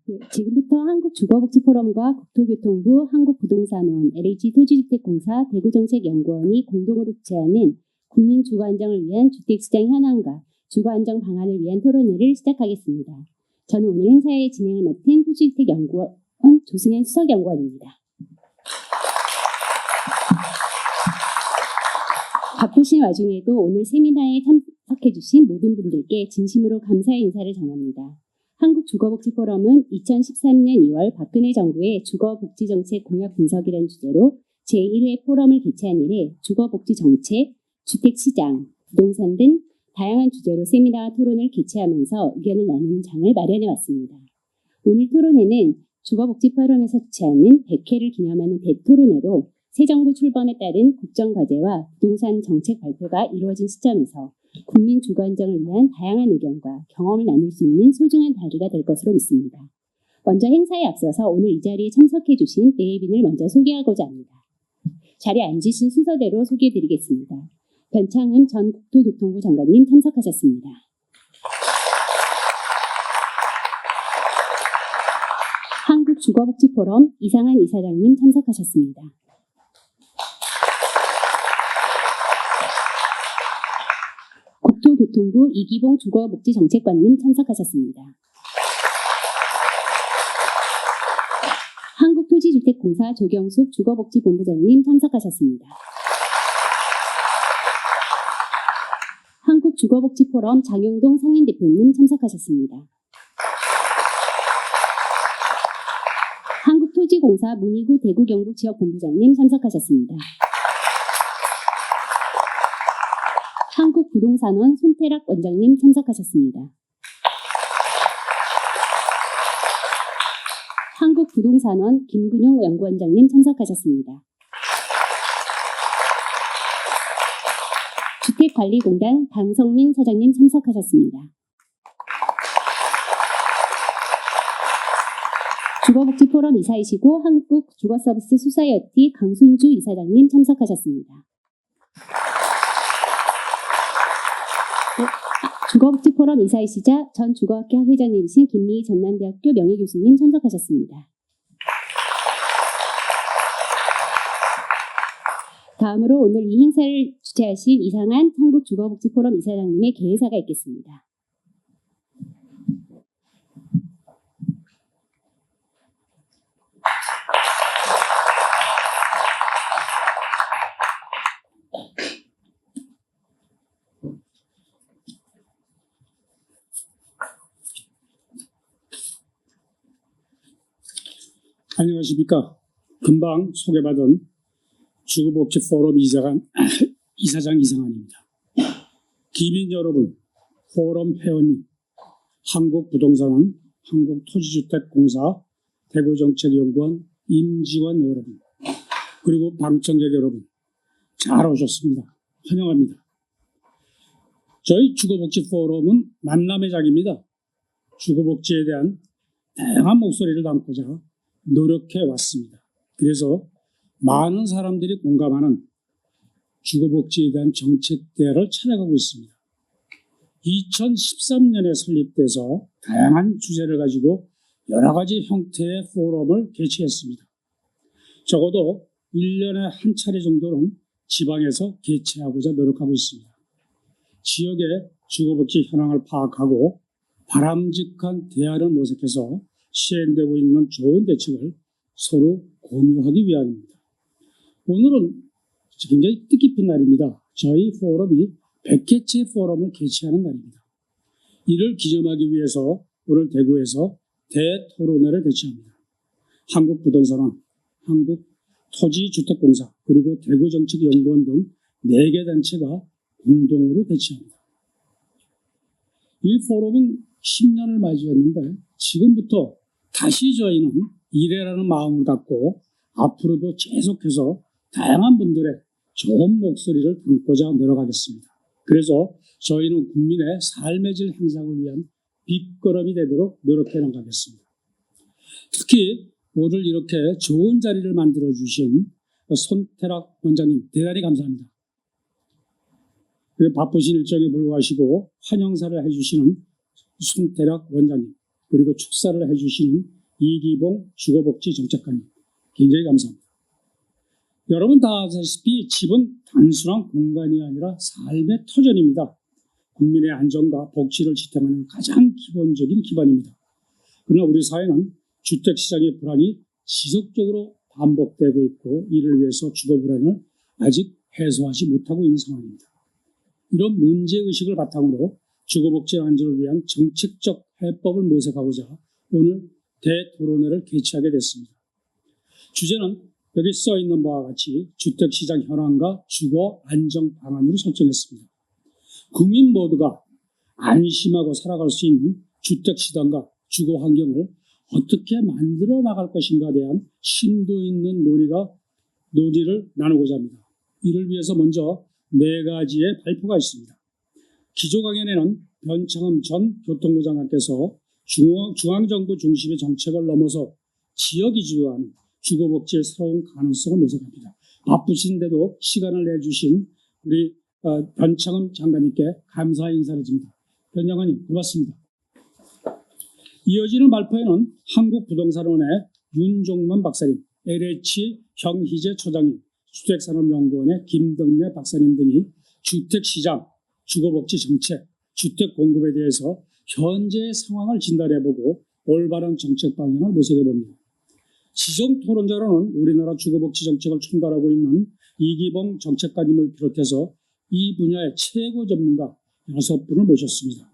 네, 지금부터 한국주거복지포럼과 국토교통부, 한국부동산원, LH토지주택공사, 대구정책연구원이 공동으로 주최하는 국민 주거안정을 위한 주택시장 현황과 주거안정 방안을 위한 토론회를 시작하겠습니다. 저는 오늘 행사의 진행을 맡은 토지주택연구원 조승현 수석연구원입니다. 바쁘신 와중에도 오늘 세미나에 참석해주신 모든 분들께 진심으로 감사의 인사를 전합니다. 한국주거복지포럼은 2013년 2월 박근혜 정부의 주거복지정책 공약 분석이라는 주제로 제1회 포럼을 개최한 이래 주거복지정책, 주택시장, 부동산 등 다양한 주제로 세미나와 토론을 개최하면서 의견을 나누는 장을 마련해 왔습니다. 오늘 토론회는 주거복지포럼에서 주최하는 100회를 기념하는 대토론회로 새 정부 출범에 따른 국정과제와 부동산 정책 발표가 이루어진 시점에서 국민 주거 안정을 위한 다양한 의견과 경험을 나눌 수 있는 소중한 자리가 될 것으로 믿습니다. 먼저 행사에 앞서서 오늘 이 자리에 참석해 주신 내빈을 먼저 소개하고자 합니다. 자리에 앉으신 순서대로 소개해드리겠습니다. 변창흠 전 국토교통부 장관님 참석하셨습니다. 한국주거복지포럼 이상한 이사장님 참석하셨습니다. 국토교통부 이기봉 주거복지정책관님 참석하셨습니다. 한국토지주택공사 조경숙 주거복지본부장님 참석하셨습니다. 한국주거복지포럼 장용동 상임대표님 참석하셨습니다. 한국토지공사 문희구 대구경북지역본부장님 참석하셨습니다. 한국부동산원 손태락 원장님 참석하셨습니다. 한국부동산원 김근용 연구원장님 참석하셨습니다. 주택관리공단 강성민 사장님 참석하셨습니다. 주거복지포럼 이사이시고 한국주거서비스 소사이어티 강순주 이사장님 참석하셨습니다. 주거복지포럼 이사이시자 전 주거학회 회장님이신 김미희 전남대학교 명예교수님 참석하셨습니다. 다음으로 오늘 이 행사를 주최하신 이상한 한국주거복지포럼 이사장님의 개회사가 있겠습니다. 안녕하십니까. 금방 소개받은 주거복지포럼 이사장 이상한입니다. 기민 여러분, 포럼 회원님, 한국부동산원, 한국토지주택공사, 대구정책연구원, 임직원 여러분, 그리고 방청객 여러분, 잘 오셨습니다. 환영합니다. 저희 주거복지포럼은 만남의 장입니다. 주거복지에 대한 다양한 목소리를 담고자 노력해 왔습니다. 그래서 많은 사람들이 공감하는 주거복지에 대한 정책대화를 찾아가고 있습니다. 2013년에 설립돼서 다양한 주제를 가지고 여러 가지 형태의 포럼을 개최했습니다. 적어도 1년에 한 차례 정도는 지방에서 개최하고자 노력하고 있습니다. 지역의 주거복지 현황을 파악하고 바람직한 대안을 모색해서 시행되고 있는 좋은 대책을 서로 공유하기 위함입니다. 오늘은 굉장히 뜻깊은 날입니다. 저희 포럼이 100회째 포럼을 개최하는 날입니다. 이를 기념하기 위해서 오늘 대구에서 대토론회를 개최합니다. 한국부동산원, 한국토지주택공사, 그리고 대구정책연구원 등 4개 단체가 공동으로 개최합니다. 이 포럼은 10년을 맞이했는데 지금부터 다시 저희는 일해라는 마음을 갖고 앞으로도 계속해서 다양한 분들의 좋은 목소리를 담고자 노력하겠습니다. 그래서 저희는 국민의 삶의 질 향상을 위한 빗걸음이 되도록 노력해 나가겠습니다. 특히 오늘 이렇게 좋은 자리를 만들어 주신 손태락 원장님 대단히 감사합니다. 바쁘신 일정에 불구하시고 환영사를 해주시는 손태락 원장님, 그리고 축사를 해주시는 이기봉 주거복지정책관님, 굉장히 감사합니다. 여러분 다 아시다시피 집은 단순한 공간이 아니라 삶의 터전입니다. 국민의 안전과 복지를 지탱하는 가장 기본적인 기반입니다. 그러나 우리 사회는 주택시장의 불안이 지속적으로 반복되고 있고 이를 위해서 주거 불안을 아직 해소하지 못하고 있는 상황입니다. 이런 문제의식을 바탕으로 주거복지 안전을 위한 정책적 해법을 모색하고자 오늘 대토론회를 개최하게 됐습니다. 주제는 여기 써 있는 바와 같이 주택시장 현황과 주거 안정 방안으로 설정했습니다. 국민 모두가 안심하고 살아갈 수 있는 주택시장과 주거 환경을 어떻게 만들어 나갈 것인가에 대한 심도 있는 논의를 나누고자 합니다. 이를 위해서 먼저 4가지의 발표가 있습니다. 기조 강연에는 변창흠 전 교통부 장관께서 중앙정부 중심의 정책을 넘어서 지역이 주도하는 주거복지의 새로운 가능성을 모색합니다. 바쁘신데도 시간을 내주신 우리 변창흠 장관님께 감사의 인사를 드립니다. 변 장관님 고맙습니다. 이어지는 발표에는 한국부동산원의 윤종만 박사님, LH 형희재 처장님, 주택산업연구원의 김덕래 박사님 등이 주택시장, 주거복지 정책, 주택 공급에 대해서 현재의 상황을 진단해보고 올바른 정책 방향을 모색해봅니다. 지정 토론자로는 우리나라 주거복지 정책을 총괄하고 있는 이기봉 정책관님을 비롯해서 이 분야의 최고 전문가 6분을 모셨습니다.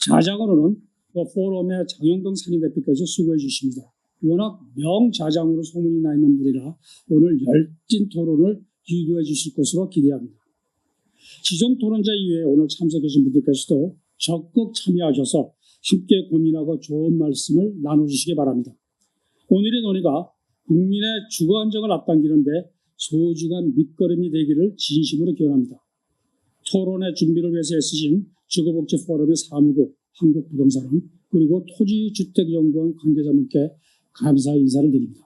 자장으로는 포럼의 장영동 상임대표께서 수고해 주십니다. 워낙 명자장으로 소문이 나 있는 분이라 오늘 열띤 토론을 유도해 주실 것으로 기대합니다. 지정 토론자 이외에 오늘 참석하신 분들께서도 적극 참여하셔서 함께 고민하고 좋은 말씀을 나눠주시기 바랍니다. 오늘의 논의가 국민의 주거 안정을 앞당기는데 소중한 밑거름이 되기를 진심으로 기원합니다. 토론의 준비를 위해서 애쓰신 주거복지 포럼의 사무국, 한국부동산원, 그리고 토지주택연구원 관계자분께 감사 인사를 드립니다.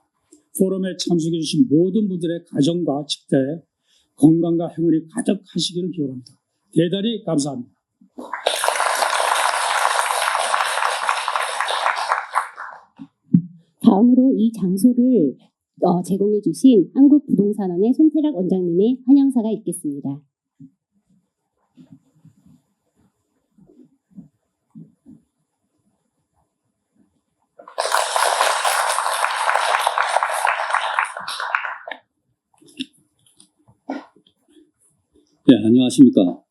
포럼에 참석해 주신 모든 분들의 가정과 직대에 건강과 행운이 가득하시기를 기원합니다. 대단히 감사합니다. 다음으로 이 장소를 제공해 주신 한국부동산원의 손태락 원장님의 환영사가 있겠습니다. 네, 안녕하십니까.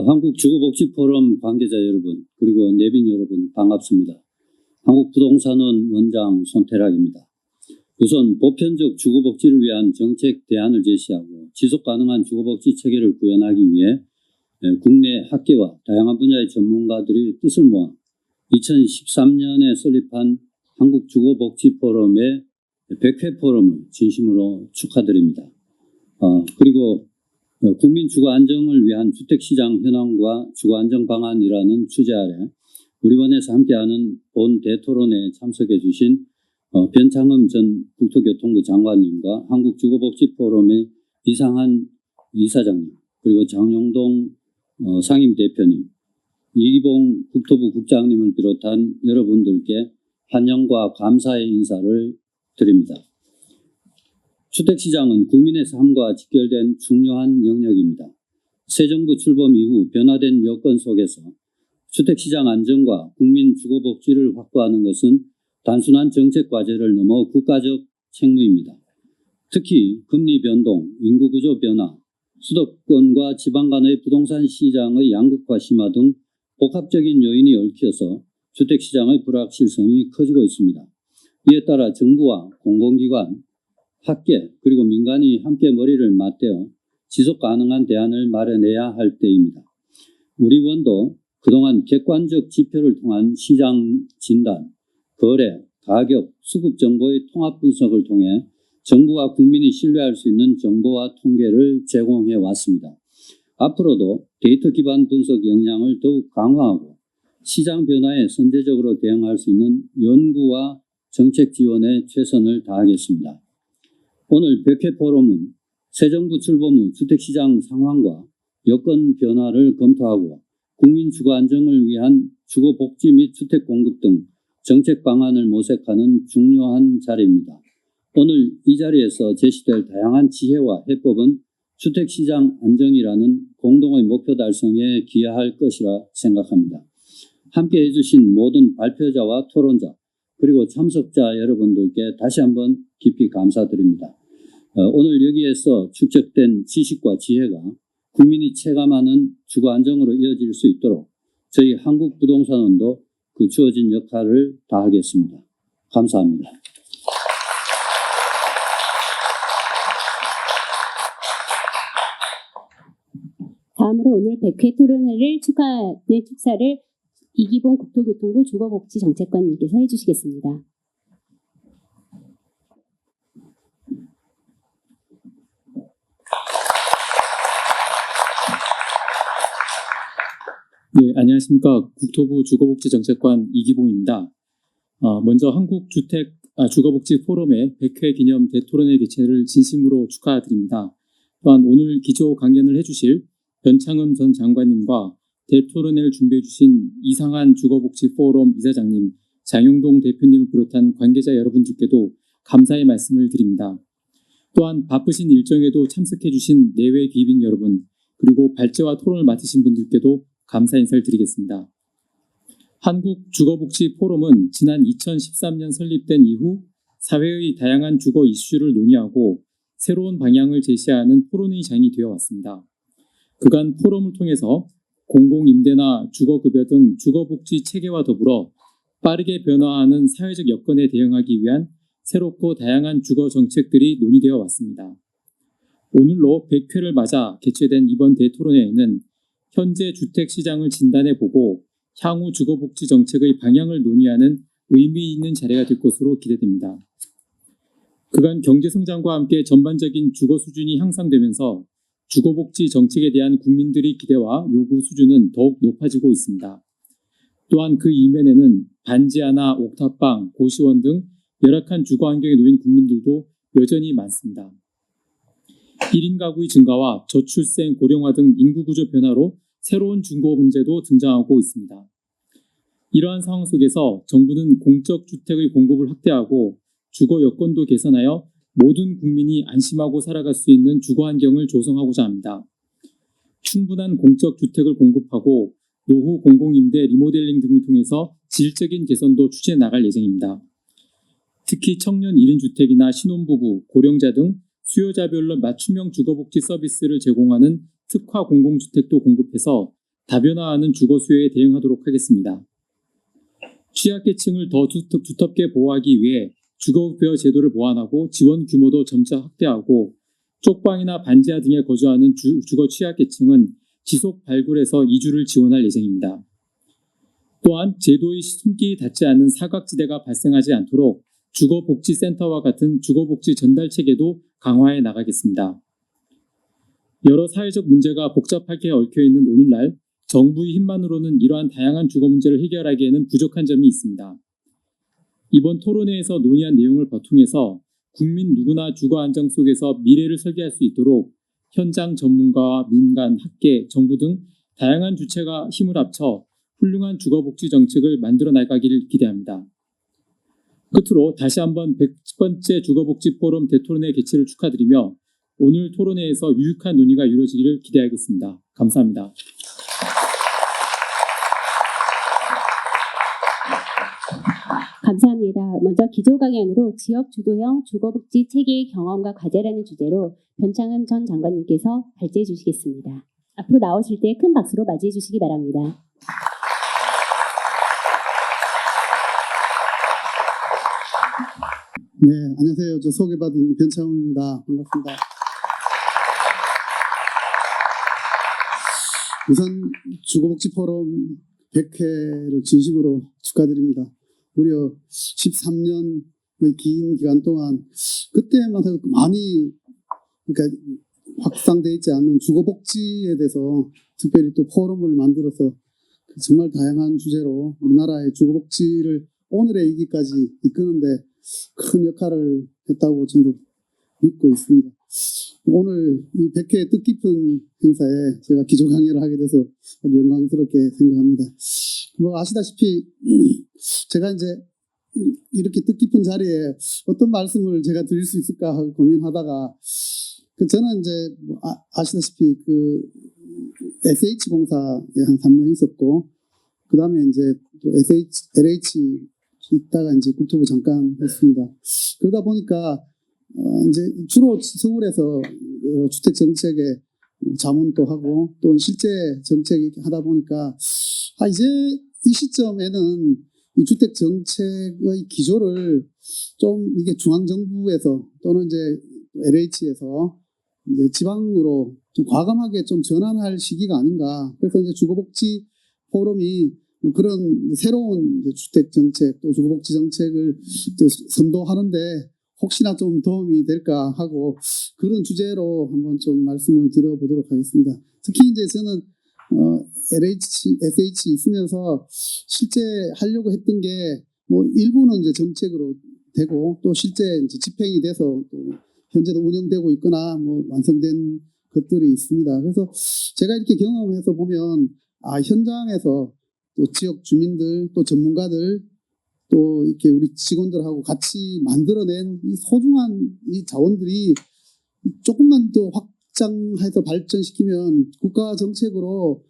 한국주거복지포럼 관계자 여러분, 그리고 내빈 여러분 반갑습니다. 한국부동산원 원장 손태락입니다. 우선 보편적 주거복지를 위한 정책 대안을 제시하고 지속가능한 주거복지 체계를 구현하기 위해 국내 학계와 다양한 분야의 전문가들이 뜻을 모아 2013년에 설립한 한국주거복지포럼의 100회 포럼을 진심으로 축하드립니다. 그리고 국민 주거 안정을 위한 주택시장 현황과 주거 안정 방안이라는 주제 아래 우리원에서 함께하는 본 대토론회에 참석해 주신 변창흠 전 국토교통부 장관님과 한국주거복지포럼의 이상한 이사장님, 그리고 장영동 상임대표님, 이기봉 국토부 국장님을 비롯한 여러분들께 환영과 감사의 인사를 드립니다. 주택시장은 국민의 삶과 직결된 중요한 영역입니다. 새 정부 출범 이후 변화된 여건 속에서 주택시장 안정과 국민 주거복지를 확보하는 것은 단순한 정책 과제를 넘어 국가적 책무입니다. 특히 금리 변동, 인구구조 변화, 수도권과 지방 간의 부동산 시장의 양극화 심화 등 복합적인 요인이 얽혀서 주택시장의 불확실성이 커지고 있습니다. 이에 따라 정부와 공공기관, 학계 그리고 민간이 함께 머리를 맞대어 지속가능한 대안을 마련해야 할 때입니다. 우리 원도 그동안 객관적 지표를 통한 시장 진단, 거래, 가격, 수급 정보의 통합 분석을 통해 정부와 국민이 신뢰할 수 있는 정보와 통계를 제공해 왔습니다. 앞으로도 데이터 기반 분석 역량을 더욱 강화하고 시장 변화에 선제적으로 대응할 수 있는 연구와 정책 지원에 최선을 다하겠습니다. 오늘 100회 포럼은 새 정부 출범 후 주택시장 상황과 여건 변화를 검토하고 국민 주거 안정을 위한 주거 복지 및 주택 공급 등 정책 방안을 모색하는 중요한 자리입니다. 오늘 이 자리에서 제시될 다양한 지혜와 해법은 주택시장 안정이라는 공동의 목표 달성에 기여할 것이라 생각합니다. 함께 해주신 모든 발표자와 토론자 그리고 참석자 여러분들께 다시 한번 깊이 감사드립니다. 오늘 여기에서 축적된 지식과 지혜가 국민이 체감하는 주거 안정으로 이어질 수 있도록 저희 한국부동산원도 그 주어진 역할을 다하겠습니다. 감사합니다. 다음으로 오늘 100회 토론회를 축하하는 축사를 이기봉 국토교통부 주거복지정책관님께서 해주시겠습니다. 네, 안녕하십니까. 국토부 주거복지정책관 이기봉입니다. 먼저 주거복지 포럼의 100회 기념 대토론회 개최를 진심으로 축하드립니다. 또한 오늘 기조 강연을 해주실 변창흠 전 장관님과 대토론회를 준비해 주신 이상한 주거복지 포럼 이사장님, 장용동 대표님을 비롯한 관계자 여러분들께도 감사의 말씀을 드립니다. 또한 바쁘신 일정에도 참석해 주신 내외 귀빈 여러분, 그리고 발제와 토론을 맡으신 분들께도 감사 인사를 드리겠습니다. 한국주거복지 포럼은 지난 2013년 설립된 이후 사회의 다양한 주거 이슈를 논의하고 새로운 방향을 제시하는 토론의 장이 되어 왔습니다. 그간 포럼을 통해서 공공임대나 주거급여 등 주거복지 체계와 더불어 빠르게 변화하는 사회적 여건에 대응하기 위한 새롭고 다양한 주거 정책들이 논의되어 왔습니다. 오늘로 100회를 맞아 개최된 이번 대토론회에는 현재 주택시장을 진단해보고 향후 주거복지 정책의 방향을 논의하는 의미 있는 자리가 될 것으로 기대됩니다. 그간 경제성장과 함께 전반적인 주거 수준이 향상되면서 주거복지 정책에 대한 국민들의 기대와 요구 수준은 더욱 높아지고 있습니다. 또한 그 이면에는 반지하나 옥탑방, 고시원 등 열악한 주거 환경에 놓인 국민들도 여전히 많습니다. 1인 가구의 증가와 저출생, 고령화 등 인구구조 변화로 새로운 주거 문제도 등장하고 있습니다. 이러한 상황 속에서 정부는 공적 주택의 공급을 확대하고 주거 여건도 개선하여 모든 국민이 안심하고 살아갈 수 있는 주거 환경을 조성하고자 합니다. 충분한 공적 주택을 공급하고 노후 공공임대 리모델링 등을 통해서 질적인 개선도 추진해 나갈 예정입니다. 특히 청년 1인 주택이나 신혼부부, 고령자 등 수요자별로 맞춤형 주거복지 서비스를 제공하는 특화 공공주택도 공급해서 다변화하는 주거 수요에 대응하도록 하겠습니다. 취약계층을 더 두텁게 보호하기 위해 주거급여 제도를 보완하고 지원 규모도 점차 확대하고 쪽방이나 반지하 등에 거주하는 주거 취약계층은 지속 발굴해서 이주를 지원할 예정입니다. 또한 제도의 손길이 닿지 않는 사각지대가 발생하지 않도록 주거복지센터와 같은 주거복지 전달 체계도 강화해 나가겠습니다. 여러 사회적 문제가 복잡하게 얽혀있는 오늘날 정부의 힘만으로는 이러한 다양한 주거 문제를 해결하기에는 부족한 점이 있습니다. 이번 토론회에서 논의한 내용을 바탕해서 국민 누구나 주거 안정 속에서 미래를 설계할 수 있도록 현장 전문가와 민간, 학계, 정부 등 다양한 주체가 힘을 합쳐 훌륭한 주거복지 정책을 만들어 나가기를 기대합니다. 끝으로 다시 한번 100번째 주거복지 포럼 대토론회 개최를 축하드리며 오늘 토론회에서 유익한 논의가 이루어지기를 기대하겠습니다. 감사합니다. 감사합니다. 먼저 기조 강연으로 지역 주도형 주거복지 체계의 경험과 과제라는 주제로 변창흠 전 장관님께서 발제해 주시겠습니다. 앞으로 나오실 때 큰 박수로 맞이해 주시기 바랍니다. 네, 안녕하세요. 저 소개받은 변창흠입니다. 반갑습니다. 우선 주거복지 포럼 100회를 진심으로 축하드립니다. 무려 13년의 긴 기간 동안 그때만 해도 많이 그러니까 확산되어 있지 않는 주거복지에 대해서 특별히 또 포럼을 만들어서 정말 다양한 주제로 우리나라의 주거복지를 오늘의 이기까지 이끄는데 큰 역할을 했다고 저도 믿고 있습니다. 오늘 이 100회 뜻깊은 행사에 제가 기조 강연을 하게 돼서 아주 영광스럽게 생각합니다. 뭐 아시다시피 제가 이제 이렇게 뜻깊은 자리에 어떤 말씀을 제가 드릴 수 있을까 하고 고민하다가 저는 이제 뭐 아시다시피 그 SH 공사에 한 3년 있었고 그 다음에 이제 또 LH 있다가 이제 국토부 잠깐 했습니다. 그러다 보니까 이제 주로 서울에서 주택 정책에 자문도 하고 또 실제 정책 하다 보니까 이제 이 시점에는 이 주택 정책의 기조를 좀 이게 중앙정부에서 또는 이제 LH에서 이제 지방으로 좀 과감하게 좀 전환할 시기가 아닌가. 그래서 이제 주거복지 포럼이 그런 새로운 주택 정책 또 주거복지 정책을 또 선도하는데 혹시나 좀 도움이 될까 하고 그런 주제로 한번 좀 말씀을 드려보도록 하겠습니다. 특히 이제 저는 SH 있으면서 실제 하려고 했던 게 뭐 일부는 이제 정책으로 되고 또 실제 이제 집행이 돼서 또 현재도 운영되고 있거나 뭐 완성된 것들이 있습니다. 그래서 제가 이렇게 경험해서 보면 현장에서 또 지역 주민들 또 전문가들 또 이렇게 우리 직원들하고 같이 만들어낸 이 소중한 이 자원들이 조금만 더 확장해서 발전시키면 국가 정책으로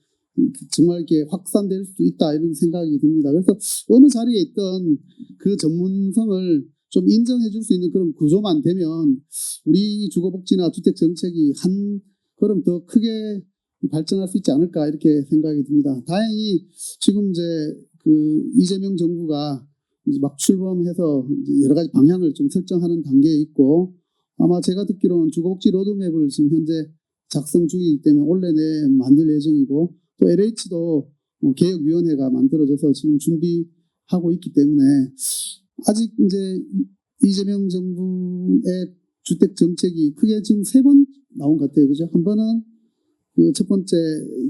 정말 이렇게 확산될 수 있다 이런 생각이 듭니다. 그래서 어느 자리에 있던 그 전문성을 좀 인정해 줄 수 있는 그런 구조만 되면 우리 주거복지나 주택 정책이 한 걸음 더 크게 발전할 수 있지 않을까 이렇게 생각이 듭니다. 다행히 지금 이제 그 이재명 정부가 이제 막 출범해서 이제 여러 가지 방향을 좀 설정하는 단계에 있고 아마 제가 듣기로는 주거복지 로드맵을 지금 현재 작성 중이기 때문에 올해 내에 만들 예정이고 또 LH도 개혁위원회가 만들어져서 지금 준비하고 있기 때문에 아직 이제 이재명 정부의 주택 정책이 크게 지금 3번 나온 것 같아요. 그죠? 한 번은 그 첫 번째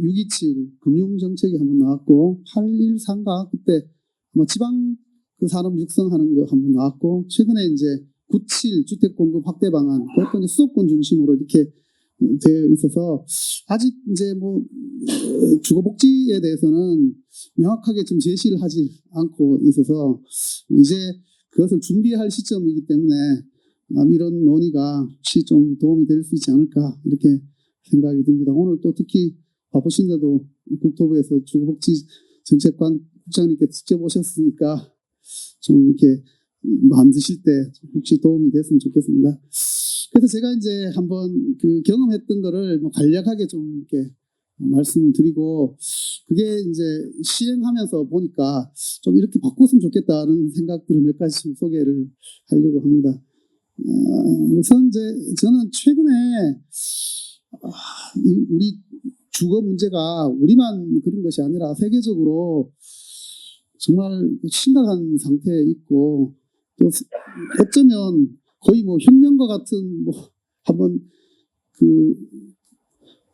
627 금융 정책이 한번 나왔고 813가 그때 뭐 지방 그 산업 육성하는 거 한번 나왔고 최근에 이제 97 주택 공급 확대 방안 그것도 이제 수도권 중심으로 이렇게 되어 있어서 아직 이제 뭐 주거복지에 대해서는 명확하게 좀 제시를 하지 않고 있어서 이제 그것을 준비할 시점이기 때문에 이런 논의가 혹시 좀 도움이 될 수 있지 않을까 이렇게 생각이 듭니다. 오늘 또 특히 바쁘신데도 국토부에서 주거복지 정책관 국장님께 직접 오셨으니까 좀 이렇게 만드실 때 혹시 도움이 됐으면 좋겠습니다. 그래서 제가 이제 한번 그 경험했던 거를 뭐 간략하게 좀 이렇게 말씀을 드리고 그게 이제 시행하면서 보니까 좀 이렇게 바꿨으면 좋겠다는 생각들을 몇 가지 좀 소개를 하려고 합니다. 우선 이제 저는 최근에 우리 주거 문제가 우리만 그런 것이 아니라 세계적으로 정말 심각한 상태에 있고 또 어쩌면 거의 뭐 혁명과 같은 뭐 한번 그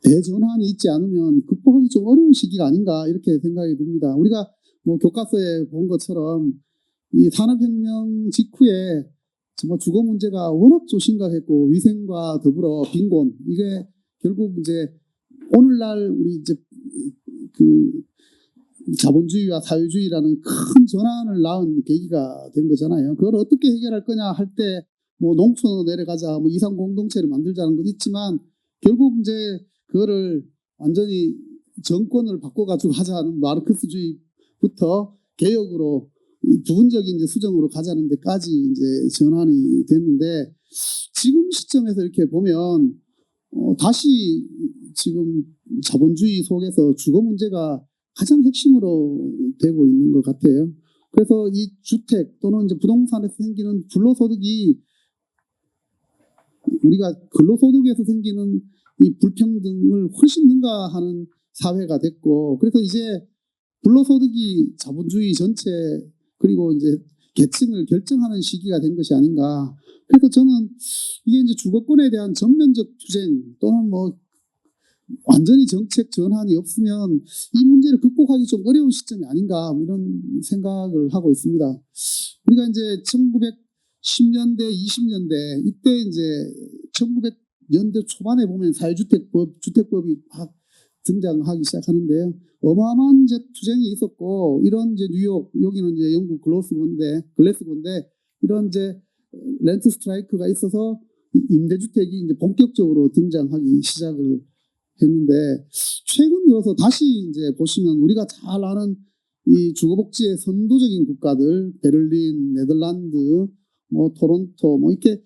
대전환이 있지 않으면 극복하기 좀 어려운 시기가 아닌가 이렇게 생각이 듭니다. 우리가 뭐 교과서에 본 것처럼 이 산업혁명 직후에 정말 주거 문제가 워낙 좀 심각했고 위생과 더불어 빈곤 이게 결국 이제 오늘날 우리 이제 그 자본주의와 사회주의라는 큰 전환을 낳은 계기가 된 거잖아요. 그걸 어떻게 해결할 거냐 할 때 뭐 농촌으로 내려가자, 뭐 이상 공동체를 만들자는 건 있지만 결국 이제 그거를 완전히 정권을 바꿔가지고 하자는 마르크스주의부터 개혁으로 부분적인 이제 수정으로 가자는 데까지 이제 전환이 됐는데 지금 시점에서 이렇게 보면 다시 지금 자본주의 속에서 주거 문제가 가장 핵심으로 되고 있는 것 같아요. 그래서 이 주택 또는 이제 부동산에서 생기는 불로소득이 우리가 근로소득에서 생기는 이 불평등을 훨씬 능가하는 사회가 됐고 그래서 이제 불로소득이 자본주의 전체 그리고 이제 계층을 결정하는 시기가 된 것이 아닌가. 그래서 저는 이게 이제 주거권에 대한 전면적 투쟁 또는 뭐 완전히 정책 전환이 없으면 이 문제를 극복하기 좀 어려운 시점이 아닌가 이런 생각을 하고 있습니다. 우리가 이제 1910년대, 20년대 이때 이제 1900년대 초반에 보면 사회주택법, 주택법이 막 등장하기 시작하는데요. 어마어마한 이제 투쟁이 있었고, 이런 이제 뉴욕, 여기는 이제 영국 글래스고인데 이런 이제 렌트 스트라이크가 있어서 임대주택이 이제 본격적으로 등장하기 시작을 했는데, 최근 들어서 다시 이제 보시면 우리가 잘 아는 이 주거복지의 선도적인 국가들, 베를린, 네덜란드, 뭐 토론토, 뭐 이렇게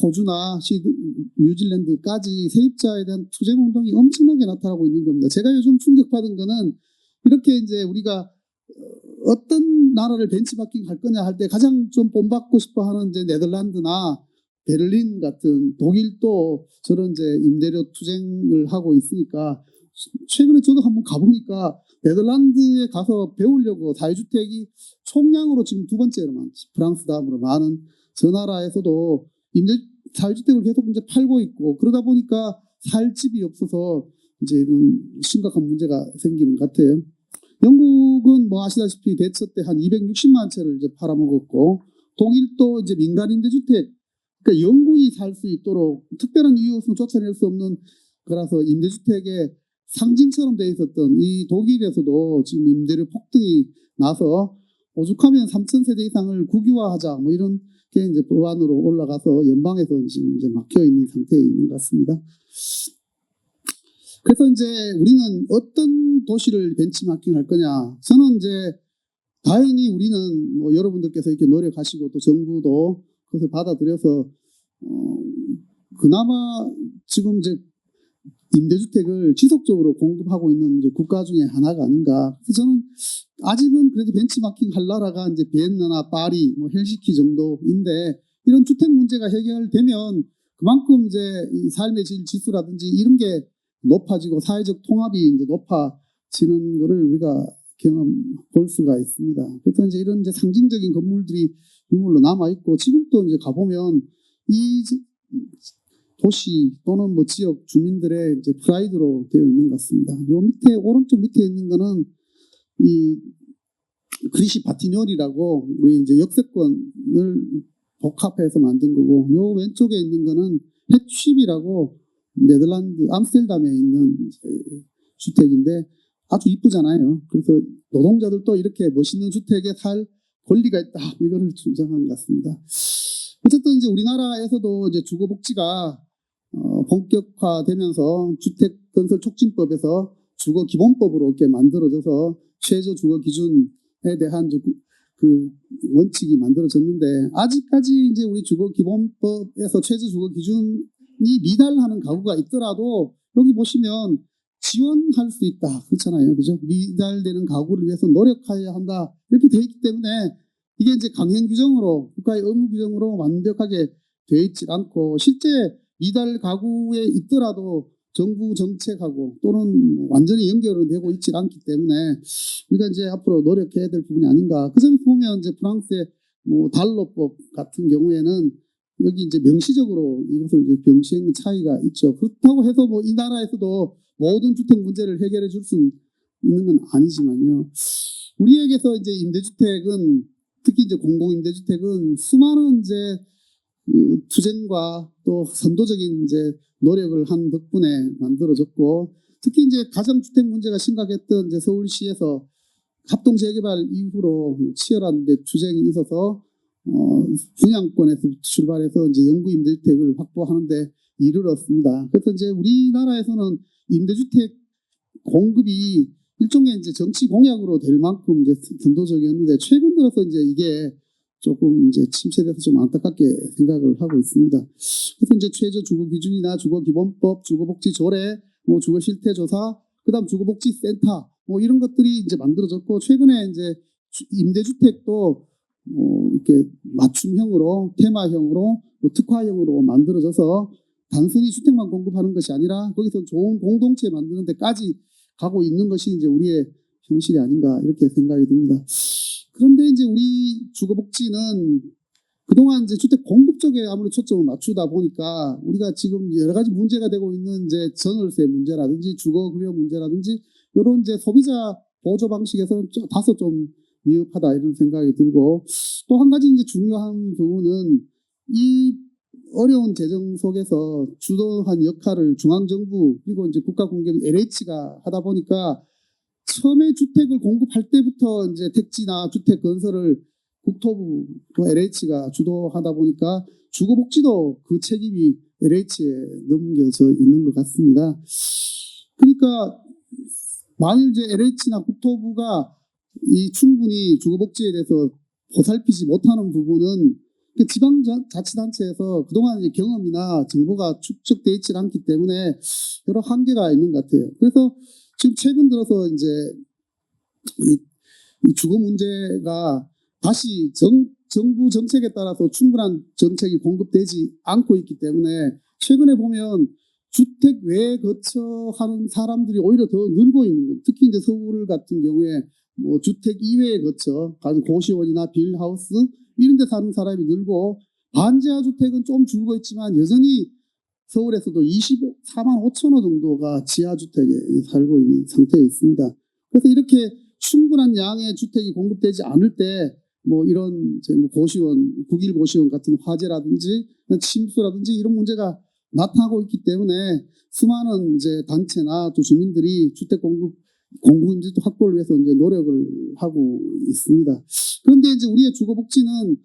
호주나 뉴질랜드까지 세입자에 대한 투쟁 운동이 엄청나게 나타나고 있는 겁니다. 제가 요즘 충격받은 거는 이렇게 이제 우리가 어떤 나라를 벤치마킹 할 거냐 할 때 가장 좀 본받고 싶어 하는 이제 네덜란드나 베를린 같은 독일도 저런 이제 임대료 투쟁을 하고 있으니까, 최근에 저도 한번 가보니까 네덜란드에 가서 배우려고 다주택이 총량으로 지금 두 번째로 많지, 프랑스 다음으로 많은 저 나라에서도 다주택을 계속 이제 팔고 있고, 그러다 보니까 살 집이 없어서 이제 이런 심각한 문제가 생기는 것 같아요. 영국은 뭐 아시다시피 대처 때 한 260만 채를 이제 팔아먹었고, 독일도 이제 민간 임대주택, 그러니까 영구히 살 수 있도록 특별한 이유 없으면 쫓아낼 수 없는 거라서 임대주택의 상징처럼 돼 있었던 이 독일에서도 지금 임대료 폭등이 나서 오죽하면 3,000세대 이상을 국유화하자, 뭐 이런 게 이제 법안으로 올라가서 연방에서 지금 이제 막혀 있는 상태에 있는 것 같습니다. 그래서 이제 우리는 어떤 도시를 벤치마킹 할 거냐. 저는 이제 다행히 우리는 뭐 여러분들께서 이렇게 노력하시고 또 정부도 그것을 받아들여서 그나마 지금 이제 임대주택을 지속적으로 공급하고 있는 이제 국가 중에 하나가 아닌가. 그래서 저는 아직은 그래도 벤치마킹 할 나라가 이제 비엔나나 파리, 뭐 헬시키 정도인데, 이런 주택 문제가 해결되면 그만큼 이제 이 삶의 질 지수라든지 이런 게 높아지고 사회적 통합이 이제 높아지는 것을 우리가 볼 수가 있습니다. 그래서 이제 이런 이제 상징적인 건물들이 유물로 남아 있고, 지금도 이제 가보면 이 도시 또는 뭐 지역 주민들의 이제 프라이드로 되어 있는 것 같습니다. 요 밑에 오른쪽 밑에 있는 거는 이 그리시 바티뇰이라고 우리 이제 역세권을 복합해서 만든 거고, 요 왼쪽에 있는 거는 햇쉽이라고 네덜란드 암스테르담에 있는 주택인데 아주 이쁘잖아요. 그래서 노동자들도 이렇게 멋있는 주택에 살 권리가 있다, 이거를 주장한 것 같습니다. 어쨌든 이제 우리나라에서도 이제 주거복지가 본격화되면서 주택건설촉진법에서 주거기본법으로 이렇게 만들어져서 최저 주거 기준에 대한 그 원칙이 만들어졌는데, 아직까지 이제 우리 주거기본법에서 최저 주거 기준이 미달하는 가구가 있더라도 여기 보시면 지원할 수 있다, 그렇잖아요, 그죠? 미달되는 가구를 위해서 노력해야 한다, 이렇게 돼 있기 때문에 이게 이제 강행 규정으로, 국가의 의무 규정으로 완벽하게 돼 있지 않고, 실제 미달 가구에 있더라도 정부 정책하고 또는 완전히 연결은 되고 있지 않기 때문에 우리가 이제 앞으로 노력해야 될 부분이 아닌가. 그 점에서 보면 이제 프랑스의 뭐 달러법 같은 경우에는 여기 이제 명시적으로 이것을 이제 병시하는 차이가 있죠. 그렇다고 해서 뭐 이 나라에서도 모든 주택 문제를 해결해 줄 수 있는 건 아니지만요. 우리에게서 이제 임대주택은, 특히 이제 공공임대주택은 수많은 이제 투쟁과 또 선도적인 이제 노력을 한 덕분에 만들어졌고, 특히 이제 가정주택 문제가 심각했던 이제 서울시에서 합동재개발 이후로 치열한 투쟁이 있어서 분양권에서 출발해서 이제 영구 임대주택을 확보하는데 이르렀습니다. 그래서 이제 우리나라에서는 임대주택 공급이 일종의 이제 정치 공약으로 될 만큼 이제 선도적이었는데, 최근 들어서 이제 이게 조금 이제 침체돼서 좀 안타깝게 생각을 하고 있습니다. 그래서 이제 최저 주거 기준이나 주거기본법, 주거복지조례, 뭐 주거실태조사, 그다음 주거복지센터, 뭐 이런 것들이 이제 만들어졌고, 최근에 이제 임대주택도 이렇게 맞춤형으로, 테마형으로, 뭐 특화형으로 만들어져서 단순히 주택만 공급하는 것이 아니라 거기서 좋은 공동체 만드는 데까지 가고 있는 것이 이제 우리의 현실이 아닌가, 이렇게 생각이 듭니다. 그런데 이제 우리 주거복지는 그동안 이제 주택 공급 쪽에 아무리 초점을 맞추다 보니까 우리가 지금 여러 가지 문제가 되고 있는 이제 전월세 문제라든지 주거급여 문제라든지 이런 이제 소비자 보조 방식에서는 다소 좀 미흡하다, 이런 생각이 들고, 또 한 가지 이제 중요한 부분은 이 어려운 재정 속에서 주도한 역할을 중앙정부 그리고 이제 국가공기업 LH가 하다 보니까 처음에 주택을 공급할 때부터 이제 택지나 주택 건설을 국토부 또 LH가 주도하다 보니까 주거복지도 그 책임이 LH에 넘겨져 있는 것 같습니다. 그러니까 만일 이제 LH나 국토부가 이 충분히 주거복지에 대해서 보살피지 못하는 부분은 그 지방자치단체에서 그동안 이제 경험이나 정보가 축적되어 있지 않기 때문에 여러 한계가 있는 것 같아요. 그래서 지금 최근 들어서 이제 이 주거 문제가 다시 정부 정책에 따라서 충분한 정책이 공급되지 않고 있기 때문에 최근에 보면 주택 외에 거처하는 사람들이 오히려 더 늘고 있는 거예요. 특히 이제 서울 같은 경우에 뭐 주택 이외에 거쳐, 고시원이나 빌하우스 이런 데 사는 사람이 늘고 반지하 주택은 좀 줄고 있지만 여전히 서울에서도 24만 5천 호 정도가 지하주택에 살고 있는 상태에 있습니다. 그래서 이렇게 충분한 양의 주택이 공급되지 않을 때 뭐 이런 이제 뭐 고시원, 국일 고시원 같은 화재라든지 침수라든지 이런 문제가 나타나고 있기 때문에 수많은 이제 단체나 또 주민들이 주택 공급임대 확보를 위해서 이제 노력을 하고 있습니다. 그런데 이제 우리의 주거복지는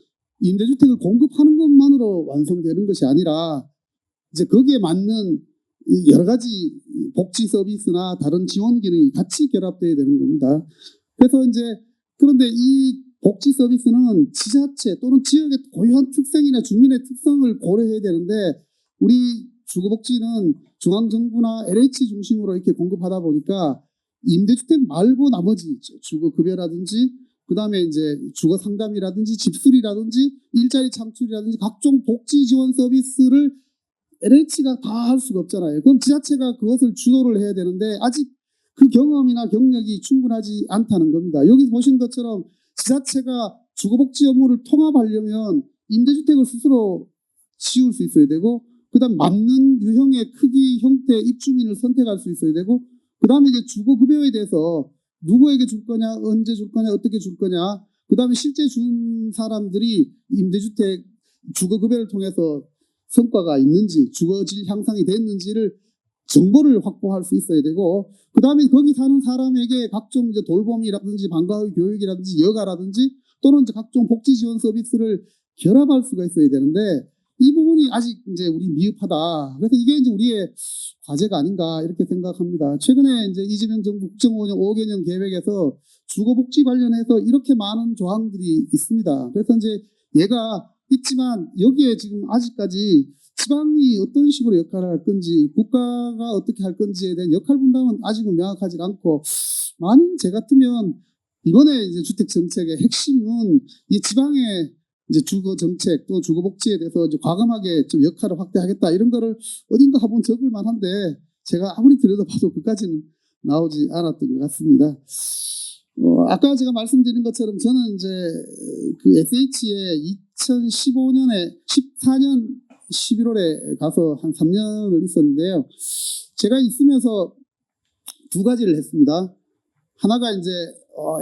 임대주택을 공급하는 것만으로 완성되는 것이 아니라 이제 거기에 맞는 여러 가지 복지 서비스나 다른 지원 기능이 같이 결합되어야 되는 겁니다. 그래서 이제 그런데 이 복지 서비스는 지자체 또는 지역의 고유한 특성이나 주민의 특성을 고려해야 되는데 우리 주거복지는 중앙정부나 LH 중심으로 이렇게 공급하다 보니까 임대주택 말고 나머지 주거급여라든지 그다음에 이제 주거상담이라든지 집수리라든지 일자리 창출이라든지 각종 복지 지원 서비스를 LH가 다 할 수가 없잖아요. 그럼 지자체가 그것을 주도를 해야 되는데 아직 그 경험이나 경력이 충분하지 않다는 겁니다. 여기 보신 것처럼 지자체가 주거복지 업무를 통합하려면 임대주택을 스스로 지을 수 있어야 되고 그다음 맞는 유형의 크기, 형태, 입주민을 선택할 수 있어야 되고 그다음에 이제 주거급여에 대해서 누구에게 줄 거냐, 언제 줄 거냐, 어떻게 줄 거냐 그다음에 실제 준 사람들이 임대주택 주거급여를 통해서 성과가 있는지 주거질 향상이 됐는지를 정보를 확보할 수 있어야 되고 그 다음에 거기 사는 사람에게 각종 이제 돌봄이라든지 방과 후 교육이라든지 여가라든지 또는 이제 각종 복지 지원 서비스를 결합할 수가 있어야 되는데 이 부분이 아직 이제 우리 미흡하다. 그래서 이게 이제 우리의 과제가 아닌가 이렇게 생각합니다. 최근에 이제 이재명 정부 국정 5개년 계획에서 주거복지 관련해서 이렇게 많은 조항들이 있습니다. 그래서 이제 얘가 있지만 여기에 지금 아직까지 지방이 어떤 식으로 역할을 할 건지 국가가 어떻게 할 건지에 대한 역할 분담은 아직은 명확하지 않고 만일 제 같으면 이번에 이제 주택 정책의 핵심은 이 지방의 이제 주거 정책 또 주거 복지에 대해서 이제 과감하게 좀 역할을 확대하겠다 이런 거를 어딘가 한번 적을 만한데 제가 아무리 들여다봐도 그까지는 나오지 않았던 것 같습니다. 아까 제가 말씀드린 것처럼 저는 이제 그 SH에 2015년에 14년 11월에 가서 한 3년을 있었는데요. 제가 있으면서 두 가지를 했습니다. 하나가 이제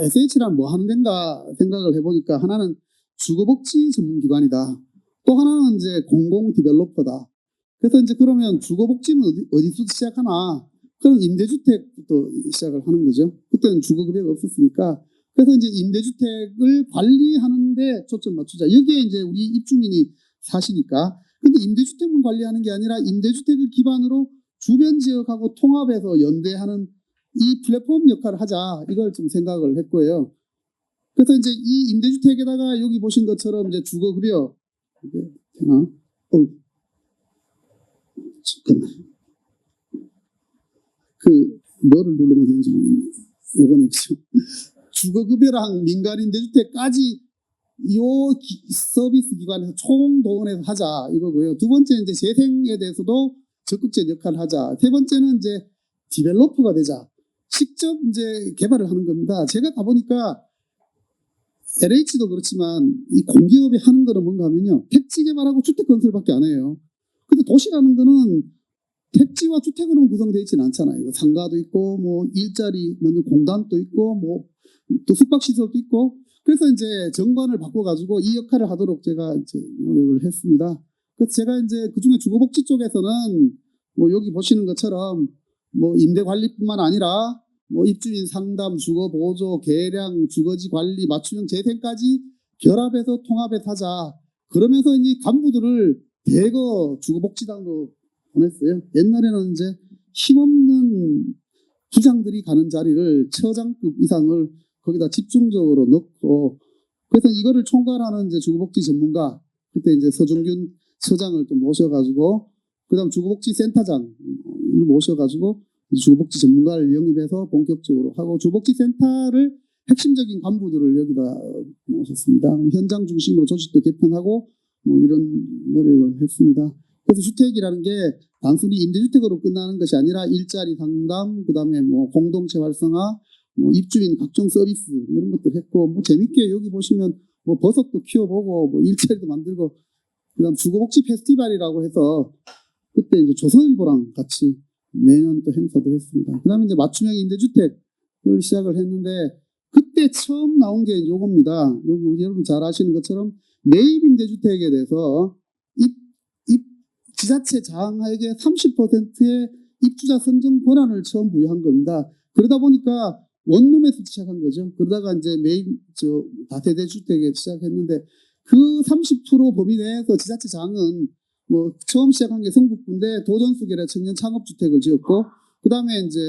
SH란 뭐 하는 데인가 생각을 해보니까 하나는 주거복지 전문기관이다. 또 하나는 이제 공공 디벨로퍼다. 그래서 이제 그러면 주거복지는 어디서 시작하나? 그럼 임대주택부터 시작을 하는 거죠. 그때는 주거급여가 없었으니까. 그래서 이제 임대주택을 관리하는데 초점 맞추자. 여기에 이제 우리 입주민이 사시니까. 근데 임대주택만 관리하는 게 아니라 임대주택을 기반으로 주변 지역하고 통합해서 연대하는 이 플랫폼 역할을 하자. 이걸 좀 생각을 했고요. 그래서 이제 이 임대주택에다가 여기 보신 것처럼 이제 주거급여. 이게 되나? 잠깐만. 뭐를 누르면 되는지 모르겠네요. 요거는 주거급여랑 민간임대주택까지 이 서비스 기관에서 총동원해서 하자 이거고요. 두 번째는 이제 재생에 대해서도 적극적인 역할을 하자. 세 번째는 이제 디벨로퍼가 되자. 직접 이제 개발을 하는 겁니다. 제가 가보니까 LH도 그렇지만 이 공기업이 하는 거는 뭔가 하면요. 택지 개발하고 주택 건설밖에 안 해요. 근데 도시라는 거는 택지와 주택으로 구성되어 있지는 않잖아요. 상가도 있고, 뭐, 일자리 넣는 공단도 있고, 뭐, 또 숙박시설도 있고. 그래서 이제 정관을 바꿔가지고 이 역할을 하도록 제가 이제 노력을 했습니다. 그래서 제가 이제 그중에 주거복지 쪽에서는 뭐 여기 보시는 것처럼 뭐 임대 관리뿐만 아니라 뭐 입주민 상담, 주거 보조, 계량, 주거지 관리, 맞춤형 재생까지 결합해서 통합해서 하자. 그러면서 이 간부들을 대거 주거복지단으로 보냈어요. 옛날에는 이제 힘없는 부장들이 가는 자리를 처장급 이상을 거기다 집중적으로 넣고, 그래서 이거를 총괄하는 이제 주거복지 전문가, 그때 이제 서종균 서장을 또 모셔가지고, 그다음 주거복지센터장을 모셔가지고 주거복지 전문가를 영입해서 본격적으로 하고, 주거복지센터를 핵심적인 간부들을 여기다 모셨습니다. 현장 중심으로 조직도 개편하고 뭐 이런 노력을 했습니다. 그래서 주택이라는 게 단순히 임대주택으로 끝나는 것이 아니라 일자리 상담, 그다음에 뭐 공동체 활성화, 뭐 입주민 각종 서비스 이런 것들 했고, 뭐 재밌게 여기 보시면 뭐 버섯도 키워보고 뭐 일자리도 만들고, 그다음 주거복지 페스티벌이라고 해서 그때 이제 조선일보랑 같이 매년 또 행사도 했습니다. 그다음에 이제 맞춤형 임대주택을 시작을 했는데, 그때 처음 나온 게 요겁니다. 여기 여러분 잘 아시는 것처럼 매입 임대주택에 대해서 지자체 장하에게 30%의 입주자 선정 권한을 처음 부여한 겁니다. 그러다 보니까 원룸에서 시작한 거죠. 그러다가 이제 매입 다세대 주택에 시작했는데, 그 30% 범위 내에서 지자체 장은 뭐 처음 시작한 게 성북구인데 도전수계라 청년 창업주택을 지었고, 그 다음에 이제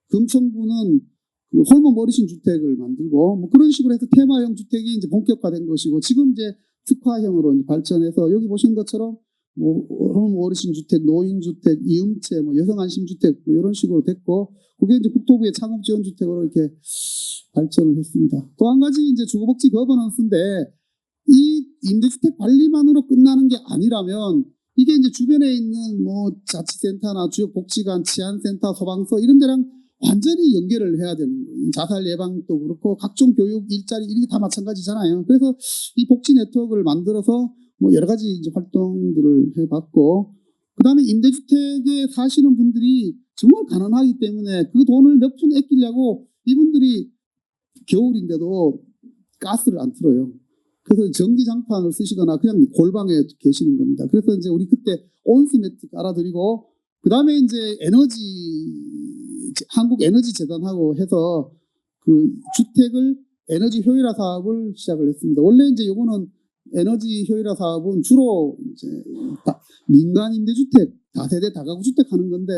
금천구는 그 홀몸 어르신 주택을 만들고, 뭐 그런 식으로 해서 테마형 주택이 이제 본격화된 것이고, 지금 이제 특화형으로 이제 발전해서 여기 보신 것처럼 뭐 홀몸 어르신 주택, 노인 주택, 이음채, 뭐 여성 안심 주택 뭐 이런 식으로 됐고, 그게 이제 국토부의 창업 지원 주택으로 이렇게 발전을 했습니다. 또 한 가지 이제 주거복지 거버넌스인데, 이 임대주택 관리만으로 끝나는 게 아니라면, 이게 이제 주변에 있는 뭐 자치센터나 지역복지관, 치안센터, 소방서 이런 데랑 완전히 연결을 해야 되는 거예요. 자살 예방도 그렇고 각종 교육, 일자리 이런 게 다 마찬가지잖아요. 그래서 이 복지 네트워크를 만들어서 뭐 여러 가지 이제 활동들을 해봤고, 그 다음에 임대주택에 사시는 분들이 정말 가난하기 때문에 그 돈을 몇 푼 아끼려고 이분들이 겨울인데도 가스를 안 틀어요. 그래서 전기장판을 쓰시거나 그냥 골방에 계시는 겁니다. 그래서 이제 우리 그때 온수매트 깔아드리고, 그 다음에 이제 한국에너지재단하고 해서 그 주택을 에너지 효율화 사업을 시작을 했습니다. 원래 이제 요거는 에너지 효율화 사업은 주로 이제 민간 임대주택, 다세대 다가구 주택 하는 건데,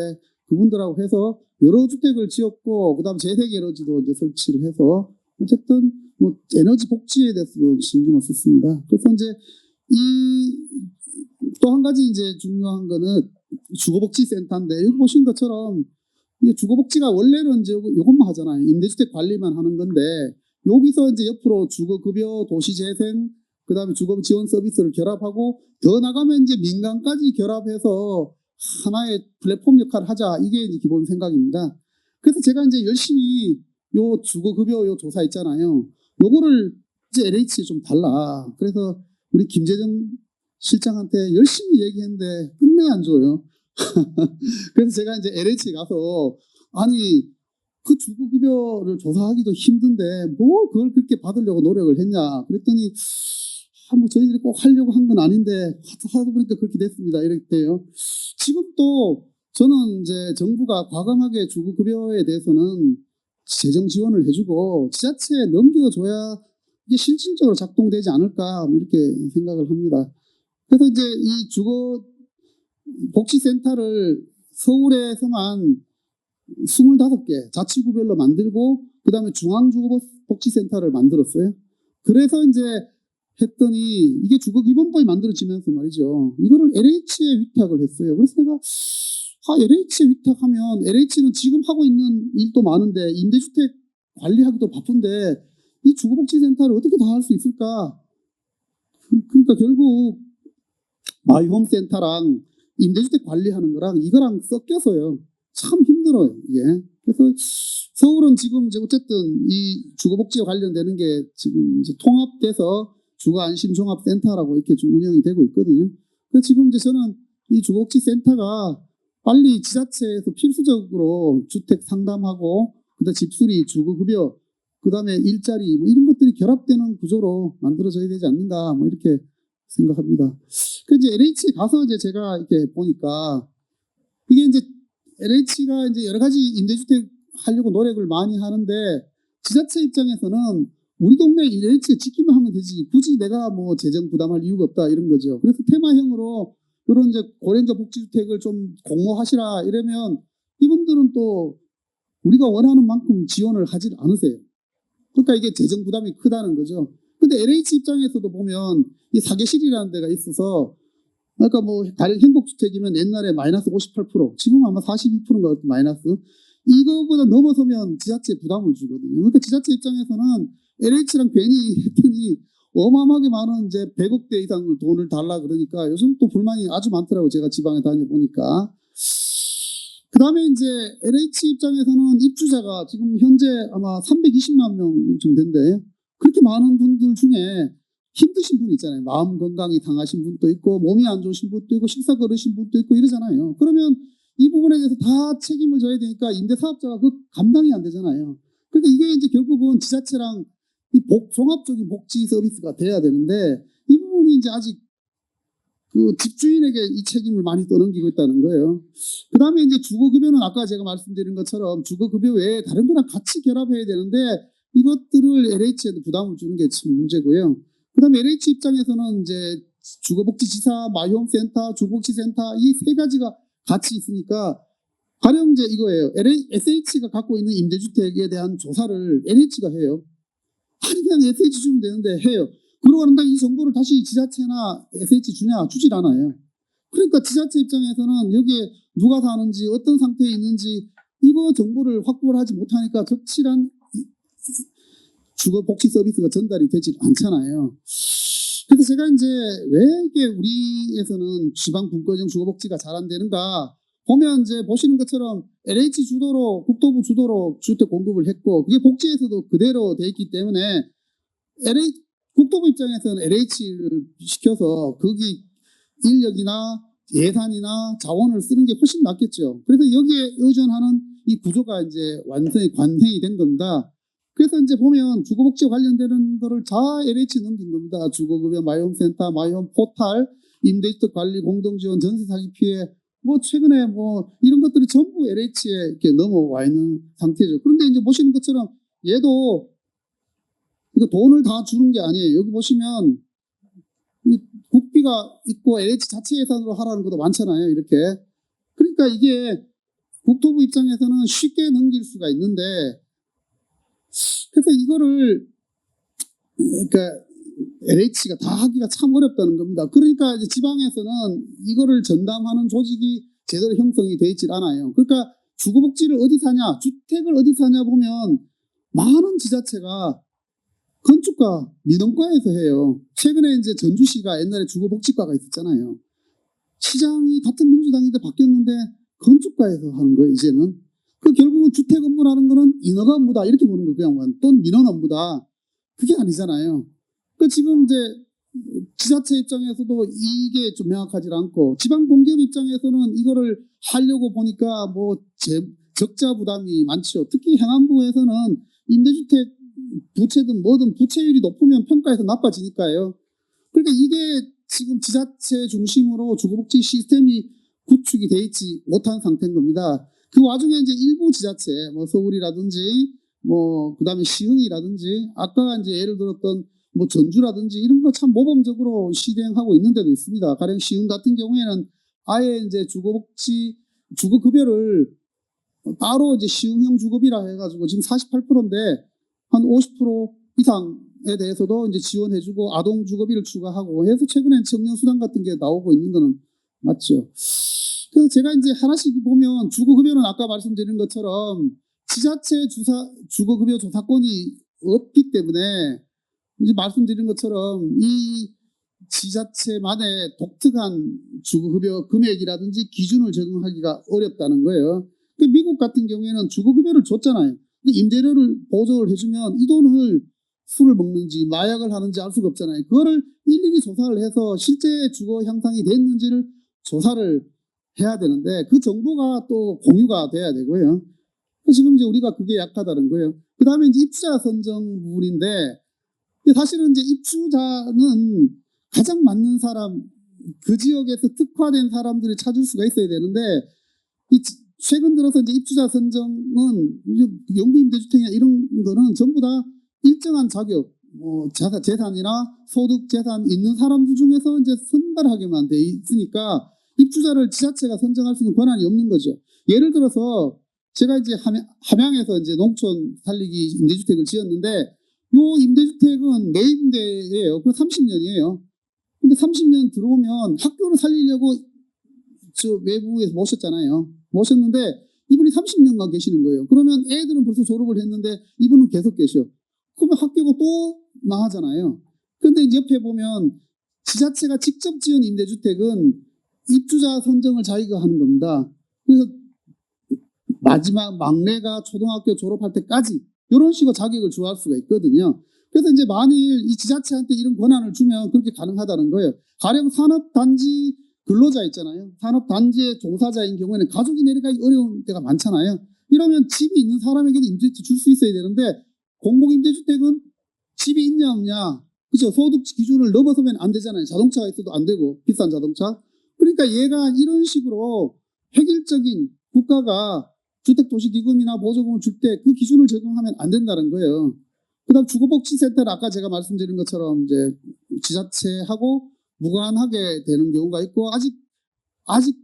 그분들하고 해서 여러 주택을 지었고, 그다음 재생 에너지도 이제 설치를 해서 어쨌든 뭐 에너지 복지에 대해서도 신경을 썼습니다. 그래서 이제 또 한 가지 이제 중요한 거는 주거복지센터인데, 여기 보신 것처럼 이게 주거복지가 원래는 이제 요것만 하잖아요. 임대주택 관리만 하는 건데, 여기서 이제 옆으로 주거급여, 도시재생, 그 다음에 주거지원 서비스를 결합하고, 더 나가면 이제 민간까지 결합해서 하나의 플랫폼 역할을 하자. 이게 이제 기본 생각입니다. 그래서 제가 이제 열심히 요 주거급여 요 조사 있잖아요. 요거를 이제 LH에 좀 달라. 그래서 우리 김재정 실장한테 열심히 얘기했는데 끝내 안 줘요. 그래서 제가 이제 LH에 가서, 아니 그 주거급여를 조사하기도 힘든데 뭘 그걸 그렇게 받으려고 노력을 했냐 그랬더니, 뭐 저희들이 꼭 하려고 한 건 아닌데 하다 보니까 그렇게 됐습니다. 이랬대요. 지금 또 저는 이제 정부가 과감하게 주거급여에 대해서는 재정 지원을 해주고 지자체에 넘겨줘야 이게 실질적으로 작동되지 않을까 이렇게 생각을 합니다. 그래서 이제 이 주거복지센터를 서울에서만 25개 자치구별로 만들고, 그 다음에 중앙주거복지센터를 만들었어요. 그래서 이제 했더니 이게 주거기본법이 만들어지면서 말이죠, 이거를 LH에 위탁을 했어요. 그래서 내가 LH에 위탁하면 LH는 지금 하고 있는 일도 많은데 임대주택 관리하기도 바쁜데 이 주거복지센터를 어떻게 다 할 수 있을까? 그러니까 결국 마이홈센터랑 임대주택 관리하는 거랑 이거랑 섞여서요. 참 힘들어요, 이게. 그래서 서울은 지금 이제 어쨌든 이 주거복지와 관련되는 게 지금 이제 통합돼서 주거안심종합센터라고 이렇게 좀 운영이 되고 있거든요. 그래서 지금 이제 저는 이 주거복지센터가 빨리 지자체에서 필수적으로 주택 상담하고, 그다음 집수리, 주거급여, 그다음에 일자리 뭐 이런 것들이 결합되는 구조로 만들어져야 되지 않는가 뭐 이렇게 생각합니다. 그 이제 LH에 가서 이제 제가 이렇게 보니까 이게 이제 LH가 이제 여러 가지 임대주택 하려고 노력을 많이 하는데 지자체 입장에서는 우리 동네 LH가 짓기만 하면 되지 굳이 내가 뭐 재정 부담할 이유가 없다 이런 거죠. 그래서 테마형으로 이런 이제 고령자 복지주택을 좀 공모하시라 이러면 이분들은 또 우리가 원하는 만큼 지원을 하질 않으세요. 그러니까 이게 재정 부담이 크다는 거죠. 근데 LH 입장에서도 보면 이 사계실이라는 데가 있어서 그러니까 뭐 다른 행복주택이면 옛날에 마이너스 58% 지금 아마 42%인가 그렇게 마이너스 이거보다 넘어서면 지자체에 부담을 주거든요. 그러니까 지자체 입장에서는 LH랑 괜히 했더니 어마어마하게 많은 이제 100억대 이상을 돈을 달라 그러니까 요즘 또 불만이 아주 많더라고요. 제가 지방에 다녀보니까. 그 다음에 이제 LH 입장에서는 입주자가 지금 현재 아마 320만 명쯤 된대. 그렇게 많은 분들 중에 힘드신 분 있잖아요. 마음 건강이 상하신 분도 있고 몸이 안 좋으신 분도 있고 식사 거르신 분도 있고 이러잖아요. 그러면 이 부분에 대해서 다 책임을 져야 되니까 임대사업자가 그 감당이 안 되잖아요. 그러니까 이게 이제 결국은 지자체랑 이 종합적인 복지 서비스가 돼야 되는데 이 부분이 이제 아직 그 집주인에게 이 책임을 많이 떠넘기고 있다는 거예요. 그 다음에 이제 주거급여는 아까 제가 말씀드린 것처럼 주거급여 외에 다른 거랑 같이 결합해야 되는데 이것들을 LH에도 부담을 주는 게 참 문제고요. 그 다음에 LH 입장에서는 이제 주거복지지사, 마이홈센터, 주거복지센터 이 세 가지가 같이 있으니까 가령 이제 이거예요. SH가 갖고 있는 임대주택에 대한 조사를 LH가 해요. 아니 그냥 SH 주면 되는데 해요. 그러고 난다 이 정보를 다시 지자체나 SH 주냐? 주질 않아요. 그러니까 지자체 입장에서는 여기에 누가 사는지 어떤 상태에 있는지 이거 정보를 확보를 하지 못하니까 적절한 주거복지 서비스가 전달이 되질 않잖아요. 그래서 제가 이제 왜 이게 우리에서는 지방 분권형 주거복지가 잘 안 되는가 보면 이제 보시는 것처럼 LH 주도로 국토부 주도로 주택 공급을 했고 그게 복지에서도 그대로 돼 있기 때문에 국토부 입장에서는 LH를 시켜서 거기 인력이나 예산이나 자원을 쓰는 게 훨씬 낫겠죠. 그래서 여기에 의존하는 이 구조가 이제 완전히 관행이 된 겁니다. 그래서 이제 보면 주거복지와 관련되는 거를 다 LH 넘긴 겁니다. 주거급여, 마이홈센터, 마이홈 포탈, 임대주택 관리, 공동지원, 전세 사기 피해, 뭐 최근에 뭐 이런 것들이 전부 LH에 이렇게 넘어와 있는 상태죠. 그런데 이제 보시는 것처럼 얘도 이거 돈을 다 주는 게 아니에요. 여기 보시면 국비가 있고 LH 자체 예산으로 하라는 것도 많잖아요. 이렇게. 그러니까 이게 국토부 입장에서는 쉽게 넘길 수가 있는데 그래서 이거를 그러니까 LH가 다 하기가 참 어렵다는 겁니다. 그러니까 이제 지방에서는 이거를 전담하는 조직이 제대로 형성이 되어 있질 않아요. 그러니까 주거복지를 어디 사냐, 주택을 어디 사냐 보면 많은 지자체가 건축과 민원과에서 해요. 최근에 이제 전주시가 옛날에 주거복지과가 있었잖아요. 시장이 같은 민주당인데 바뀌었는데 건축과에서 하는 거예요, 이제는. 그 결국은 주택 업무라는 거는 인허가 업무다 이렇게 보는 거 그냥 또는 민원 업무다 그게 아니잖아요. 그 지금 이제 지자체 입장에서도 이게 좀 명확하지 않고 지방 공기업 입장에서는 이거를 하려고 보니까 뭐 적자 부담이 많죠. 특히 행안부에서는 임대주택 부채든 뭐든 부채율이 높으면 평가에서 나빠지니까요. 그러니까 이게 지금 지자체 중심으로 주거복지 시스템이 구축이 돼 있지 못한 상태인 겁니다. 그 와중에 이제 일부 지자체, 뭐 서울이라든지, 뭐 그다음에 시흥이라든지, 아까 이제 예를 들었던 뭐 전주라든지 이런 거 참 모범적으로 실행하고 있는 데도 있습니다. 가령 시흥 같은 경우에는 아예 이제 주거급여를 따로 이제 시흥형 주거비라 해가지고 지금 48%인데 한 50% 이상에 대해서도 이제 지원해주고 아동 주거비를 추가하고 해서 최근엔 청년수당 같은 게 나오고 있는 거는 맞죠. 그래서 제가 이제 하나씩 보면 주거급여는 아까 말씀드린 것처럼 지자체 주거급여 조사권이 없기 때문에 이제 말씀드린 것처럼 이 지자체만의 독특한 주거급여 금액이라든지 기준을 적용하기가 어렵다는 거예요. 미국 같은 경우에는 주거급여를 줬잖아요. 임대료를 보조를 해주면 이 돈을 술을 먹는지 마약을 하는지 알 수가 없잖아요. 그거를 일일이 조사를 해서 실제 주거 향상이 됐는지를 조사를 해야 되는데 그 정보가 또 공유가 돼야 되고요. 지금 이제 우리가 그게 약하다는 거예요. 그 다음에 이제 입주자 선정 부분인데 사실은 이제 입주자는 가장 맞는 사람 그 지역에서 특화된 사람들이 찾을 수가 있어야 되는데 최근 들어서 이제 입주자 선정은 영구 임대주택이나 이런 거는 전부 다 일정한 자격, 재산이나 소득 재산 있는 사람들 중에서 이제 선발하게만 돼 있으니까 입주자를 지자체가 선정할 수 있는 권한이 없는 거죠. 예를 들어서 제가 이제 함양에서 이제 농촌 살리기 임대주택을 지었는데 요 임대주택은 매입임대예요. 그 30년이에요. 근데 30년 들어오면 학교를 살리려고 저 외부에서 모셨는데 이분이 30년간 계시는 거예요. 그러면 애들은 벌써 졸업을 했는데 이분은 계속 계셔. 그러면 학교가 또 망하잖아요. 근데 옆에 보면 지자체가 직접 지은 임대주택은 입주자 선정을 자기가 하는 겁니다. 그래서 마지막 막내가 초등학교 졸업할 때까지 이런 식으로 자격을 주할 수가 있거든요. 그래서 이제 만일 이 지자체한테 이런 권한을 주면 그렇게 가능하다는 거예요. 가령 산업단지 근로자 있잖아요. 산업단지의 종사자인 경우에는 가족이 내려가기 어려운 때가 많잖아요. 이러면 집이 있는 사람에게도 임대주택 줄 수 있어야 되는데 공공임대주택은 집이 있냐 없냐, 그죠? 소득 기준을 넘어서면 안 되잖아요. 자동차가 있어도 안 되고 비싼 자동차. 그러니까 얘가 이런 식으로 획일적인 국가가 주택도시기금이나 보조금을 줄 때 그 기준을 적용하면 안 된다는 거예요. 그다음 주거복지센터는 아까 제가 말씀드린 것처럼 이제 지자체하고 무관하게 되는 경우가 있고 아직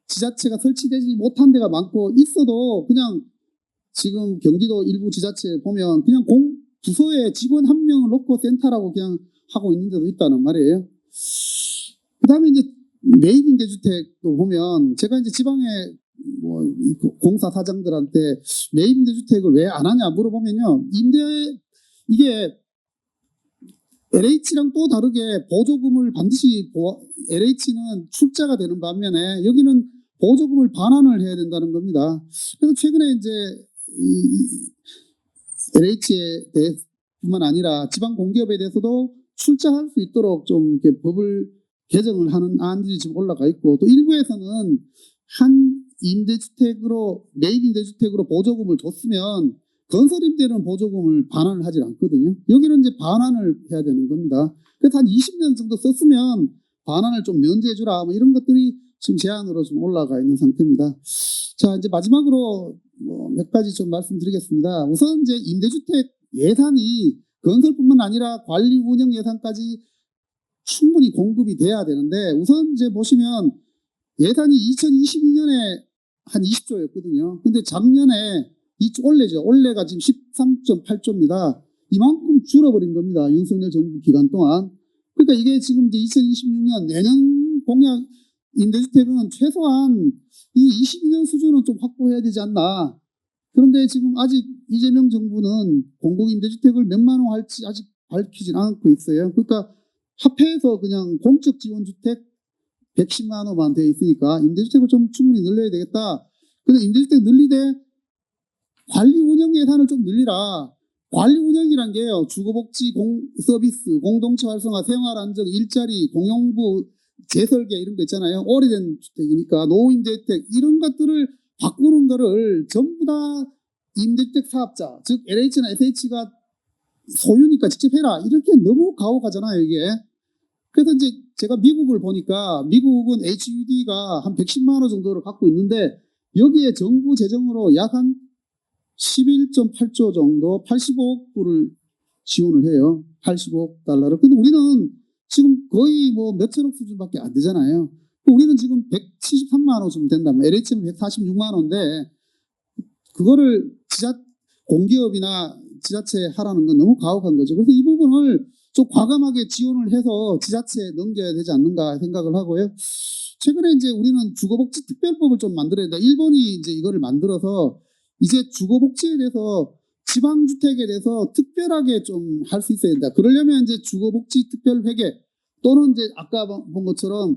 지자체가 설치되지 못한 데가 많고 있어도 그냥 지금 경기도 일부 지자체 보면 그냥 부서에 직원 한 명을 놓고 센터라고 그냥 하고 있는 데도 있다는 말이에요. 그다음에 이제 매입임대주택도 보면 제가 이제 지방에 공사 사장들한테 매입임대주택을 왜 안 하냐 물어보면요. 이게 LH랑 또 다르게 보조금을 반드시 LH는 출자가 되는 반면에 여기는 보조금을 반환을 해야 된다는 겁니다. 그래서 최근에 이제 LH에 대해뿐만 아니라 지방 공기업에 대해서도 출자할 수 있도록 좀 이렇게 법을 개정을 하는 안들이 지금 올라가 있고 또 일부에서는 한 매입 임대주택으로 보조금을 줬으면 건설임대는 보조금을 반환을 하지 않거든요. 여기는 이제 반환을 해야 되는 겁니다. 그래서 한 20년 정도 썼으면 반환을 좀 면제해주라 뭐 이런 것들이 지금 제안으로 좀 올라가 있는 상태입니다. 자, 이제 마지막으로 몇 가지 좀 말씀드리겠습니다. 우선 이제 임대주택 예산이 건설뿐만 아니라 관리 운영 예산까지 충분히 공급이 돼야 되는데 우선 이제 보시면 예산이 2022년에 한 20조였거든요. 근데 작년에 올해가 지금 13.8조입니다. 이만큼 줄어버린 겁니다. 윤석열 정부 기간 동안. 그러니까 이게 지금 이제 2026년 내년 공약 임대주택은 최소한 이 22년 수준은 좀 확보해야 되지 않나. 그런데 지금 아직 이재명 정부는 공공임대주택을 몇만 호 할지 아직 밝히진 않고 있어요. 그러니까 합해서 그냥 공적 지원주택 110만 호만 되어 있으니까 임대주택을 좀 충분히 늘려야 되겠다. 근데 임대주택 늘리되 관리 운영 예산을 좀 늘리라. 관리 운영이란 게요. 주거복지 서비스, 공동체 활성화, 생활안정, 일자리, 공용부, 재설계 이런 거 있잖아요. 오래된 주택이니까 노후임대주택 이런 것들을 바꾸는 거를 전부 다 임대주택 사업자, 즉 LH나 SH가 소유니까 직접 해라. 이렇게 너무 가혹하잖아요, 이게. 그래서 이제 제가 미국을 보니까 미국은 HUD가 한 110만 원 정도를 갖고 있는데 여기에 정부 재정으로 약 한 11.8조 정도 85억 불을 지원을 해요. 85억 달러를. 근데 우리는 지금 거의 뭐 몇천억 수준밖에 안 되잖아요. 우리는 지금 173만 원 좀 된다면 LH는 146만 원인데 그거를 공기업이나 지자체에 하라는 건 너무 가혹한 거죠. 그래서 이 부분을 좀 과감하게 지원을 해서 지자체에 넘겨야 되지 않는가 생각을 하고요. 최근에 이제 우리는 주거복지 특별법을 좀 만들어야 된다. 일본이 이제 이거를 만들어서 이제 주거복지에 대해서 지방주택에 대해서 특별하게 좀 할 수 있어야 된다. 그러려면 이제 주거복지 특별회계 또는 이제 아까 본 것처럼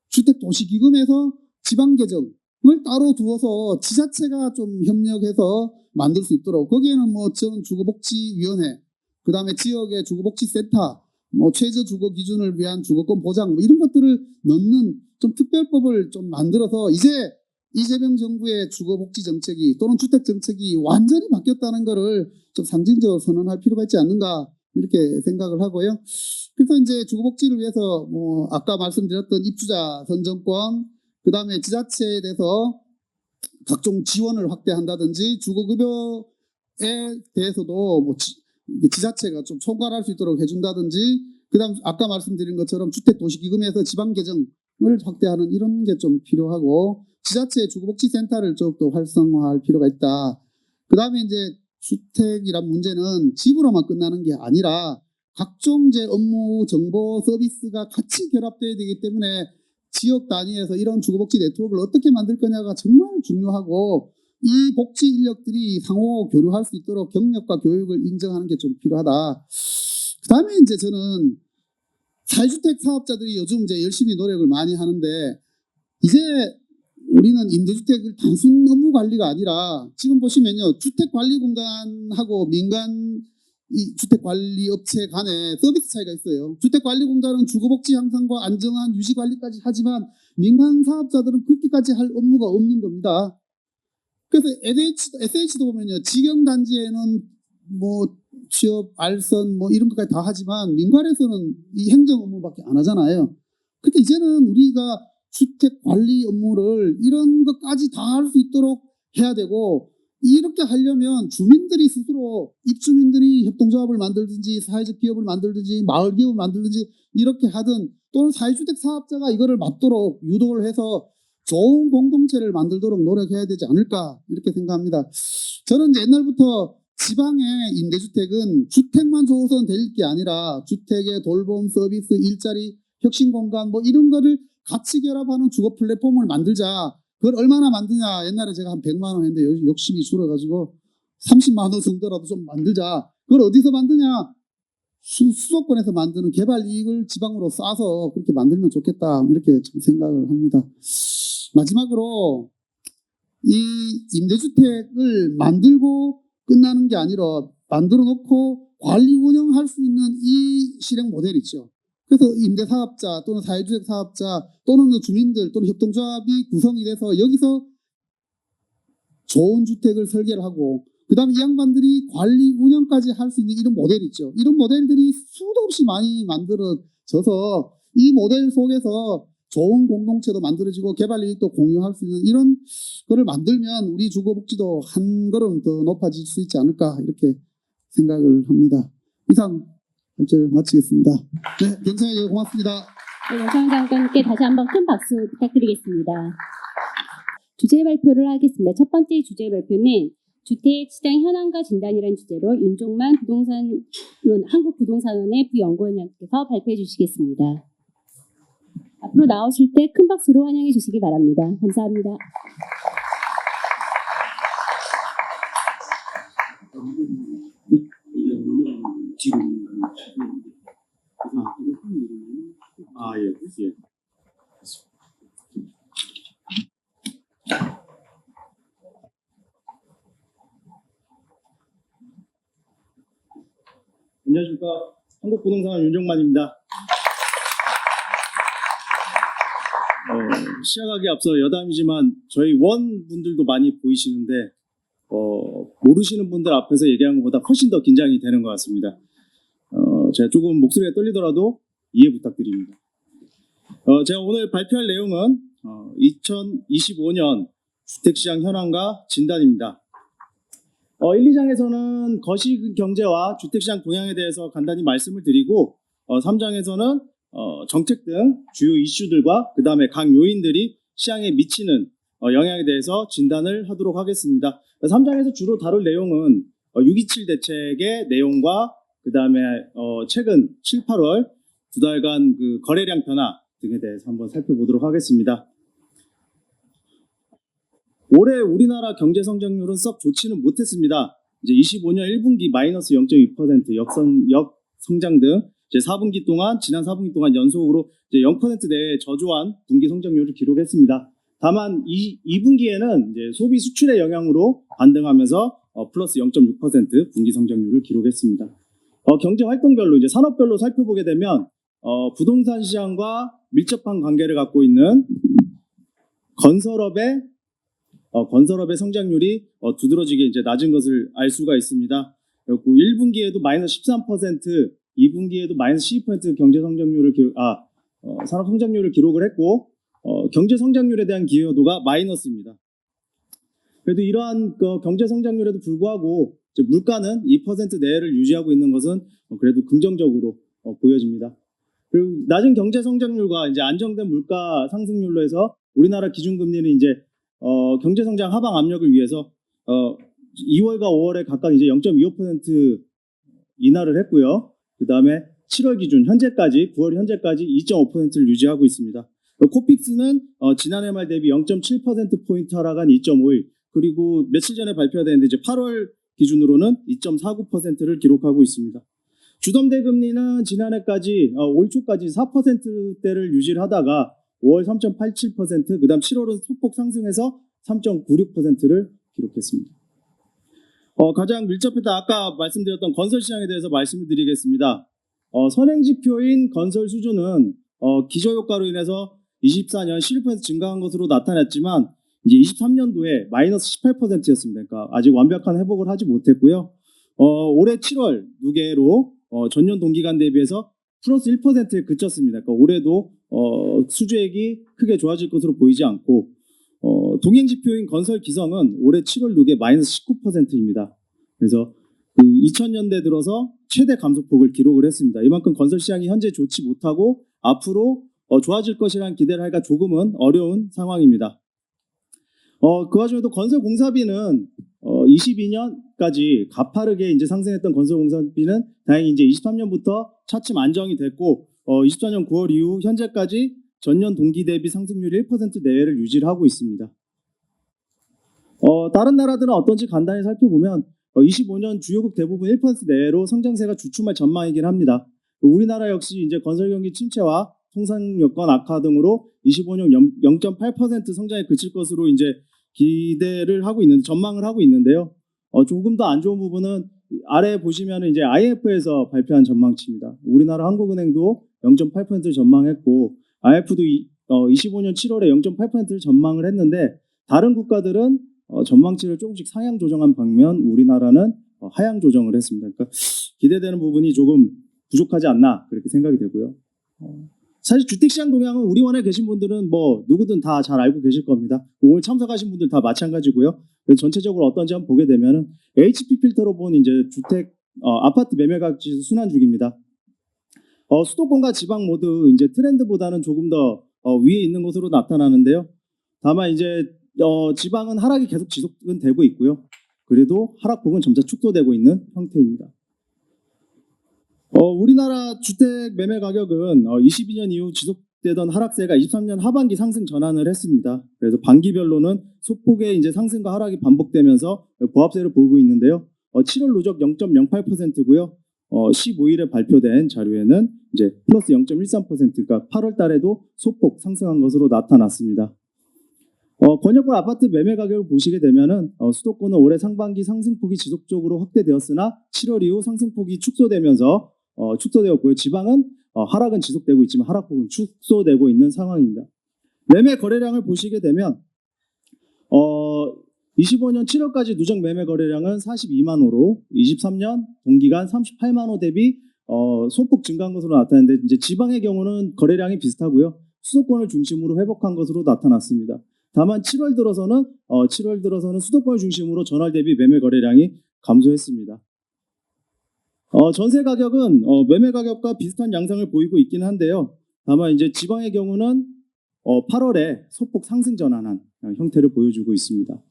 주택도시기금에서 지방계정을 따로 두어서 지자체가 좀 협력해서 만들 수 있도록 거기에는 뭐 전 주거복지위원회 그 다음에 지역의 주거복지센터 뭐 최저주거 기준을 위한 주거권 보장 뭐 이런 것들을 넣는 좀 특별법을 좀 만들어서 이제 이재명 정부의 주거복지 정책이 또는 주택 정책이 완전히 바뀌었다는 것을 좀 상징적으로 선언할 필요가 있지 않는가 이렇게 생각을 하고요. 그래서 이제 주거복지를 위해서 아까 말씀드렸던 입주자 선정권, 그 다음에 지자체에 대해서 각종 지원을 확대한다든지 주거급여에 대해서도 지자체가 좀 총괄할 수 있도록 해준다든지, 그 다음 아까 말씀드린 것처럼 주택도시기금에서 지방계정을 확대하는 이런 게 좀 필요하고, 지자체의 주거복지센터를 더욱더 활성화할 필요가 있다. 그 다음에 이제 주택이란 문제는 집으로만 끝나는 게 아니라 각종 이제 업무, 정보, 서비스가 같이 결합되어야 되기 때문에 지역 단위에서 이런 주거복지 네트워크를 어떻게 만들 거냐가 정말 중요하고, 이 복지 인력들이 상호 교류할 수 있도록 경력과 교육을 인정하는 게 좀 필요하다. 그 다음에 이제 저는 사회주택 사업자들이 요즘 이제 열심히 노력을 많이 하는데, 이제 우리는 임대주택을 단순 업무 관리가 아니라 지금 보시면요, 주택관리공단하고 민간 이 주택관리업체 간에 서비스 차이가 있어요. 주택관리공단은 주거복지 향상과 안정한 유지관리까지 하지만 민간 사업자들은 그렇게까지 할 업무가 없는 겁니다. 그래서 SH도 보면요, 직영단지에는 취업, 알선 이런 것까지 다 하지만 민간에서는 이 행정 업무밖에 안 하잖아요. 그러니까 이제는 우리가 주택 관리 업무를 이런 것까지 다 할 수 있도록 해야 되고, 이렇게 하려면 주민들이 스스로 입주민들이 협동조합을 만들든지 사회적 기업을 만들든지 마을 기업을 만들든지 이렇게 하든, 또는 사회주택 사업자가 이거를 맡도록 유도를 해서 좋은 공동체를 만들도록 노력해야 되지 않을까 이렇게 생각합니다. 저는 이제 옛날부터 지방의 임대주택은 주택만 좋아서 될 게 아니라 주택의 돌봄 서비스, 일자리, 혁신공간 이런 거를 같이 결합하는 주거 플랫폼을 만들자. 그걸 얼마나 만드냐. 옛날에 제가 한 100만 원 했는데 욕심이 줄어가지고 30만 원 정도라도 좀 만들자. 그걸 어디서 만드냐. 수도권에서 만드는 개발 이익을 지방으로 싸서 그렇게 만들면 좋겠다. 이렇게 좀 생각을 합니다. 마지막으로 이 임대주택을 만들고 끝나는 게 아니라 만들어 놓고 관리 운영할 수 있는 이 실행 모델 있죠. 그래서 임대사업자 또는 사회주택 사업자 또는 주민들 또는 협동조합이 구성이 돼서 여기서 좋은 주택을 설계를 하고, 그 다음에 이 양반들이 관리 운영까지 할 수 있는 이런 모델이 있죠. 이런 모델들이 수도 없이 많이 만들어져서 이 모델 속에서 좋은 공동체도 만들어지고 개발 이익도 공유할 수 있는 이런 거를 만들면 우리 주거복지도 한 걸음 더 높아질 수 있지 않을까 이렇게 생각을 합니다. 이상 발제를 마치겠습니다. 네, 경청해 고맙습니다. 네, 영상 장관께 다시 한번 큰 박수 부탁드리겠습니다. 주제 발표를 하겠습니다. 첫 번째 주제 발표는 주택시장 현황과 진단이라는 주제로 윤종만 한국부동산원의 부연구원장께서 발표해 주시겠습니다. 앞으로 나오실 때 큰 박수로 환영해 주시기 바랍니다. 감사합니다. 예. 안녕하십니까. 한국부동산 윤종만입니다. 시작하기 앞서 여담이지만 저희 원분들도 많이 보이시는데 모르시는 분들 앞에서 얘기하는 것보다 훨씬 더 긴장이 되는 것 같습니다. 제가 조금 목소리가 떨리더라도 이해 부탁드립니다. 제가 오늘 발표할 내용은 2025년 주택시장 현황과 진단입니다. 1, 2장에서는 거시경제와 주택시장 동향에 대해서 간단히 말씀을 드리고 3장에서는 정책 등 주요 이슈들과 그 다음에 각 요인들이 시장에 미치는 영향에 대해서 진단을 하도록 하겠습니다. 3장에서 주로 다룰 내용은 6.27 대책의 내용과 그 다음에 최근 7, 8월 두 달간 그 거래량 변화 등에 대해서 한번 살펴보도록 하겠습니다. 올해 우리나라 경제 성장률은 썩 좋지는 못했습니다. 이제 25년 1분기 마이너스 0.2% 역성장 등 이제 4분기 동안 지난 4분기 동안 연속으로 이제 0% 내에 저조한 분기 성장률을 기록했습니다. 다만 2분기에는 이제 소비 수출의 영향으로 반등하면서 플러스 0.6% 분기 성장률을 기록했습니다. 경제 활동별로 이제 산업별로 살펴보게 되면 부동산 시장과 밀접한 관계를 갖고 있는 건설업의 성장률이 두드러지게 이제 낮은 것을 알 수가 있습니다. 그리고 1분기에도 마이너스 13%, 2분기에도 마이너스 12% 경제 성장률을 산업 성장률을 기록을 했고 경제 성장률에 대한 기여도가 마이너스입니다. 그래도 이러한 경제 성장률에도 불구하고 물가는 2% 내외를 유지하고 있는 것은 그래도 긍정적으로 보여집니다. 그리고 낮은 경제 성장률과 이제 안정된 물가 상승률로 해서 우리나라 기준금리는 이제 경제 성장 하방 압력을 위해서 2월과 5월에 각각 이제 0.25% 인하를 했고요. 그 다음에 7월 기준 현재까지 9월 현재까지 2.5%를 유지하고 있습니다. 코픽스는 지난해 말 대비 0.7% 하락한 2.51, 그리고 며칠 전에 발표됐는데 이제 8월 기준으로는 2.49%를 기록하고 있습니다. 주담대 금리는 지난해까지 올 초까지 4%대를 유지를 하다가 5월 3.87%, 그다음 7월은 소폭 상승해서 3.96%를 기록했습니다. 가장 밀접했던 아까 말씀드렸던 건설 시장에 대해서 말씀을 드리겠습니다. 선행지표인 건설 수주는 기저효과로 인해서 24년 11% 증가한 것으로 나타났지만 이제 23년도에 마이너스 18%였습니다. 그러니까 아직 완벽한 회복을 하지 못했고요. 올해 7월 누계로 전년 동기간 대비해서 플러스 1%에 그쳤습니다. 그러니까 올해도 수주액이 크게 좋아질 것으로 보이지 않고 동행지표인 건설 기성은 올해 7월 누계 마이너스 19%입니다. 그래서 2000년대 들어서 최대 감소폭을 기록을 했습니다. 이만큼 건설 시장이 현재 좋지 못하고 앞으로 좋아질 것이라는 기대를 하기가 조금은 어려운 상황입니다. 그 와중에도 건설 공사비는 22년까지 가파르게 이제 상승했던 건설 공사비는 다행히 이제 23년부터 차츰 안정이 됐고 24년 9월 이후 현재까지 전년 동기 대비 상승률이 1% 내외를 유지를 하고 있습니다. 다른 나라들은 어떤지 간단히 살펴보면 25년 주요국 대부분 1% 내외로 성장세가 주춤할 전망이긴 합니다. 우리나라 역시 이제 건설 경기 침체와 통상 여건 악화 등으로 25년 0.8% 성장에 그칠 것으로 이제 기대를 하고 있는 전망을 하고 있는데요. 조금 더 안 좋은 부분은 아래 보시면 이제 IMF에서 발표한 전망치입니다. 우리나라 한국은행도 0.8%를 전망했고 IMF도 25년 7월에 0.8%를 전망을 했는데 다른 국가들은 전망치를 조금씩 상향 조정한 반면 우리나라는 하향 조정을 했습니다. 그러니까 기대되는 부분이 조금 부족하지 않나 그렇게 생각이 되고요. 사실 주택시장 동향은 우리 원에 계신 분들은 뭐 누구든 다 잘 알고 계실 겁니다. 오늘 참석하신 분들 다 마찬가지고요. 전체적으로 어떤지 한번 보게 되면은 HP 필터로 본 이제 주택 아파트 매매가격 지수 순환주기입니다. 수도권과 지방 모두 이제 트렌드보다는 조금 더 위에 있는 것으로 나타나는데요. 다만 이제 지방은 하락이 계속 지속은 되고 있고요. 그래도 하락폭은 점차 축소되고 있는 형태입니다. 우리나라 주택 매매 가격은 22년 이후 지속되던 하락세가 23년 하반기 상승 전환을 했습니다. 그래서 반기별로는 소폭의 이제 상승과 하락이 반복되면서 보합세를 보이고 있는데요. 7월 누적 0.08%고요. 15일에 발표된 자료에는 이제 플러스 0.13%가 8월 달에도 소폭 상승한 것으로 나타났습니다. 권역별 아파트 매매 가격을 보시게 되면은 수도권은 올해 상반기 상승폭이 지속적으로 확대되었으나 7월 이후 상승폭이 축소되었고요. 지방은 하락은 지속되고 있지만 하락폭은 축소되고 있는 상황입니다. 매매 거래량을 보시게 되면 25년 7월까지 누적 매매 거래량은 42만 호로 23년 동기간 38만 호 대비 소폭 증가한 것으로 나타났는데 이제 지방의 경우는 거래량이 비슷하고요. 수도권을 중심으로 회복한 것으로 나타났습니다. 다만 7월 들어서는 수도권을 중심으로 전월 대비 매매 거래량이 감소했습니다. 전세 가격은 매매 가격과 비슷한 양상을 보이고 있기는 한데요. 다만 이제 지방의 경우는 8월에 소폭 상승 전환한 형태를 보여주고 있습니다.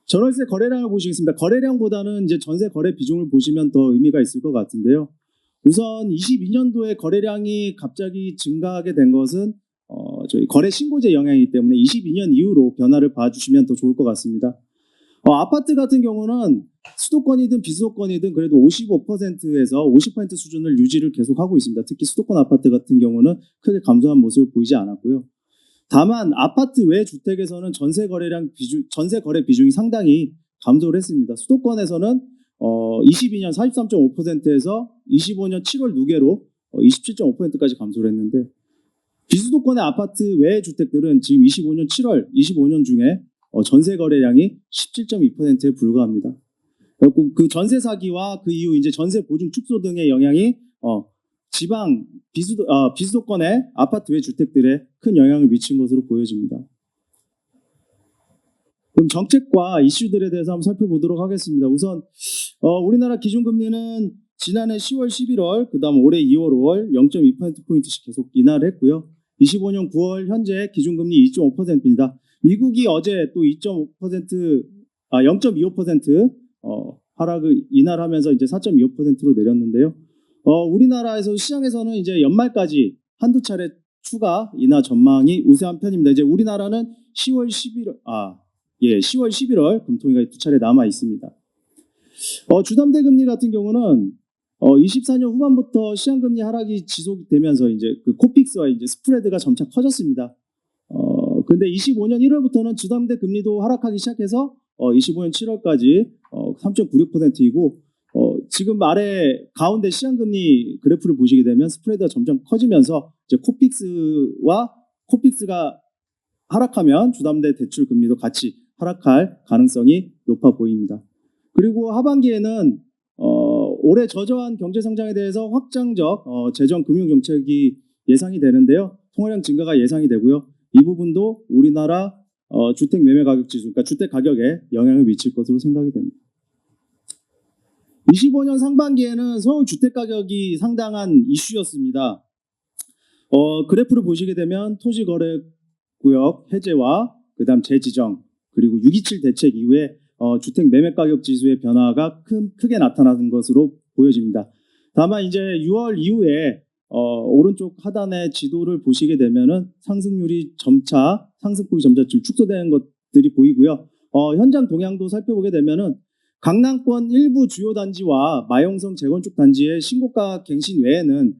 전월세 거래량을 보시겠습니다. 거래량보다는 이제 전세 거래 비중을 보시면 더 의미가 있을 것 같은데요. 우선 22년도에 거래량이 갑자기 증가하게 된 것은 저희 거래 신고제 영향이기 때문에 22년 이후로 변화를 봐주시면 더 좋을 것 같습니다. 아파트 같은 경우는 수도권이든 비수도권이든 그래도 55%에서 50% 수준을 유지를 계속하고 있습니다. 특히 수도권 아파트 같은 경우는 크게 감소한 모습을 보이지 않았고요. 다만 아파트 외 주택에서는 전세 거래 비중이 상당히 감소를 했습니다. 수도권에서는 22년 43.5%에서 25년 7월 누계로 27.5%까지 감소를 했는데 비수도권의 아파트 외 주택들은 지금 25년 중에 전세 거래량이 17.2%에 불과합니다. 그리고 그 전세 사기와 그 이후 이제 전세 보증 축소 등의 영향이 지방 비수도권의 아파트 외 주택들에 큰 영향을 미친 것으로 보여집니다. 그럼 정책과 이슈들에 대해서 한번 살펴보도록 하겠습니다. 우선 우리나라 기준금리는 지난해 10월, 11월, 그다음 올해 2월, 5월 0.2%포인트씩 계속 인하를 했고요. 25년 9월 현재 기준금리 2.5%입니다. 미국이 어제 또 0.25% 하락을 인하를 하면서 이제 4.25%로 내렸는데요. 우리나라에서 시장에서는 이제 연말까지 한두 차례 추가 인하 전망이 우세한 편입니다. 이제 우리나라는 10월, 11월 금통위가 두 차례 남아 있습니다. 주담대 금리 같은 경우는 24년 후반부터 시장금리 하락이 지속되면서 이제 그 코픽스와 이제 스프레드가 점차 커졌습니다. 근데 25년 1월부터는 주담대 금리도 하락하기 시작해서 25년 7월까지 3.96%이고 지금 아래 가운데 시장금리 그래프를 보시게 되면 스프레드가 점점 커지면서 이제 코픽스가 하락하면 주담대 대출 금리도 같이 하락할 가능성이 높아 보입니다. 그리고 하반기에는 올해 저조한 경제 성장에 대해서 확장적 재정 금융 정책이 예상이 되는데요. 통화량 증가가 예상이 되고요. 이 부분도 우리나라 주택 매매 가격 지수, 그러니까 주택 가격에 영향을 미칠 것으로 생각이 됩니다. 25년 상반기에는 서울 주택 가격이 상당한 이슈였습니다. 그래프를 보시게 되면 토지거래구역 해제와 그다음 재지정 그리고 6.27 대책 이후에 주택 매매 가격 지수의 변화가 크게 나타나는 것으로 보여집니다. 다만 이제 6월 이후에 오른쪽 하단의 지도를 보시게 되면은 상승폭이 점차 축소되는 것들이 보이고요. 현장 동향도 살펴보게 되면은 강남권 일부 주요 단지와 마용성 재건축 단지의 신고가 갱신 외에는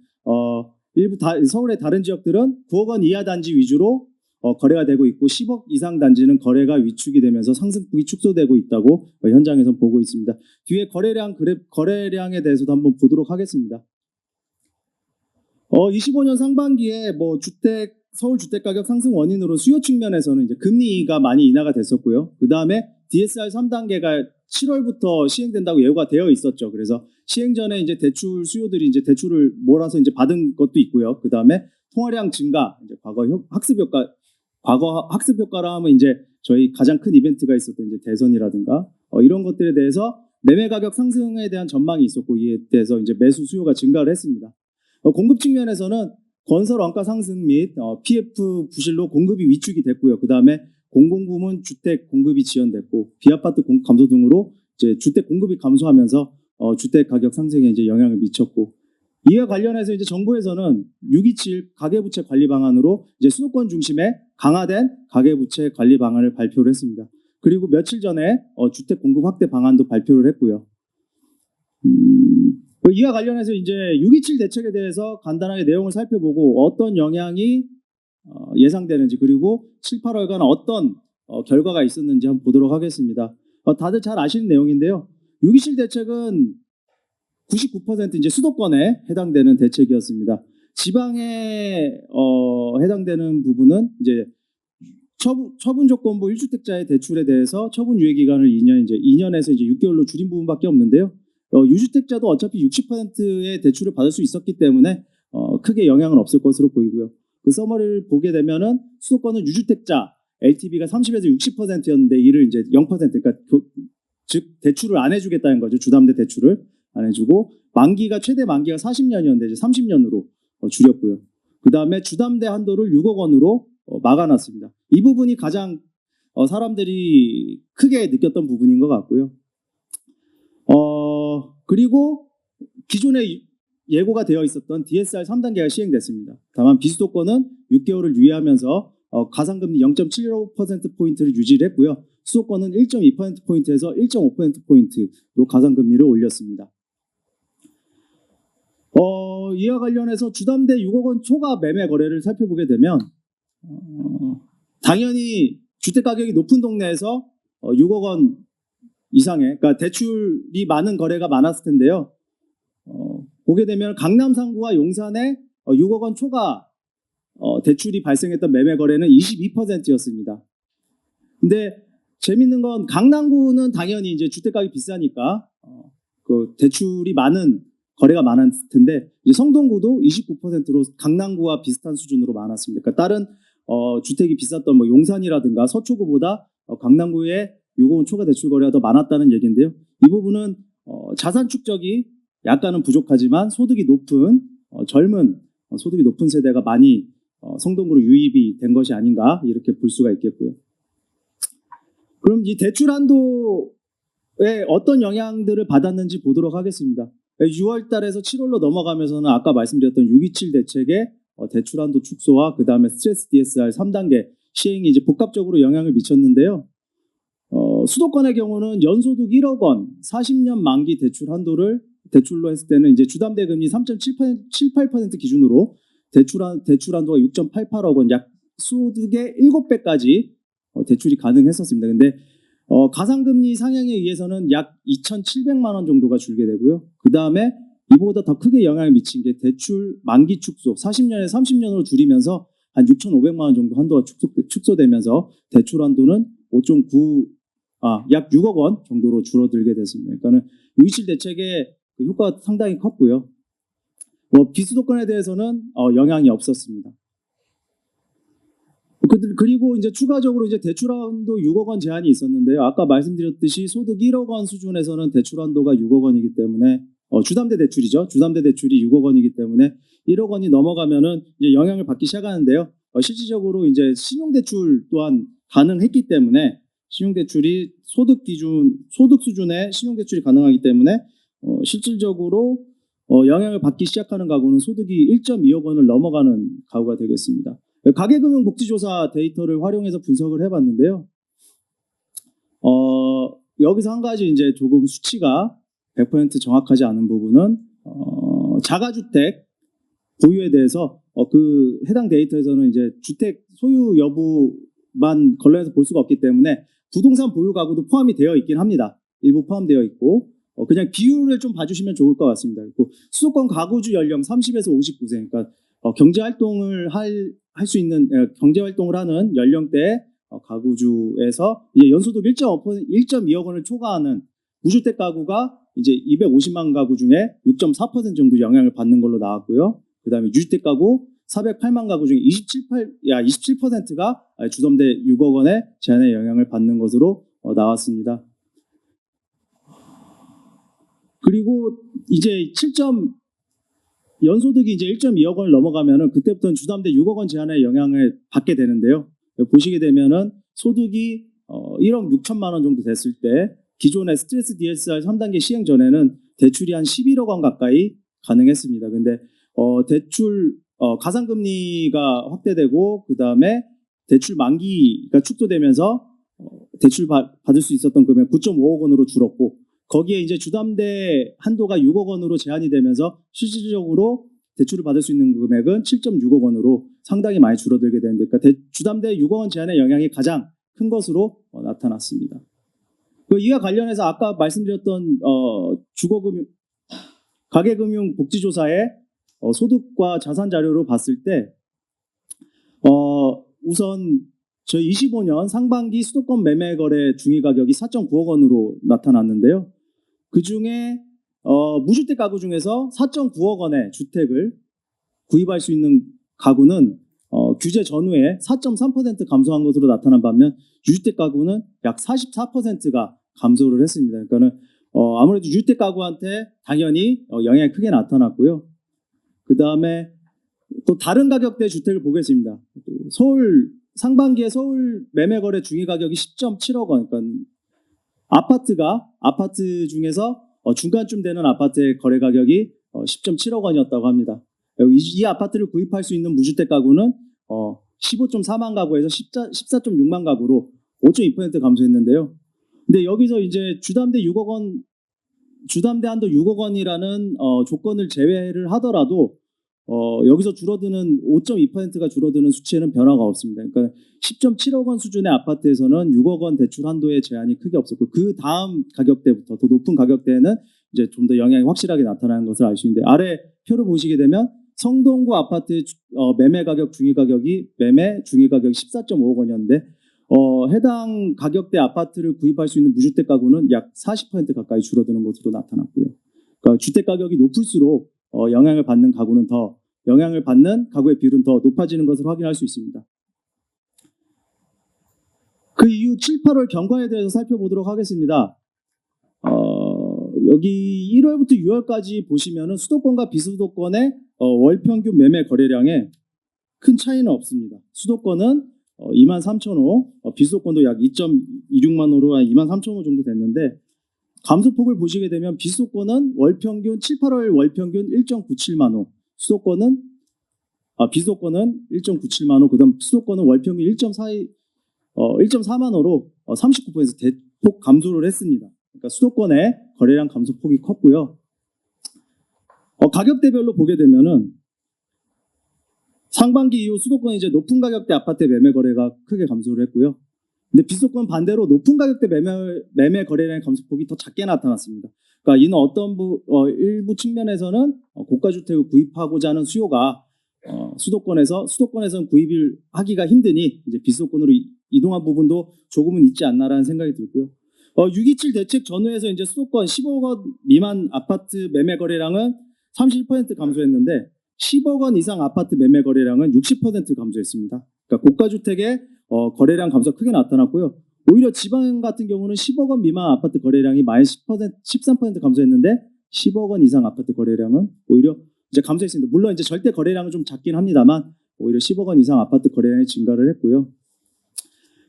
일부 서울의 다른 지역들은 9억 원 이하 단지 위주로 거래가 되고 있고 10억 이상 단지는 거래가 위축이 되면서 상승폭이 축소되고 있다고 현장에서 보고 있습니다. 뒤에 거래량에 대해서도 한번 보도록 하겠습니다. 25년 상반기에 서울 주택 가격 상승 원인으로 수요 측면에서는 이제 금리가 많이 인하가 됐었고요. 그 다음에 DSR 3단계가 7월부터 시행된다고 예고가 되어 있었죠. 그래서 시행 전에 이제 대출 수요들이 이제 대출을 몰아서 이제 받은 것도 있고요. 그 다음에 통화량 증가, 이제 과거 학습 효과라 하면 이제 저희 가장 큰 이벤트가 있었던 이제 대선이라든가 이런 것들에 대해서 매매 가격 상승에 대한 전망이 있었고 이에 대해서 이제 매수 수요가 증가를 했습니다. 공급 측면에서는 건설 원가 상승 및 PF 부실로 공급이 위축이 됐고요. 그 다음에 공공부문 주택 공급이 지연됐고 비아파트 공급 감소 등으로 이제 주택 공급이 감소하면서 주택 가격 상승에 이제 영향을 미쳤고 이와 관련해서 이제 정부에서는 6.27 가계부채 관리 방안으로 이제 수도권 중심의 강화된 가계부채 관리 방안을 발표를 했습니다. 그리고 며칠 전에 주택 공급 확대 방안도 발표를 했고요. 이와 관련해서 이제 6.27 대책에 대해서 간단하게 내용을 살펴보고 어떤 영향이 예상되는지 그리고 7, 8월간 어떤 결과가 있었는지 한번 보도록 하겠습니다. 다들 잘 아시는 내용인데요. 6.27 대책은 99% 이제 수도권에 해당되는 대책이었습니다. 지방에 해당되는 부분은 이제 처분 조건부 1주택자의 대출에 대해서 처분 유예 기간을 2년에서 이제 6개월로 줄인 부분밖에 없는데요. 유주택자도 어차피 60%의 대출을 받을 수 있었기 때문에 크게 영향은 없을 것으로 보이고요. 그 서머리를 보게 되면은 수도권은 유주택자 LTV가 30에서 60%였는데 이를 이제 0% 그러니까 즉 대출을 안 해주겠다는 거죠. 주담대 대출을 안 해주고 최대 만기가 40년이었는데 이제 30년으로 줄였고요. 그 다음에 주담대 한도를 6억 원으로 막아놨습니다. 이 부분이 가장 사람들이 크게 느꼈던 부분인 것 같고요. 그리고 기존에 예고가 되어 있었던 DSR 3단계가 시행됐습니다. 다만 비수도권은 6개월을 유예하면서 가상금리 0.75%포인트를 유지를 했고요. 수도권은 1.2%포인트에서 1.5%포인트로 가상금리를 올렸습니다. 이와 관련해서 주담대 6억 원 초과 매매 거래를 살펴보게 되면 당연히 주택가격이 높은 동네에서 6억 원 이상의 그러니까 대출이 많은 거래가 많았을 텐데요. 보게 되면 강남 상구와 용산에 6억 원 초과 대출이 발생했던 매매 거래는 22%였습니다. 근데 재밌는 건 강남구는 당연히 이제 주택가격이 비싸니까 그 대출이 많은 거래가 많았을 텐데 이제 성동구도 29%로 강남구와 비슷한 수준으로 많았습니다. 그러니까 다른 주택이 비쌌던 뭐 용산이라든가 서초구보다 강남구의 유고원 초과 대출 거래가 더 많았다는 얘기인데요. 이 부분은 자산 축적이 약간은 부족하지만 소득이 높은 젊은 소득이 높은 세대가 많이 성동구로 유입이 된 것이 아닌가 이렇게 볼 수가 있겠고요. 그럼 이 대출 한도에 어떤 영향들을 받았는지 보도록 하겠습니다. 6월 달에서 7월로 넘어가면서는 아까 말씀드렸던 627 대책의 대출 한도 축소와 그 다음에 스트레스 DSR 3단계 시행이 이제 복합적으로 영향을 미쳤는데요. 수도권의 경우는 연소득 1억 원 40년 만기 대출 한도를 대출로 했을 때는 이제 주담대 금리 3.78% 기준으로 대출 한도가 6.88억 원, 약 소득의 7배까지 대출이 가능했었습니다. 근데 가상금리 상향에 의해서는 약 2,700만 원 정도가 줄게 되고요. 그 다음에 이보다 더 크게 영향을 미친 게 대출 만기 축소, 40년에 30년으로 줄이면서 한 6,500만 원 정도 한도가 축소되면서 대출 한도는 약 6억 원 정도로 줄어들게 됐습니다. 그러니까는 627 대책의 그 효과가 상당히 컸고요. 비수도권에 대해서는 영향이 없었습니다. 그리고 이제 추가적으로 이제 대출 한도 6억 원 제한이 있었는데요. 아까 말씀드렸듯이 소득 1억 원 수준에서는 대출 한도가 6억 원이기 때문에 주담대 대출이죠. 주담대 대출이 6억 원이기 때문에 1억 원이 넘어가면은 이제 영향을 받기 시작하는데요. 실질적으로 이제 신용대출 또한 가능했기 때문에 신용대출이 소득 수준의 신용대출이 가능하기 때문에 실질적으로 영향을 받기 시작하는 가구는 소득이 1.2억 원을 넘어가는 가구가 되겠습니다. 가계금융복지조사 데이터를 활용해서 분석을 해봤는데요. 여기서 한 가지 이제 조금 수치가 100% 정확하지 않은 부분은 자가주택 보유에 대해서 그 해당 데이터에서는 이제 주택 소유 여부만 관련해서 볼 수가 없기 때문에 부동산 보유 가구도 포함이 되어 있긴 합니다. 일부 포함되어 있고 그냥 비율을 좀 봐주시면 좋을 것 같습니다. 그리고 수도권 가구주 연령 30에서 59세, 그러니까 경제활동을 할 수 있는 경제활동을 하는 연령대 가구주에서 이제 연소득 1.2억 원을 초과하는 무주택 가구가 이제 250만 가구 중에 6.4% 정도 영향을 받는 걸로 나왔고요. 그 다음에 유주택 가구 408만 가구 중에 27%가 주담대 6억 원의 제한의 영향을 받는 것으로 나왔습니다. 그리고 이제 연소득이 이제 1.2억 원을 넘어가면은 그때부터는 주담대 6억 원 제한의 영향을 받게 되는데요. 보시게 되면은 소득이 1억 6천만 원 정도 됐을 때 기존의 스트레스 DSR 3단계 시행 전에는 대출이 한 11억 원 가까이 가능했습니다. 근데 대출 가상금리가 확대되고 그 다음에 대출 만기가 축소되면서 대출 받을 수 있었던 금액 9.5억 원으로 줄었고 거기에 이제 주담대 한도가 6억 원으로 제한이 되면서 실질적으로 대출을 받을 수 있는 금액은 7.6억 원으로 상당히 많이 줄어들게 되는데 그러니까 주담대 6억 원 제한의 영향이 가장 큰 것으로 나타났습니다. 이와 관련해서 아까 말씀드렸던 가계금융복지조사의 소득과 자산 자료로 봤을 때 우선 저희 25년 상반기 수도권 매매 거래 중위 가격이 4.9억 원으로 나타났는데요. 그 중에 무주택 가구 중에서 4.9억 원의 주택을 구입할 수 있는 가구는 규제 전후에 4.3% 감소한 것으로 나타난 반면 유주택 가구는 약 44%가 감소를 했습니다. 그러니까는 아무래도 유주택 가구한테 당연히 영향이 크게 나타났고요. 그 다음에 또 다른 가격대 주택을 보겠습니다. 상반기에 서울 매매 거래 중위 가격이 10.7억 원. 그러니까 아파트 중에서 중간쯤 되는 아파트의 거래 가격이 10.7억 원이었다고 합니다. 이 아파트를 구입할 수 있는 무주택 가구는 15.4만 가구에서 14.6만 가구로 5.2% 감소했는데요. 근데 여기서 이제 주담대 한도 6억 원이라는 조건을 제외를 하더라도 여기서 줄어드는 5.2%가 줄어드는 수치에는 변화가 없습니다. 그러니까 10.7억 원 수준의 아파트에서는 6억 원 대출 한도의 제한이 크게 없었고 그 다음 가격대부터 더 높은 가격대에는 이제 좀 더 영향이 확실하게 나타나는 것을 알 수 있는데 아래 표를 보시게 되면 성동구 아파트 매매 중위 가격이 14.5억 원이었는데 해당 가격대 아파트를 구입할 수 있는 무주택 가구는 약 40% 가까이 줄어드는 것으로 나타났고요. 그러니까 주택 가격이 높을수록 영향을 받는 가구의 비율은 더 높아지는 것을 확인할 수 있습니다. 그 이후 7, 8월 경과에 대해서 살펴보도록 하겠습니다. 여기 1월부터 6월까지 보시면은 수도권과 비수도권의 월 평균 매매 거래량에 큰 차이는 없습니다. 수도권은 23,000호, 비수도권도 약 2.26만 호로 한 23,000호 정도 됐는데 감소폭을 보시게 되면 비수도권은 월 평균 7, 8월 월 평균 1.97만 호, 비수도권은 1.97만 호, 그다음 수도권은 월 평균 1.4만 호로 39% 대폭 감소를 했습니다. 그러니까 수도권의 거래량 감소폭이 컸고요. 가격대별로 보게 되면은 상반기 이후 수도권은 이제 높은 가격대 아파트 매매 거래가 크게 감소를 했고요. 근데 비수도권 반대로 높은 가격대 매매 거래량의 감소폭이 더 작게 나타났습니다. 그러니까 이는 일부 측면에서는 고가 주택을 구입하고자 하는 수요가 수도권에서는 구입을 하기가 힘드니 이제 비수도권으로 이동한 부분도 조금은 있지 않나라는 생각이 들고요. 6.27 대책 전후에서 이제 수도권 15억 원 미만 아파트 매매 거래량은 31% 감소했는데 10억 원 이상 아파트 매매 거래량은 60% 감소했습니다. 그러니까 고가 주택의 거래량 감소가 크게 나타났고요. 오히려 지방 같은 경우는 10억 원 미만 아파트 거래량이 마이너스 13% 감소했는데 10억 원 이상 아파트 거래량은 오히려 이제 감소했습니다. 물론 이제 절대 거래량은 좀 작긴 합니다만 오히려 10억 원 이상 아파트 거래량이 증가를 했고요.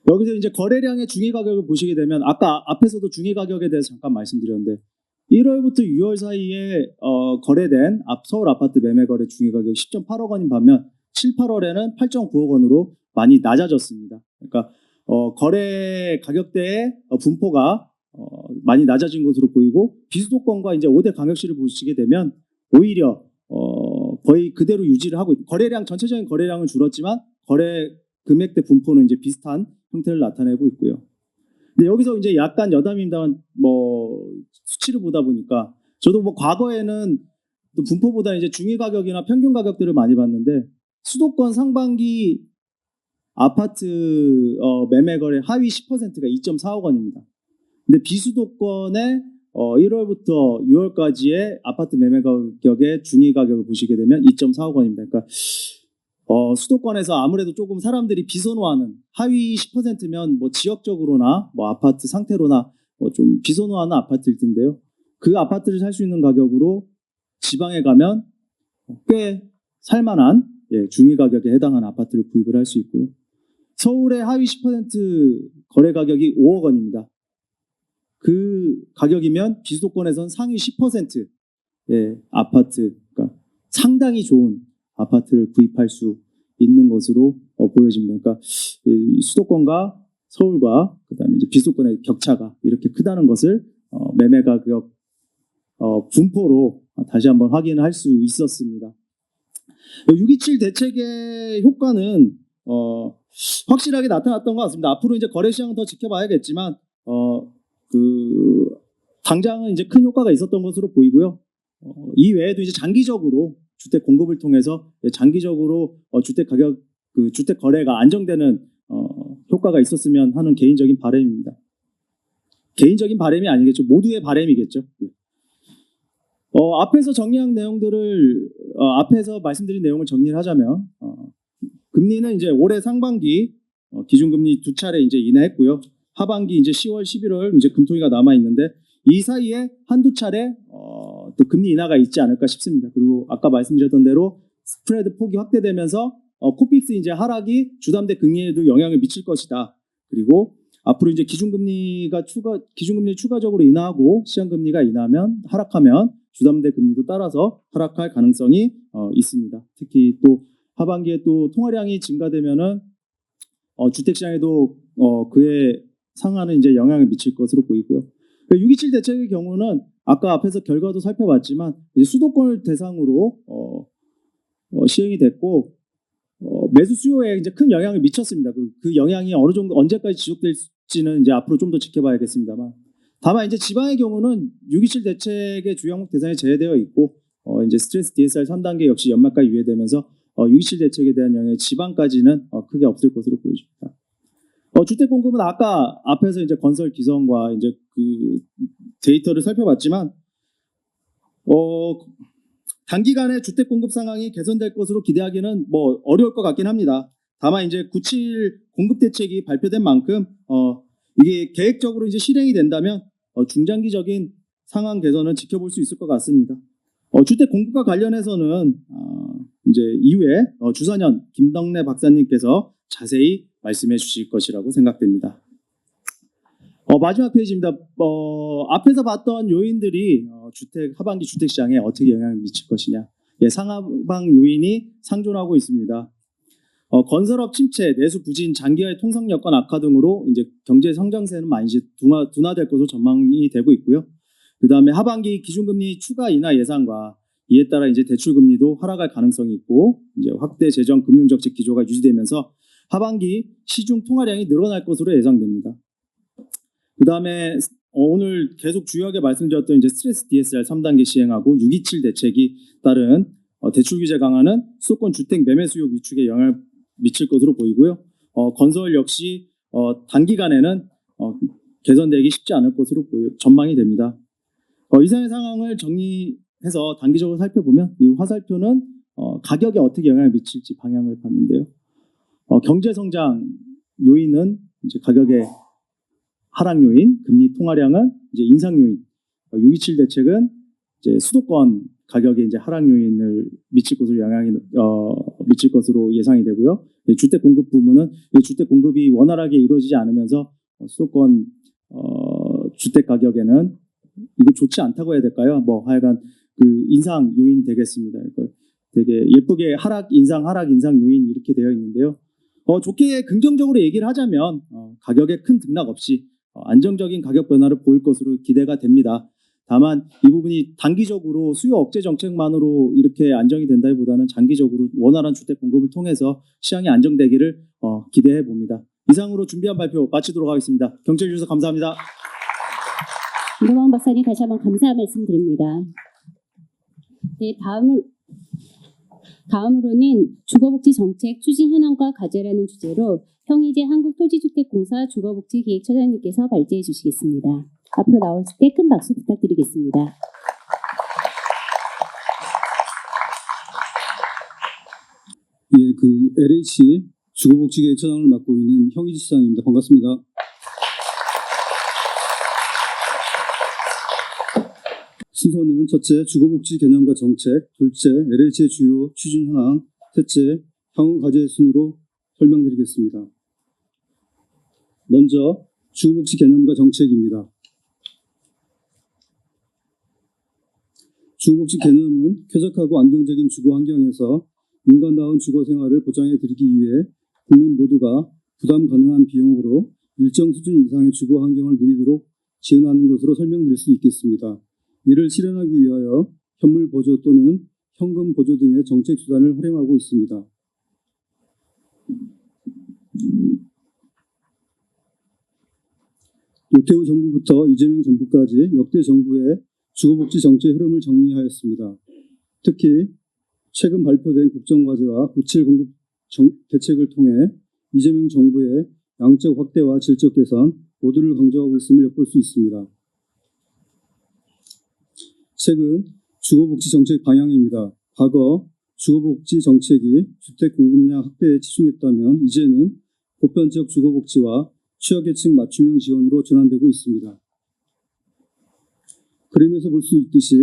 여기서 이제 거래량의 중위 가격을 보시게 되면 아까 앞에서도 중위 가격에 대해서 잠깐 말씀드렸는데 1월부터 6월 사이에 거래된 서울 아파트 매매 거래 중위 가격 10.8억 원인 반면 7, 8월에는 8.9억 원으로 많이 낮아졌습니다. 그러니까 거래 가격대의 분포가 많이 낮아진 것으로 보이고 비수도권과 이제 5대 광역시를 보시게 되면 오히려 거의 그대로 유지를 하고 거래량 전체적인 거래량은 줄었지만 거래 금액대 분포는 이제 비슷한 형태를 나타내고 있고요. 근데 여기서 이제 약간 여담입니다만 수치를 보다 보니까 저도 과거에는 또 분포보다 이제 중위 가격이나 평균 가격들을 많이 봤는데 수도권 상반기 아파트 매매 거래 하위 10%가 2.4억 원입니다. 근데 비수도권의 1월부터 6월까지의 아파트 매매 가격의 중위 가격을 보시게 되면 2.4억 원입니다. 그러니까 수도권에서 아무래도 조금 사람들이 비선호하는 하위 10%면 지역적으로나 아파트 상태로나 좀 비선호하는 아파트일 텐데요. 그 아파트를 살 수 있는 가격으로 지방에 가면 꽤 살만한 중위 가격에 해당하는 아파트를 구입을 할 수 있고요. 서울의 하위 10% 거래 가격이 5억 원입니다. 그 가격이면 비수도권에서는 상위 10%의 아파트, 그러니까 상당히 좋은 아파트를 구입할 수 있는 것으로 보여집니다. 그러니까 수도권과 서울과 그다음에 이제 비수도권의 격차가 이렇게 크다는 것을 매매 가격 분포로 다시 한번 확인할 수 있었습니다. 6.27 대책의 효과는 확실하게 나타났던 것 같습니다. 앞으로 이제 거래 시장은 더 지켜봐야겠지만 당장은 이제 큰 효과가 있었던 것으로 보이고요. 이 외에도 이제 장기적으로 주택 공급을 통해서 장기적으로 주택 가격 주택 거래가 안정되는 효과가 있었으면 하는 개인적인 바람입니다. 개인적인 바람이 아니겠죠. 모두의 바람이겠죠. 앞에서 정리한 내용들을 앞에서 말씀드린 내용을 정리를 하자면 금리는 이제 올해 상반기 기준금리 2차례 이제 인하했고요. 하반기 이제 10월, 11월 이제 금토기가 남아 있는데 이 사이에 한두 차례 또 금리 인하가 있지 않을까 싶습니다. 그리고 아까 말씀드렸던 대로 스프레드 폭이 확대되면서 코픽스 이제 하락이 주담대 금리에도 영향을 미칠 것이다. 그리고 앞으로 이제 기준금리를 추가적으로 인하하고 시장금리가 인하하면 하락하면 주담대 금리도 따라서 하락할 가능성이 있습니다. 특히 또 하반기에 또 통화량이 증가되면은 주택시장에도 그에 상하는 이제 영향을 미칠 것으로 보이고요. 6.27 대책의 경우는 아까 앞에서 결과도 살펴봤지만 이제 수도권을 대상으로 시행이 됐고 매수 수요에 이제 큰 영향을 미쳤습니다. 그 영향이 어느 정도 언제까지 지속될지는 이제 앞으로 좀 더 지켜봐야겠습니다만 다만 이제 지방의 경우는 6.27 대책의 주요 항목 대상에 제외되어 있고 이제 스트레스 DSR 3단계 역시 연말까지 유예되면서 6.27 대책에 대한 영향이 지방까지는 크게 없을 것으로 보여집니다. 주택 공급은 아까 앞에서 이제 건설 기성과 이제 그 데이터를 살펴봤지만 단기간에 주택 공급 상황이 개선될 것으로 기대하기는 뭐 어려울 것 같긴 합니다. 다만 이제 97 공급 대책이 발표된 만큼 이게 계획적으로 이제 실행이 된다면 중장기적인 상황 개선은 지켜볼 수 있을 것 같습니다. 주택 공급과 관련해서는 이제 이후에 주선현 김덕래 박사님께서 자세히 말씀해 주실 것이라고 생각됩니다. 마지막 페이지입니다. 앞에서 봤던 요인들이 하반기 주택 시장에 어떻게 영향을 미칠 것이냐. 상하방 요인이 상존하고 있습니다. 건설업 침체, 내수 부진, 장기화의 통상 여건 악화 등으로 이제 경제 성장세는 많이 이제 둔화될 것으로 전망이 되고 있고요. 그 다음에 하반기 기준금리 추가 인하 예상과 이에 따라 이제 대출금리도 하락할 가능성이 있고 이제 확대 재정 금융정책 기조가 유지되면서 하반기 시중 통화량이 늘어날 것으로 예상됩니다. 그 다음에 오늘 계속 주요하게 말씀드렸던 이제 스트레스 DSR 3단계 시행하고 627 대책이 따른 대출 규제 강화는 수도권 주택 매매 수요 위축에 영향을 미칠 것으로 보이고요. 건설 역시 단기간에는 개선되기 쉽지 않을 것으로 전망이 됩니다. 이상의 상황을 정리해서 단기적으로 살펴보면 이 화살표는 가격에 어떻게 영향을 미칠지 방향을 봤는데요. 경제 성장 요인은 이제 가격의 하락 요인, 금리 통화량은 이제 인상 요인, 627 대책은 이제 수도권 가격에 이제 하락 요인을 미칠 것으로 미칠 것으로 예상이 되고요. 주택 공급 부문은 주택 공급이 원활하게 이루어지지 않으면서 수도권 주택 가격에는 이거 좋지 않다고 해야 될까요? 뭐 하여간 그 인상 요인 되겠습니다. 되게 예쁘게 하락 인상 요인 이렇게 되어 있는데요. 좋게 긍정적으로 얘기를 하자면 가격에 큰 등락 없이 안정적인 가격 변화를 보일 것으로 기대가 됩니다. 다만 이 부분이 단기적으로 수요 억제 정책만으로 이렇게 안정이 된다기보다는 장기적으로 원활한 주택 공급을 통해서 시장이 안정되기를 기대해 봅니다. 이상으로 준비한 발표 마치도록 하겠습니다. 경청해 주셔서 감사합니다. 이동환 박사님 다시 한번 감사 말씀드립니다. 네, 다음으로는 주거복지 정책 추진 현황과 과제라는 주제로 형이재 한국토지주택공사 주거복지기획처장님께서 발제해 주시겠습니다. 앞으로 나오실 때 큰 박수 부탁드리겠습니다. LH 주거복지기획처장을 맡고 있는 형이재 시장입니다. 반갑습니다. 순서는 첫째, 주거복지 개념과 정책, 둘째, LH의 주요 추진 현황, 셋째, 향후 과제 순으로 설명드리겠습니다. 먼저 주거복지 개념과 정책입니다. 주거복지 개념은 쾌적하고 안정적인 주거 환경에서 인간다운 주거 생활을 보장해 드리기 위해 국민 모두가 부담 가능한 비용으로 일정 수준 이상의 주거 환경을 누리도록 지원하는 것으로 설명드릴 수 있겠습니다. 이를 실현하기 위하여 현물 보조 또는 현금 보조 등의 정책 수단을 활용하고 있습니다. 노태우 정부부터 이재명 정부까지 역대 정부의 주거복지 정책 흐름을 정리하였습니다. 특히 최근 발표된 국정과제와 97 공급 대책을 통해 이재명 정부의 양적 확대와 질적 개선 모두를 강조하고 있음을 엿볼 수 있습니다. 최근 주거복지 정책 방향입니다. 과거 주거복지 정책이 주택 공급량 확대에 치중했다면 이제는 보편적 주거복지와 취약계층 맞춤형 지원으로 전환되고 있습니다. 그림에서 볼 수 있듯이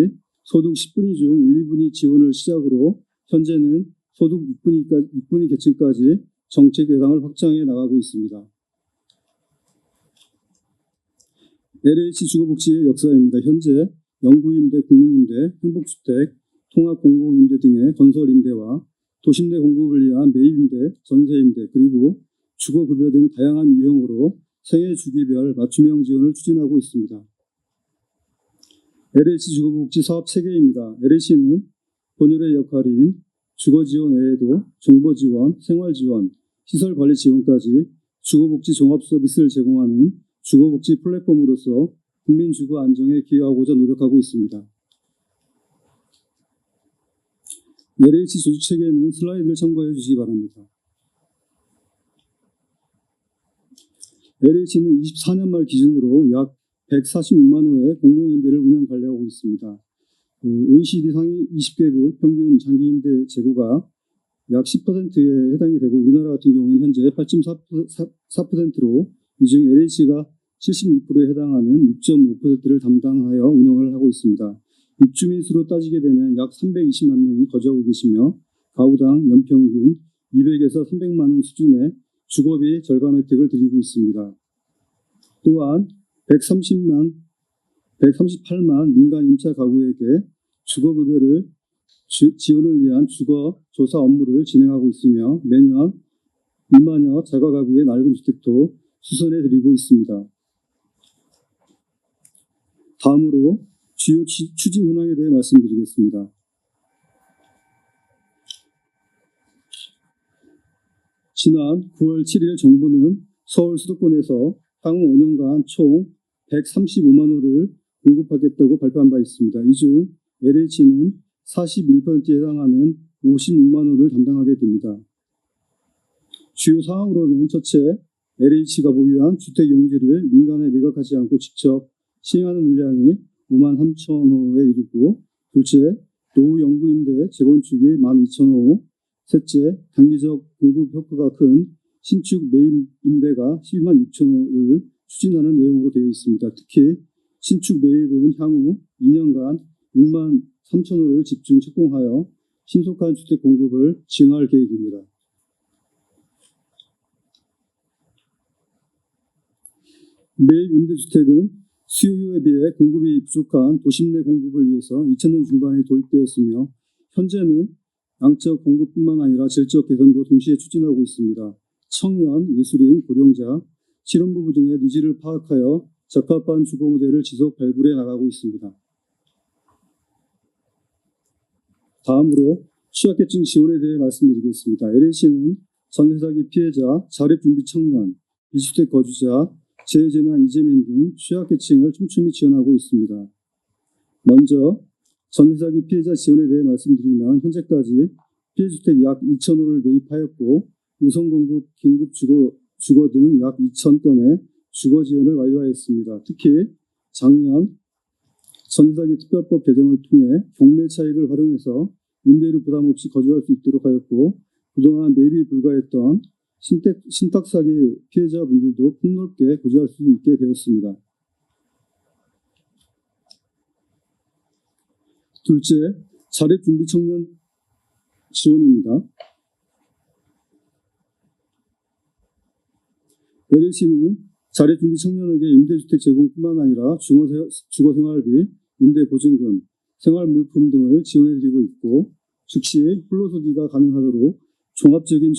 소득 10분위 중 1, 2분위 지원을 시작으로 현재는 소득 6분위 계층까지 정책 대상을 확장해 나가고 있습니다. LH 주거복지의 역사입니다. 현재 영구임대, 국민임대, 행복주택, 통합공공임대 등의 건설임대와 도심 내 공급을 위한 매입임대, 전세임대, 그리고 주거급여 등 다양한 유형으로 생애 주기별 맞춤형 지원을 추진하고 있습니다. LH 주거복지 사업 체계입니다. LH는 본연의 역할인 주거지원 외에도 정보지원, 생활지원, 시설관리 지원까지 주거복지 종합서비스를 제공하는 주거복지 플랫폼으로서 국민 주거 안정에 기여하고자 노력하고 있습니다. LH 조직체계는 슬라이드를 참고해 주시기 바랍니다. LH는 24년 말 기준으로 약 146만 호의 공공임대를 운영 관리하고 있습니다. OECD 상위 20개국 평균 장기임대 재고가 약 10%에 해당이 되고 우리나라 같은 경우에는 현재 8.4%로 이 중 LH가 76%에 해당하는 6.5%를 담당하여 운영을 하고 있습니다. 입주민 수로 따지게 되면 약 320만 명이 거주하고 계시며 가구당 연평균 200에서 300만 원 수준의 주거비 절감 혜택을 드리고 있습니다. 또한 138만 민간 임차 가구에게 주거급여를 지원을 위한 주거 조사 업무를 진행하고 있으며 매년 2만여 자가 가구의 낡은 주택도 수선해 드리고 있습니다. 다음으로 주요 추진 현황에 대해 말씀드리겠습니다. 지난 9월 7일 정부는 서울 수도권에서 향후 5년간 총 135만 호를 공급하겠다고 발표한 바 있습니다. 이 중 LH는 41%에 해당하는 56만 호를 담당하게 됩니다. 주요 사항으로는 첫째, LH가 보유한 주택 용지를 민간에 매각하지 않고 직접 시행하는 물량이 5만 3천 호에 이르고, 둘째, 노후 영구임대 재건축이 12,000호, 셋째, 단기적 공급 효과가 큰 신축 매입 임대가 12만 6천 호를 추진하는 내용으로 되어 있습니다. 특히 신축 매입은 향후 2년간 6만 3천 호를 집중 착공하여 신속한 주택 공급을 지원할 계획입니다. 매입 임대주택은 수요에 비해 공급이 부족한 도심 내 공급을 위해서 2000년 중반에 도입되었으며 현재는 양적 공급뿐만 아니라 질적 개선도 동시에 추진하고 있습니다. 청년, 예술인, 고령자, 실혼부부 등의 니즈를 파악하여 적합한 주거 모델을 지속 발굴해 나가고 있습니다. 다음으로 취약계층 지원에 대해 말씀드리겠습니다. LH는 전세사기 피해자, 자립준비 청년, 비주택 거주자, 재해재난, 이재민 등 취약계층을 촘촘히 지원하고 있습니다. 먼저 전세사기 피해자 지원에 대해 말씀드리면 현재까지 피해주택 약 2,000호를 매입하였고 우선공급, 긴급주거 등 약 2,000건의 주거 지원을 완료하였습니다. 특히 작년 전세사기 특별법 개정을 통해 경매 차익을 활용해서 임대료 부담 없이 거주할 수 있도록 하였고 그동안 매입이 불가했던 신탁사기 피해자분들도 폭넓게 거주할 수 있게 되었습니다. 둘째, 자립준비 청년 지원입니다. LH는 자립준비 청년에게 임대주택 제공뿐만 아니라 주거생활비, 임대보증금, 생활물품 등을 지원해드리고 있고 즉시 불로소기가 가능하도록 종합적인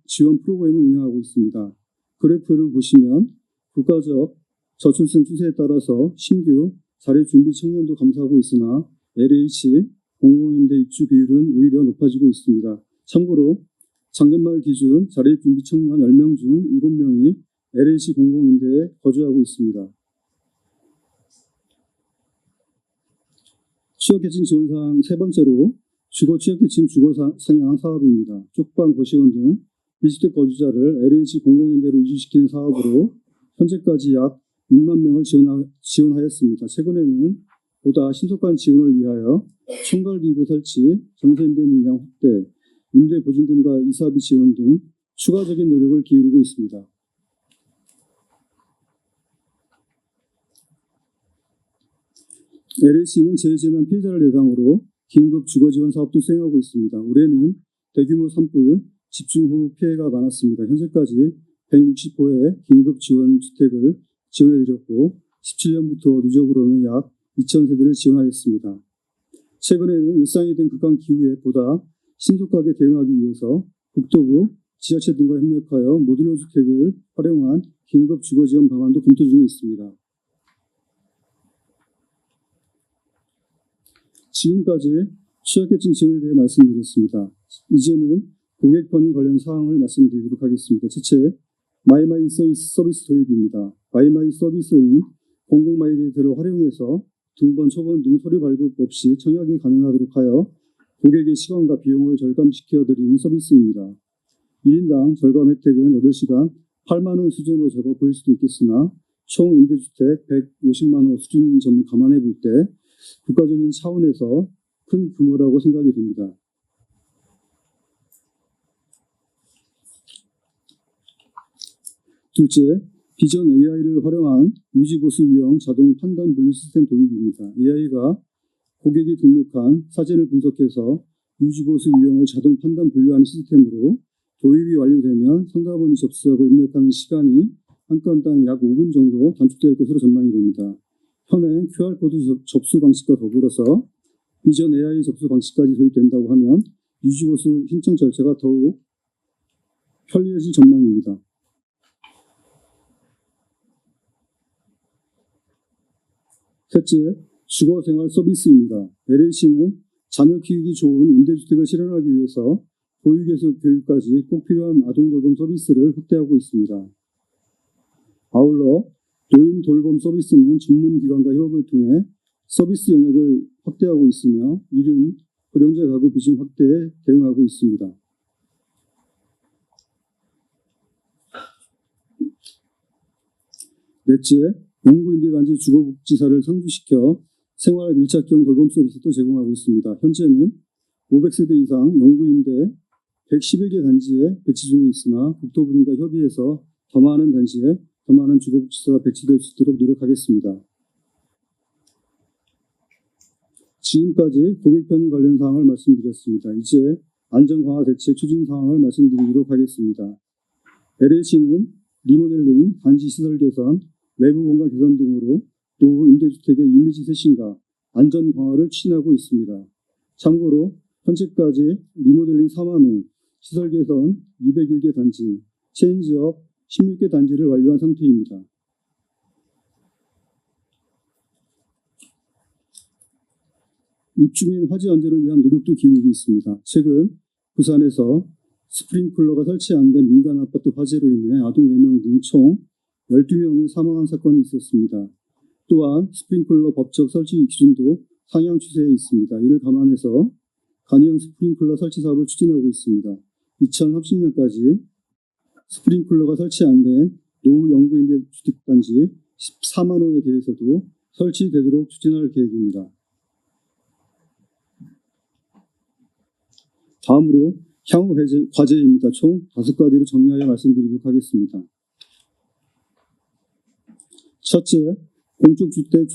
지원 프로그램을 운영하고 있습니다. 그래프를 보시면 국가적 저출생 추세에 따라서 신규 자립준비 청년도 감소하고 있으나 LH 공공임대 입주 비율은 오히려 높아지고 있습니다. 참고로 작년 말 기준 자립준비 청년 10명 중 7명이 LH 공공임대에 거주하고 있습니다. 취약계층 지원사항 세 번째로 주거 취약계층 주거 상향 사업입니다. 쪽방 고시원 등 비주택 거주자를 LH 공공임대로 이주시키는 사업으로 현재까지 약 6만 명을 지원하였습니다. 최근에는 보다 신속한 지원을 위하여 총괄기구 설치, 전세임대 물량 확대, 임대보증금과 이사비 지원 등 추가적인 노력을 기울이고 있습니다. LH는 재해재난 피해자를 대상으로 긴급 주거지원 사업도 수행하고 있습니다. 올해는 대규모 산불, 집중호우 피해가 많았습니다. 현재까지 160호의 긴급 지원 주택을 지원해드렸고 17년부터 누적으로는 약 2,000세대를 지원하였습니다. 최근에는 일상이 된 극한 기후에 보다 신속하게 대응하기 위해서 국토부, 지자체 등과 협력하여 모듈러 주택을 활용한 긴급 주거 지원 방안도 검토 중에 있습니다. 지금까지 취약계층 지원에 대해 말씀드렸습니다. 이제는 고객 편의 관련 사항을 말씀드리도록 하겠습니다. 첫째, 마이마이 서비스 도입입니다. 마이마이 서비스는 공공마이 데이터를 활용해서 등본, 초본 등 서류 발급 없이 청약이 가능하도록 하여 고객의 시간과 비용을 절감시켜 드리는 서비스입니다. 1인당 절감 혜택은 8시간 8만 원 수준으로 적어 보일 수도 있겠으나 총 임대주택 150만 호 수준인 점을 감안해 볼 때 국가적인 차원에서 큰 규모라고 생각이 됩니다. 둘째, 비전 AI를 활용한 유지보수 유형 자동 판단 분류 시스템 도입입니다. AI가 고객이 등록한 사진을 분석해서 유지보수 유형을 자동 판단 분류하는 시스템으로 도입이 완료되면 상담원이 접수하고 입력하는 시간이 한 건당 약 5분 정도 단축될 것으로 전망이 됩니다. 현행 QR코드 접수 방식과 더불어서 비전 AI 접수 방식까지 도입된다고 하면 유지보수 신청 절차가 더욱 편리해질 전망입니다. 셋째, 주거생활 서비스입니다. LH는 자녀 키우기 좋은 임대주택을 실현하기 위해서 보육에서 교육까지 꼭 필요한 아동돌봄 서비스를 확대하고 있습니다. 아울러 노인 돌봄 서비스는 전문기관과 협업을 통해 서비스 영역을 확대하고 있으며 이른 고령자 가구 비중 확대에 대응하고 있습니다. 넷째, 영구임대단지 주거복지사를 상주시켜 생활 밀착형 돌봄 서비스도 제공하고 있습니다. 현재는 500세대 이상 영구임대 111개 단지에 배치 중에 있으나 국토부과 협의해서 더 많은 단지에 더 많은 주거복지사가 배치될 수 있도록 노력하겠습니다. 지금까지 고객 편의 관련 사항을 말씀드렸습니다. 이제 안전 강화 대책 추진 사항을 말씀드리도록 하겠습니다. LH는 리모델링, 단지 시설 개선, 외부 공간 개선 등으로 노후 임대주택의 이미지 쇄신과 안전 강화를 추진하고 있습니다. 참고로 현재까지 리모델링 4만 호, 시설 개선 201개 단지, 체인지업 16개 단지를 완료한 상태입니다. 입주민 화재 안전을 위한 노력도 기울이고 있습니다. 최근 부산에서 스프링클러가 설치 안 된 민간 아파트 화재로 인해 아동 4명 등 총 12명이 사망한 사건이 있었습니다. 또한 스프링클러 법적 설치 기준도 상향 추세에 있습니다. 이를 감안해서 간이형 스프링클러 설치 사업을 추진하고 있습니다. 2030년까지 스프링클러가 설치 안 된 노후 영구임대 주택단지 14만 호에 대해서도 설치되도록 추진할 계획입니다. 다음으로 향후 과제입니다. 총 5가지로 정리하여 말씀드리도록 하겠습니다. 첫째, 공적주택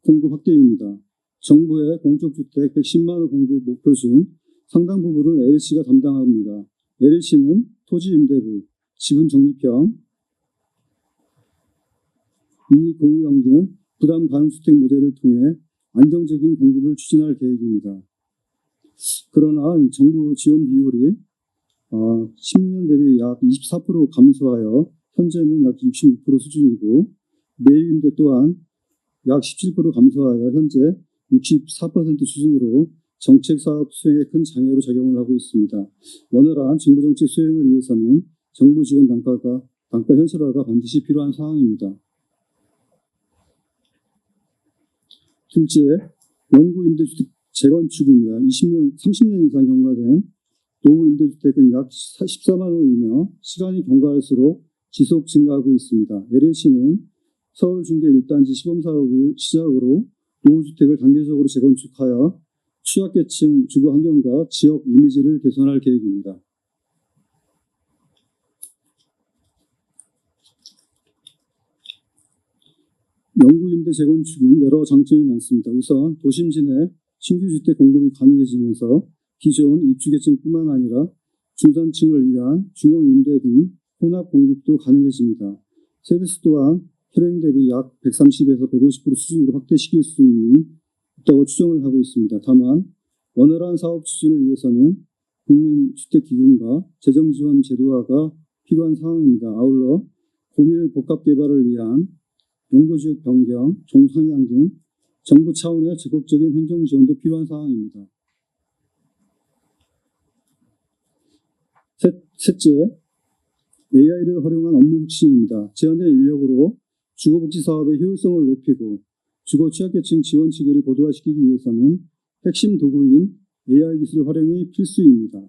공급 확대입니다. 정부의 공적주택 110만 호 공급 목표 중 상당 부분을 LH가 담당합니다. LH는 토지 임대부, 지분 적립형, 이익 공유형 등 부담 가능 주택 모델을 통해 안정적인 공급을 추진할 계획입니다. 그러나 정부 지원 비율이 10년 대비 약 24% 감소하여 현재는 약 66% 수준이고 매입임대 또한 약 17% 감소하여 현재 64% 수준으로 정책 사업 수행에 큰 장애로 작용을 하고 있습니다. 원활한 정부 정책 수행을 위해서는 정부 지원 단가 현실화가 반드시 필요한 상황입니다. 둘째, 영구 임대주택 재건축입니다. 20년, 30년 이상 경과된 노후 임대주택은 약 14만 호이며 시간이 경과할수록 지속 증가하고 있습니다. LH는 서울 중계 1단지 시범사업을 시작으로 노후주택을 단계적으로 재건축하여 취약계층 주거 환경과 지역 이미지를 개선할 계획입니다. 영구임대 재건축은 여러 장점이 많습니다. 우선 도심진에 신규 주택 공급이 가능해지면서 기존 입주계층뿐만 아니라 중산층을 위한 중형임대 등 혼합 공급도 가능해집니다. 세대수 또한 현행 대비 약 130에서 150% 수준으로 확대시킬 수 있다고 추정을 하고 있습니다. 다만 원활한 사업 추진을 위해서는 국민주택기금과 재정지원 제도화가 필요한 상황입니다. 아울러 고밀 복합개발을 위한 용도지역 변경, 종상향 등 정부 차원의 적극적인 행정 지원도 필요한 상황입니다. 셋째, AI를 활용한 업무 혁신입니다. 제한된 인력으로 주거복지 사업의 효율성을 높이고 주거 취약계층 지원 체계를 고도화시키기 위해서는 핵심 도구인 AI 기술 활용이 필수입니다.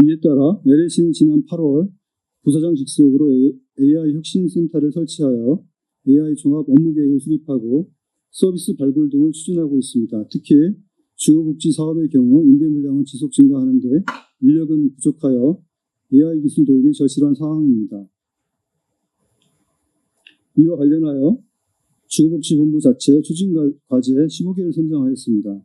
이에 따라 LH는 지난 8월 부사장 직속으로 AI 혁신센터를 설치하여 AI 종합 업무 계획을 수립하고 서비스 발굴 등을 추진하고 있습니다. 특히 주거복지 사업의 경우 임대 물량은 지속 증가하는데 인력은 부족하여 AI 기술 도입이 절실한 상황입니다. 이와 관련하여 주거복지본부 자체 추진 과제 15개를 선정하였습니다.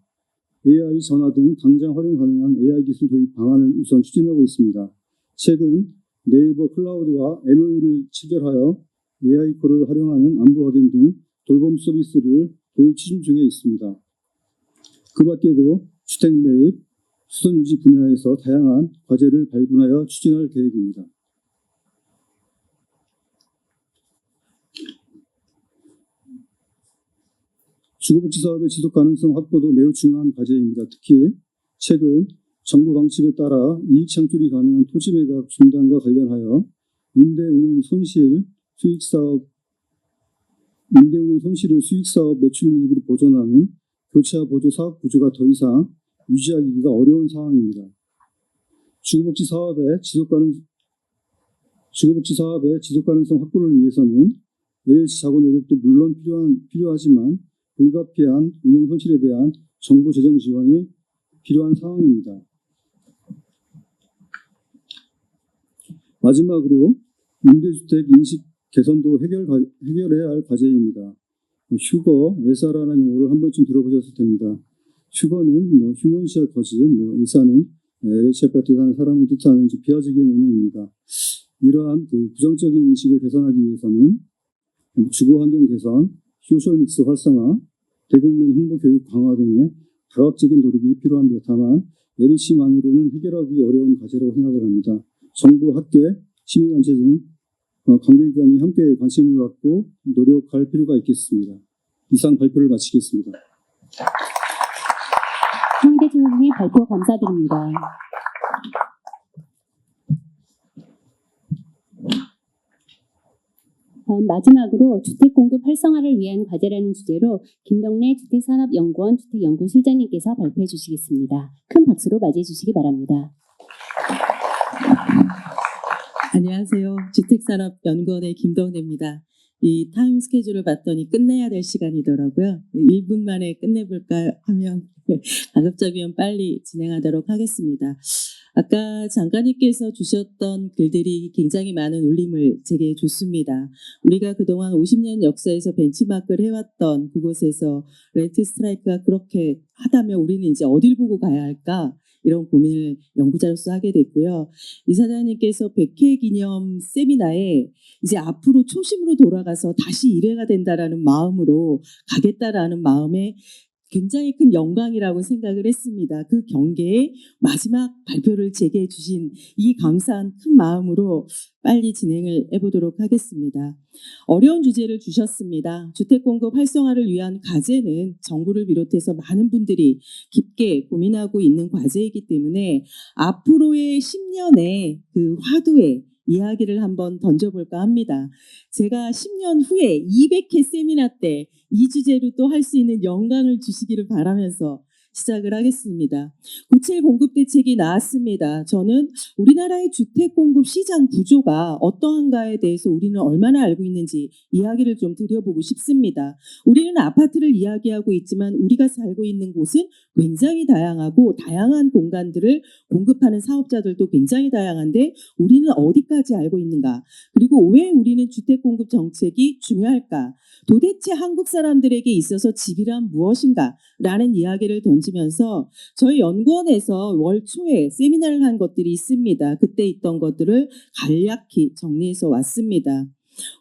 AI 전화 등 당장 활용 가능한 AI 기술 도입 방안을 우선 추진하고 있습니다. 최근 네이버 클라우드와 MOU를 체결하여 AI 콜을 활용하는 안부 확인 등 돌봄 서비스를 도입 추진 중에 있습니다. 그 밖에도 주택 매입, 수선 유지 분야에서 다양한 과제를 발굴하여 추진할 계획입니다. 주거복지 사업의 지속 가능성 확보도 매우 중요한 과제입니다. 특히 최근 정부 방침에 따라 이익 창출이 가능한 토지 매각 중단과 관련하여 임대 운영 손실을 수익사업 매출이익으로 보전하는 교차 보조 사업 구조가 더 이상 유지하기가 어려운 상황입니다. 주거복지 사업의 지속 가능성 확보를 위해서는 LH 자구 노력도 물론 필요하지만 불가피한 운영 손실에 대한 정부 재정 지원이 필요한 상황입니다. 마지막으로 임대주택 인식 개선도 해결해야 할 과제입니다. 휴거, 엘사라는 용어를 한 번쯤 들어보셨을 텐니다. 휴거는 휴먼시아 거짓, 엘사는 LH 아파트에 사는 사람을 뜻하는 비하적인 의미입니다. 이러한 부정적인 인식을 개선하기 위해서는 주거 환경 개선, 소셜믹스 활성화, 대국민 홍보 교육 강화 등의 다각적인 노력이 필요합니다. 다만 LH만으로는 해결하기 어려운 과제라고 생각을 합니다. 정부, 학계, 시민단체 등 관계기관이 함께 관심을 갖고 노력할 필요가 있겠습니다. 이상 발표를 마치겠습니다. 황대 총리의 발표 감사드립니다. 마지막으로 주택 공급 활성화를 위한 과제라는 주제로 김덕래 주택산업연구원 주택연구실장님께서 발표해 주시겠습니다. 큰 박수로 맞이해 주시기 바랍니다. 안녕하세요. 주택산업연구원의 김덕래입니다. 이 타임 스케줄을 봤더니 끝내야 될 시간이더라고요. 1분 만에 끝내볼까 하면 가급적이면 빨리 진행하도록 하겠습니다. 아까 장관님께서 주셨던 글들이 굉장히 많은 울림을 제게 줬습니다. 우리가 그동안 50년 역사에서 벤치마크를 해왔던 그곳에서 렌트 스트라이크가 그렇게 하다면 우리는 이제 어딜 보고 가야 할까? 이런 고민을 연구자로서 하게 됐고요. 이사장님께서 100회 기념 세미나에 이제 앞으로 초심으로 돌아가서 다시 1회가 된다라는 마음으로 가겠다라는 마음에 굉장히 큰 영광이라고 생각을 했습니다. 그 경계에 마지막 발표를 제게 해주신 이 감사한 큰 마음으로 빨리 진행을 해보도록 하겠습니다. 어려운 주제를 주셨습니다. 주택공급 활성화를 위한 과제는 정부를 비롯해서 많은 분들이 깊게 고민하고 있는 과제이기 때문에 앞으로의 10년의 그 화두에 이야기를 한번 던져볼까 합니다. 제가 10년 후에 200회 세미나 때 이 주제로 또 할 수 있는 영광을 주시기를 바라면서 시작을 하겠습니다. 구체 공급 대책이 나왔습니다. 저는 우리나라의 주택 공급 시장 구조가 어떠한가에 대해서 우리는 얼마나 알고 있는지 이야기를 좀 드려보고 싶습니다. 우리는 아파트를 이야기하고 있지만 우리가 살고 있는 곳은 굉장히 다양하고 다양한 공간들을 공급하는 사업자들도 굉장히 다양한데 우리는 어디까지 알고 있는가? 그리고 왜 우리는 주택 공급 정책이 중요할까? 도대체 한국 사람들에게 있어서 집이란 무엇인가? 라는 이야기를 던지면서 저희 연구원에서 월 초에 세미나를 한 것들이 있습니다. 그때 있던 것들을 간략히 정리해서 왔습니다.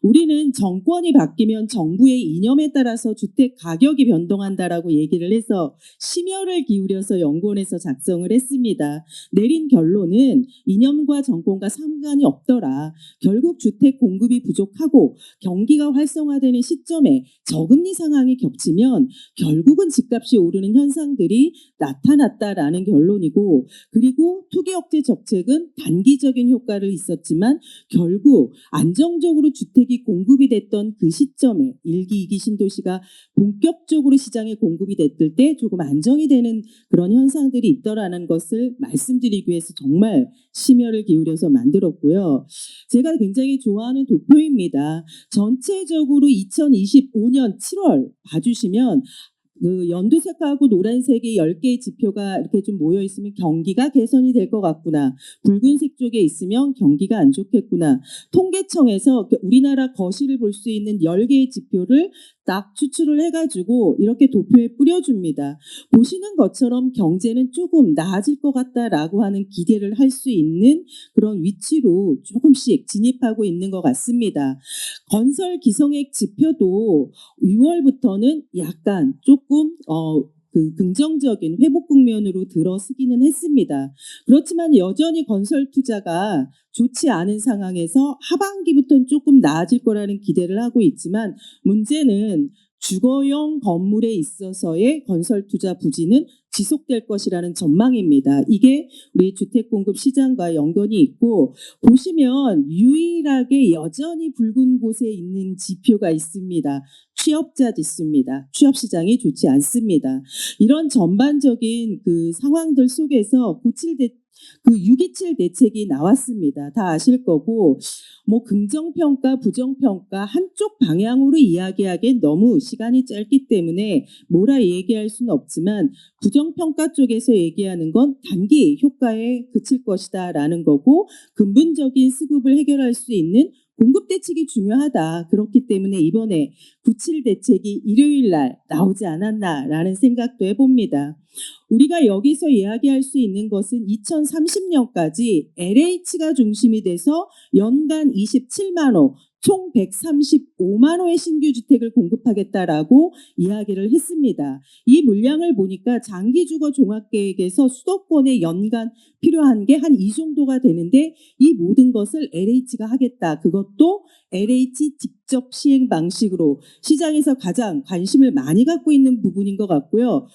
우리는 정권이 바뀌면 정부의 이념에 따라서 주택 가격이 변동한다라고 얘기를 해서 심혈을 기울여서 연구원에서 작성을 했습니다. 내린 결론은 이념과 정권과 상관이 없더라. 결국 주택 공급이 부족하고 경기가 활성화되는 시점에 저금리 상황이 겹치면 결국은 집값이 오르는 현상들이 나타났다라는 결론이고 그리고 투기 억제 정책은 단기적인 효과를 있었지만 결국 안정적으로 주택 주택이 공급이 됐던 그 시점에 1기, 2기 신도시가 본격적으로 시장에 공급이 됐을 때 조금 안정이 되는 그런 현상들이 있더라는 것을 말씀드리기 위해서 정말 심혈을 기울여서 만들었고요. 제가 굉장히 좋아하는 도표입니다. 전체적으로 2025년 7월 봐주시면 그 연두색하고 노란색의 10개의 지표가 이렇게 좀 모여 있으면 경기가 개선이 될 것 같구나. 붉은색 쪽에 있으면 경기가 안 좋겠구나. 통계청에서 우리나라 거실을 볼 수 있는 10개의 지표를 딱 추출을 해가지고 이렇게 도표에 뿌려줍니다. 보시는 것처럼 경제는 조금 나아질 것 같다라고 하는 기대를 할 수 있는 그런 위치로 조금씩 진입하고 있는 것 같습니다. 건설 기성액 지표도 6월부터는 약간 조금 그 긍정적인 회복 국면으로 들어서기는 했습니다. 그렇지만 여전히 건설 투자가 좋지 않은 상황에서 하반기부터는 조금 나아질 거라는 기대를 하고 있지만 문제는 주거용 건물에 있어서의 건설 투자 부진은 지속될 것이라는 전망입니다. 이게 우리 주택 공급 시장과 연관이 있고 보시면 유일하게 여전히 붉은 곳에 있는 지표가 있습니다. 취업자 지수입니다. 취업 시장이 좋지 않습니다. 이런 전반적인 그 상황들 속에서 6.27 대책이 나왔습니다. 다 아실 거고 뭐 긍정평가, 부정평가 한쪽 방향으로 이야기하기엔 너무 시간이 짧기 때문에 뭐라 얘기할 수는 없지만 부정평가 쪽에서 얘기하는 건 단기 효과에 그칠 것이다 라는 거고 근본적인 수급을 해결할 수 있는 공급 대책이 중요하다. 그렇기 때문에 이번에 97 대책이 일요일 날 나오지 않았나라는 생각도 해봅니다. 우리가 여기서 이야기할 수 있는 것은 2030년까지 LH가 중심이 돼서 연간 27만 호, 총 135만 호의 신규 주택을 공급하겠다라고 이야기를 했습니다. 이 물량을 보니까 장기주거 종합계획에서 수도권에 연간 필요한 게 한 이 정도가 되는데 이 모든 것을 LH가 하겠다. 그것도 LH 직접 시행 방식으로 시장에서 가장 관심을 많이 갖고 있는 부분인 것 같고요.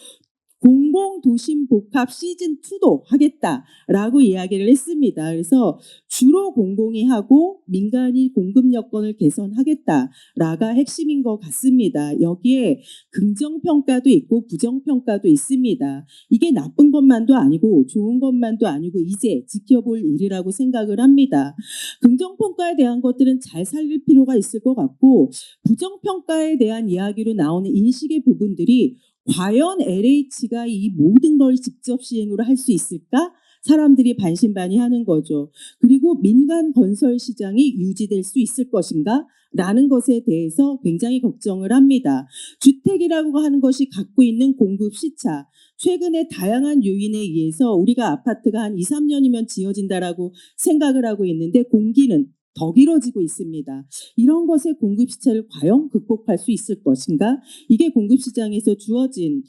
공공도심 복합 시즌2도 하겠다라고 이야기를 했습니다. 그래서 주로 공공이 하고 민간이 공급 여건을 개선하겠다라가 핵심인 것 같습니다. 여기에 긍정평가도 있고 부정평가도 있습니다. 이게 나쁜 것만도 아니고 좋은 것만도 아니고 이제 지켜볼 일이라고 생각을 합니다. 긍정평가에 대한 것들은 잘 살릴 필요가 있을 것 같고 부정평가에 대한 이야기로 나오는 인식의 부분들이 과연 LH가 이 모든 걸 직접 시행으로 할 수 있을까? 사람들이 반신반의하는 거죠. 그리고 민간 건설 시장이 유지될 수 있을 것인가? 라는 것에 대해서 굉장히 걱정을 합니다. 주택이라고 하는 것이 갖고 있는 공급 시차, 최근에 다양한 요인에 의해서 우리가 아파트가 한 2, 3년이면 지어진다라고 생각을 하고 있는데 공기는 더 길어지고 있습니다. 이런 것의 공급 시차를 과연 극복할 수 있을 것인가? 이게 공급 시장에서 주어진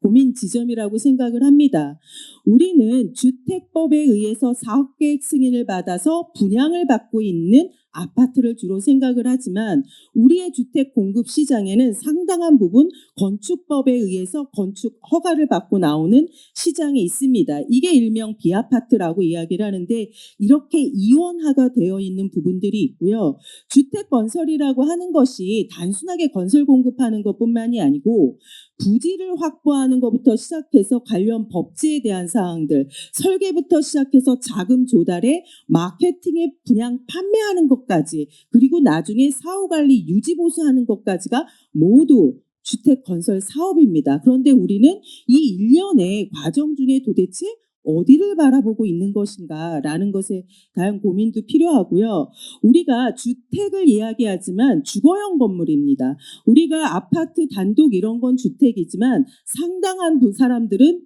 고민 지점이라고 생각을 합니다. 우리는 주택법에 의해서 사업계획 승인을 받아서 분양을 받고 있는 아파트를 주로 생각을 하지만 우리의 주택 공급 시장에는 상당한 부분 건축법에 의해서 건축 허가를 받고 나오는 시장이 있습니다. 이게 일명 비아파트라고 이야기를 하는데 이렇게 이원화가 되어 있는 부분들이 있고요. 주택 건설이라고 하는 것이 단순하게 건설 공급하는 것뿐만이 아니고 부지를 확보하는 것부터 시작해서 관련 법제에 대한 사항들, 설계부터 시작해서 자금 조달에 마케팅에 분양 판매하는 것까지 그리고 나중에 사후관리 유지보수하는 것까지가 모두 주택 건설 사업입니다. 그런데 우리는 이 일련의 과정 중에 도대체 어디를 바라보고 있는 것인가라는 것에 대한 고민도 필요하고요. 우리가 주택을 이야기하지만 주거용 건물입니다. 우리가 아파트 단독 이런 건 주택이지만 상당한 사람들은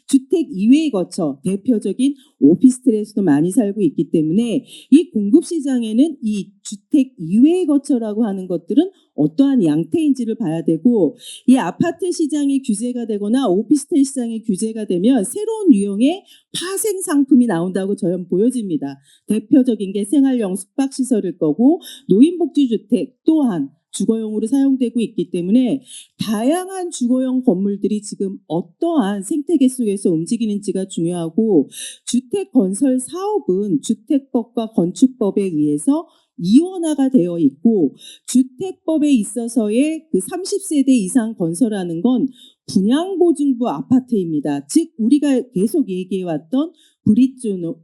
주택 이외에 거쳐 대표적인 오피스텔에서도 많이 살고 있기 때문에 이 공급 시장에는 이 주택 이외에 거쳐라고 하는 것들은 어떠한 양태인지를 봐야 되고 이 아파트 시장이 규제가 되거나 오피스텔 시장이 규제가 되면 새로운 유형의 파생 상품이 나온다고 저는 보여집니다. 대표적인 게 생활형 숙박시설일 거고 노인복지주택 또한 주거용으로 사용되고 있기 때문에 다양한 주거용 건물들이 지금 어떠한 생태계 속에서 움직이는지가 중요하고 주택 건설 사업은 주택법과 건축법에 의해서 이원화가 되어 있고 주택법에 있어서의 그 30세대 이상 건설하는 건 분양보증부 아파트입니다. 즉 우리가 계속 얘기해왔던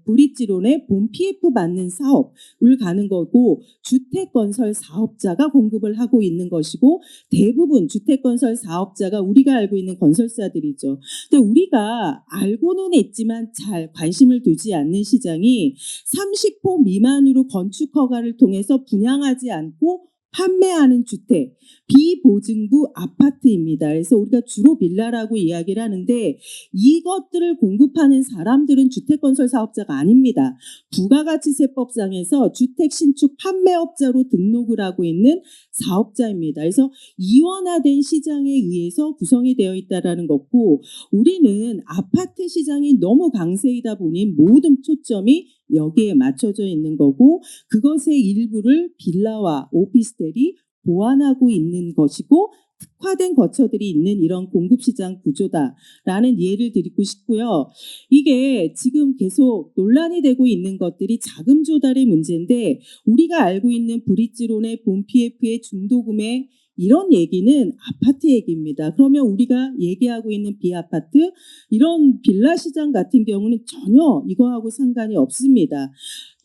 브릿지론의 본 PF 받는 사업을 가는 거고 주택건설 사업자가 공급을 하고 있는 것이고 대부분 주택건설 사업자가 우리가 알고 있는 건설사들이죠. 근데 우리가 알고는 있지만 잘 관심을 두지 않는 시장이 30호 미만으로 건축 허가를 통해서 분양하지 않고 판매하는 주택, 비보증부 아파트입니다. 그래서 우리가 주로 빌라라고 이야기를 하는데 이것들을 공급하는 사람들은 주택건설 사업자가 아닙니다. 부가가치세법상에서 주택 신축 판매업자로 등록을 하고 있는 사업자입니다. 그래서 이원화된 시장에 의해서 구성이 되어 있다는 거고 우리는 아파트 시장이 너무 강세이다 보니 모든 초점이 여기에 맞춰져 있는 거고 그것의 일부를 빌라와 오피스텔이 보완하고 있는 것이고 특화된 거처들이 있는 이런 공급시장 구조다라는 예를 드리고 싶고요. 이게 지금 계속 논란이 되고 있는 것들이 자금 조달의 문제인데 우리가 알고 있는 브릿지론의 본 PF의 중도금액 이런 얘기는 아파트 얘기입니다. 그러면 우리가 얘기하고 있는 비아파트 이런 빌라 시장 같은 경우는 전혀 이거하고 상관이 없습니다.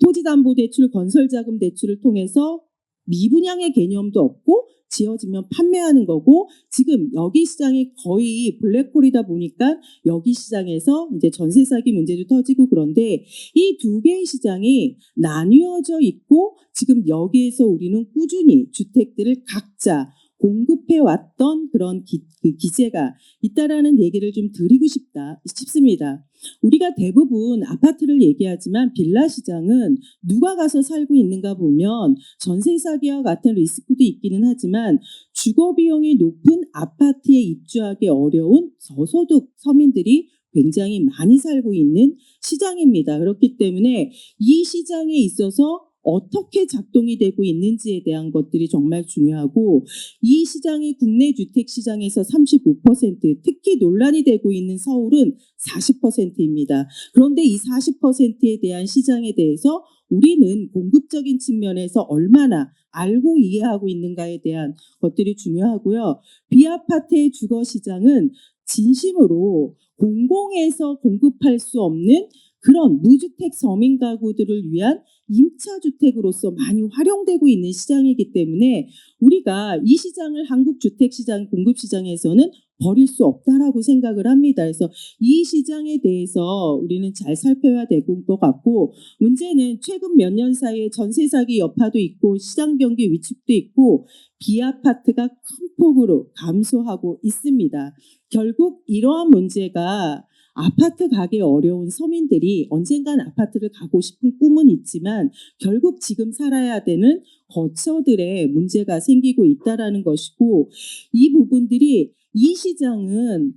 토지담보대출, 건설자금 대출을 통해서 미분양의 개념도 없고 지어지면 판매하는 거고 지금 여기 시장이 거의 블랙홀이다 보니까 여기 시장에서 이제 전세 사기 문제도 터지고 그런데 이 두 개의 시장이 나뉘어져 있고 지금 여기에서 우리는 꾸준히 주택들을 각자 공급해 왔던 그런 기제가 있다라는 얘기를 좀 드리고 싶습니다. 우리가 대부분 아파트를 얘기하지만 빌라 시장은 누가 가서 살고 있는가 보면 전세 사기와 같은 리스크도 있기는 하지만 주거 비용이 높은 아파트에 입주하기 어려운 저소득 서민들이 굉장히 많이 살고 있는 시장입니다. 그렇기 때문에 이 시장에 있어서 어떻게 작동이 되고 있는지에 대한 것들이 정말 중요하고 이 시장이 국내 주택 시장에서 35% 특히 논란이 되고 있는 서울은 40%입니다. 그런데 이 40%에 대한 시장에 대해서 우리는 공급적인 측면에서 얼마나 알고 이해하고 있는가에 대한 것들이 중요하고요. 비아파트의 주거 시장은 진심으로 공공에서 공급할 수 없는 그런 무주택 서민 가구들을 위한 임차주택으로서 많이 활용되고 있는 시장이기 때문에 우리가 이 시장을 한국 주택시장 공급시장에서는 버릴 수 없다라고 생각을 합니다. 그래서 이 시장에 대해서 우리는 잘 살펴야 될 것 같고 문제는 최근 몇 년 사이에 전세 사기 여파도 있고 시장 경기 위축도 있고 비아파트가 큰 폭으로 감소하고 있습니다. 결국 이러한 문제가 아파트 가기 어려운 서민들이 언젠간 아파트를 가고 싶은 꿈은 있지만 결국 지금 살아야 되는 거처들의 문제가 생기고 있다라는 것이고 이 부분들이 이 시장은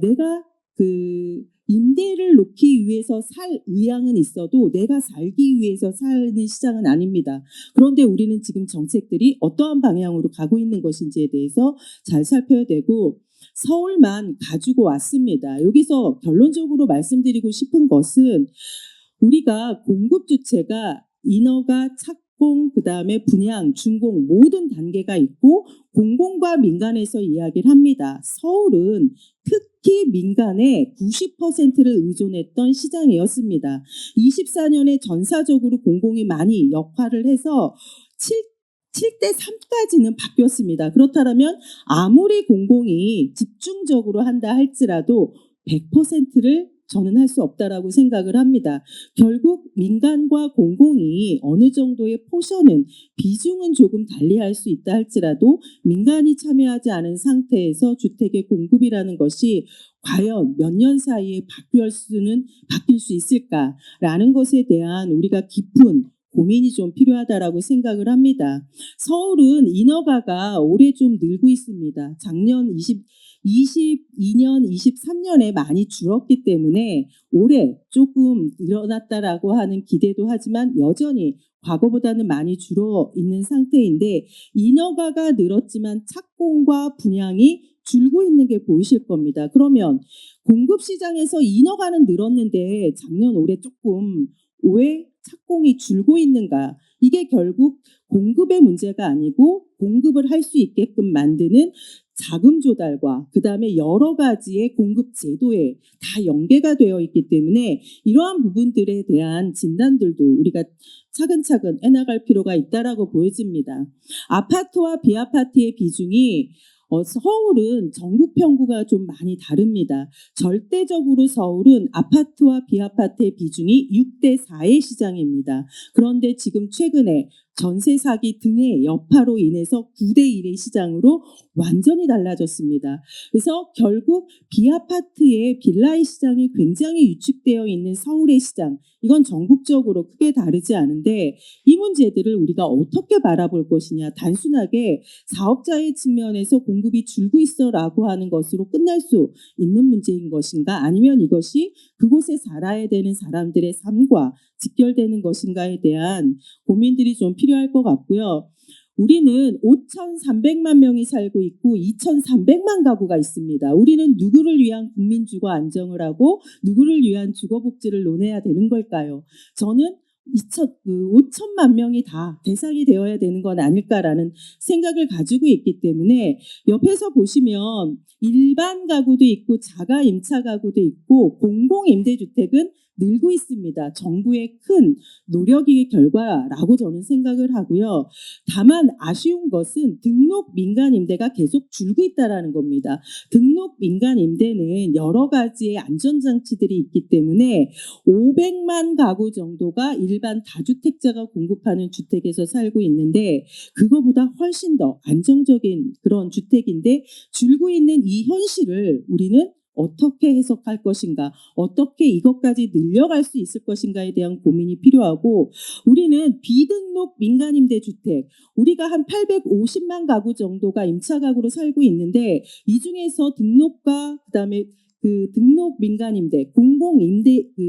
내가 그 임대를 놓기 위해서 살 의향은 있어도 내가 살기 위해서 사는 시장은 아닙니다. 그런데 우리는 지금 정책들이 어떠한 방향으로 가고 있는 것인지에 대해서 잘 살펴야 되고 서울만 가지고 왔습니다. 여기서 결론적으로 말씀드리고 싶은 것은 우리가 공급 주체가 인허가, 착공, 그다음에 분양, 준공 모든 단계가 있고 공공과 민간에서 이야기를 합니다. 서울은 특히 민간에 90%를 의존했던 시장이었습니다. 24년에 전사적으로 공공이 많이 역할을 해서 7대 3까지는 바뀌었습니다. 그렇다면 아무리 공공이 집중적으로 한다 할지라도 100%를 저는 할 수 없다라고 생각을 합니다. 결국 민간과 공공이 어느 정도의 포션은 비중은 조금 달리할 수 있다 할지라도 민간이 참여하지 않은 상태에서 주택의 공급이라는 것이 과연 몇 년 사이에 바뀔 수 있을까라는 것에 대한 우리가 깊은 고민이 좀 필요하다라고 생각을 합니다. 서울은 인허가가 올해 좀 늘고 있습니다. 작년 22년, 23년에 많이 줄었기 때문에 올해 조금 늘어났다라고 하는 기대도 하지만 여전히 과거보다는 많이 줄어 있는 상태인데 인허가가 늘었지만 착공과 분양이 줄고 있는 게 보이실 겁니다. 그러면 공급시장에서 인허가는 늘었는데 작년 올해 조금 왜 착공이 줄고 있는가 이게 결국 공급의 문제가 아니고 공급을 할 수 있게끔 만드는 자금 조달과 그다음에 여러 가지의 공급 제도에 다 연계가 되어 있기 때문에 이러한 부분들에 대한 진단들도 우리가 차근차근 해나갈 필요가 있다라고 보여집니다. 아파트와 비아파트의 비중이 서울은 전국 평구가 좀 많이 다릅니다. 절대적으로 서울은 아파트와 비아파트의 비중이 6대 4의 시장입니다. 그런데 지금 최근에 전세 사기 등의 여파로 인해서 9대 1의 시장으로 완전히 달라졌습니다. 그래서 결국 비아파트의 빌라의 시장이 굉장히 유축되어 있는 서울의 시장, 이건 전국적으로 크게 다르지 않은데 이 문제들을 우리가 어떻게 바라볼 것이냐, 단순하게 사업자의 측면에서 공급이 줄고 있어라고 하는 것으로 끝날 수 있는 문제인 것인가, 아니면 이것이 그곳에 살아야 되는 사람들의 삶과 직결되는 것인가에 대한 고민들이 좀 필요할 것 같고요. 우리는 5,300만 명이 살고 있고 2,300만 가구가 있습니다. 우리는 누구를 위한 국민주거 안정을 하고 누구를 위한 주거복지를 논해야 되는 걸까요? 저는 5천만 명이 다 대상이 되어야 되는 건 아닐까라는 생각을 가지고 있기 때문에 옆에서 보시면 일반 가구도 있고 자가 임차 가구도 있고 공공임대주택은 늘고 있습니다. 정부의 큰 노력의 결과라고 저는 생각을 하고요. 다만 아쉬운 것은 등록 민간 임대가 계속 줄고 있다는 겁니다. 등록 민간 임대는 여러 가지의 안전장치들이 있기 때문에 500만 가구 정도가 일반 다주택자가 공급하는 주택에서 살고 있는데 그거보다 훨씬 더 안정적인 그런 주택인데 줄고 있는 이 현실을 우리는 어떻게 해석할 것인가, 어떻게 이것까지 늘려갈 수 있을 것인가에 대한 고민이 필요하고, 우리는 비등록 민간임대주택, 우리가 한 850만 가구 정도가 임차 가구로 살고 있는데 이 중에서 등록과 그다음에 그 등록 민간임대,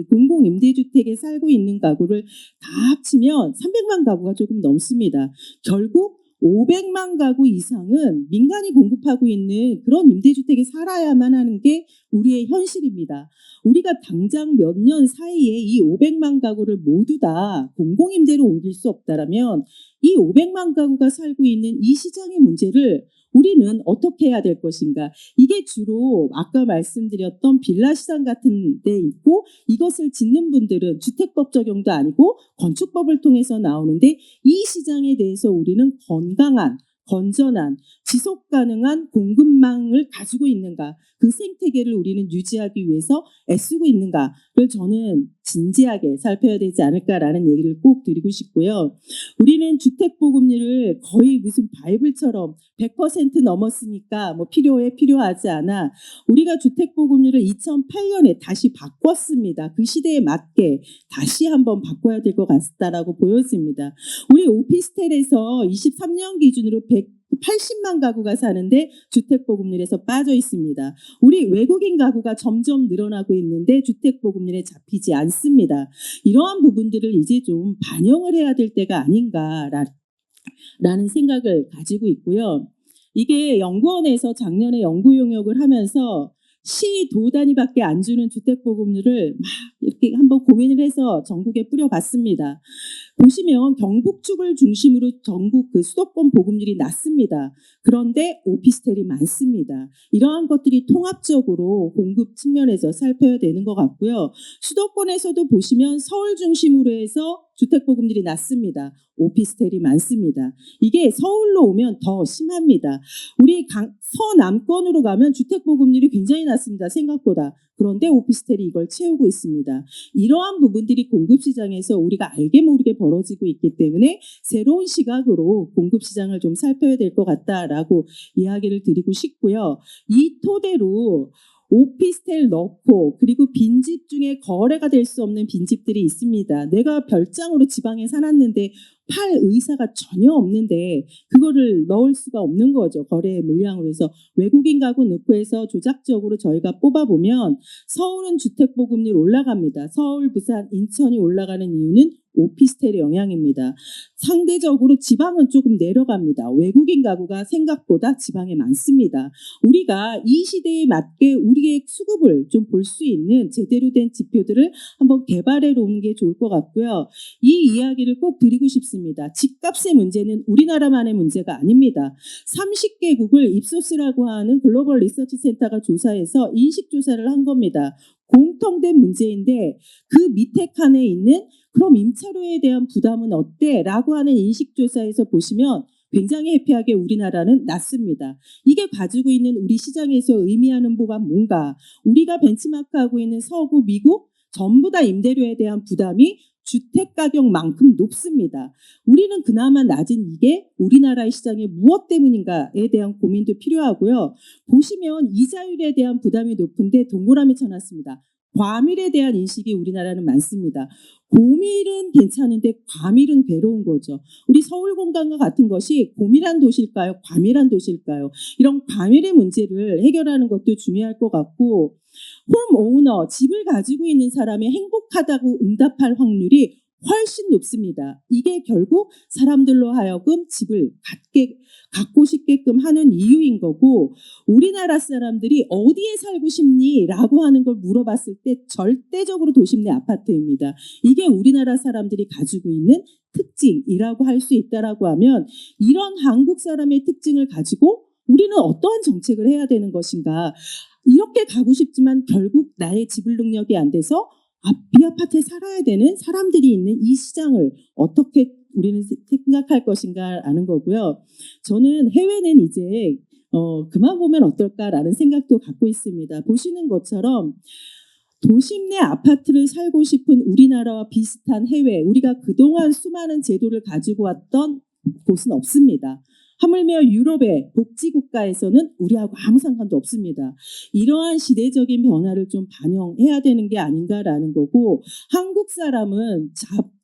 공공임대주택에 살고 있는 가구를 다 합치면 300만 가구가 조금 넘습니다. 결국 500만 가구 이상은 민간이 공급하고 있는 그런 임대주택에 살아야만 하는 게 우리의 현실입니다. 우리가 당장 몇 년 사이에 이 500만 가구를 모두 다 공공임대로 옮길 수 없다라면 이 500만 가구가 살고 있는 이 시장의 문제를 우리는 어떻게 해야 될 것인가? 이게 주로 아까 말씀드렸던 빌라 시장 같은 데 있고, 이것을 짓는 분들은 주택법 적용도 아니고 건축법을 통해서 나오는데 이 시장에 대해서 우리는 건강한, 건전한, 지속 가능한 공급망을 가지고 있는가, 그 생태계를 우리는 유지하기 위해서 애쓰고 있는가를 저는 진지하게 살펴야 되지 않을까라는 얘기를 꼭 드리고 싶고요. 우리는 주택보급률을 거의 무슨 바이블처럼 100% 넘었으니까 뭐 필요하지 않아. 우리가 주택보급률을 2008년에 다시 바꿨습니다. 그 시대에 맞게 다시 한번 바꿔야 될 것 같다라고 보여집니다. 우리 오피스텔에서 23년 기준으로 180만 가구가 사는데 주택보급률에서 빠져 있습니다. 우리 외국인 가구가 점점 늘어나고 있는데 주택보급률에 잡히지 않습니다. 이러한 부분들을 이제 좀 반영을 해야 될 때가 아닌가라는 생각을 가지고 있고요. 이게 연구원에서 작년에 연구 용역을 하면서 시, 도 단위밖에 안 주는 주택보급률을 막 이렇게 한번 고민을 해서 전국에 뿌려봤습니다. 보시면 경북 쪽을 중심으로 전국 그 수도권 보급률이 낮습니다. 그런데 오피스텔이 많습니다. 이러한 것들이 통합적으로 공급 측면에서 살펴야 되는 것 같고요. 수도권에서도 보시면 서울 중심으로 해서 주택보급률이 낮습니다. 오피스텔이 많습니다. 이게 서울로 오면 더 심합니다. 우리 서남권으로 가면 주택보급률이 굉장히 낮습니다. 생각보다. 그런데 오피스텔이 이걸 채우고 있습니다. 이러한 부분들이 공급시장에서 우리가 알게 모르게 벌어지고 있기 때문에 새로운 시각으로 공급시장을 좀 살펴야 될 것 같다라고 이야기를 드리고 싶고요. 이 토대로 오피스텔 넣고 그리고 빈집 중에 거래가 될 수 없는 빈집들이 있습니다. 내가 별장으로 지방에 살았는데 팔 의사가 전혀 없는데 그거를 넣을 수가 없는 거죠. 거래 물량으로 해서 외국인 가구 넣고 해서 조작적으로 저희가 뽑아보면 서울은 주택보급률 올라갑니다. 서울, 부산, 인천이 올라가는 이유는 오피스텔의 영향입니다. 상대적으로 지방은 조금 내려갑니다. 외국인 가구가 생각보다 지방에 많습니다. 우리가 이 시대에 맞게 우리의 수급을 좀 볼 수 있는 제대로 된 지표들을 한번 개발해 놓는 게 좋을 것 같고요. 이 이야기를 꼭 드리고 싶습니다. 집값의 문제는 우리나라만의 문제가 아닙니다. 30개국을 입소스라고 하는 글로벌 리서치 센터가 조사해서 인식조사를 한 겁니다. 공통된 문제인데 그 밑에 칸에 있는 그럼 임차료에 대한 부담은 어때? 라고 하는 인식조사에서 보시면 굉장히 해피하게 우리나라는 낮습니다. 이게 가지고 있는 우리 시장에서 의미하는 바가 뭔가? 우리가 벤치마크하고 있는 서구, 미국 전부 다 임대료에 대한 부담이 주택 가격만큼 높습니다. 우리는 그나마 낮은 이게 우리나라의 시장에 무엇 때문인가에 대한 고민도 필요하고요. 보시면 이자율에 대한 부담이 높은데 동그라미 쳐놨습니다. 과밀에 대한 인식이 우리나라는 많습니다. 고밀은 괜찮은데 과밀은 괴로운 거죠. 우리 서울 공간과 같은 것이 고밀한 도시일까요? 과밀한 도시일까요? 이런 과밀의 문제를 해결하는 것도 중요할 것 같고 홈오너, 집을 가지고 있는 사람이 행복하다고 응답할 확률이 훨씬 높습니다. 이게 결국 사람들로 하여금 집을 갖고 싶게끔 하는 이유인 거고 우리나라 사람들이 어디에 살고 싶니? 라고 하는 걸 물어봤을 때 절대적으로 도심 내 아파트입니다. 이게 우리나라 사람들이 가지고 있는 특징이라고 할 수 있다라고 하면 이런 한국 사람의 특징을 가지고 우리는 어떠한 정책을 해야 되는 것인가? 이렇게 가고 싶지만 결국 나의 지불 능력이 안 돼서 비아파트에 살아야 되는 사람들이 있는 이 시장을 어떻게 우리는 생각할 것인가 하는 거고요. 저는 해외는 이제 그만 보면 어떨까라는 생각도 갖고 있습니다. 보시는 것처럼 도심 내 아파트를 살고 싶은 우리나라와 비슷한 해외, 우리가 그동안 수많은 제도를 가지고 왔던 곳은 없습니다. 하물며 유럽의 복지국가에서는 우리하고 아무 상관도 없습니다. 이러한 시대적인 변화를 좀 반영해야 되는 게 아닌가라는 거고 한국 사람은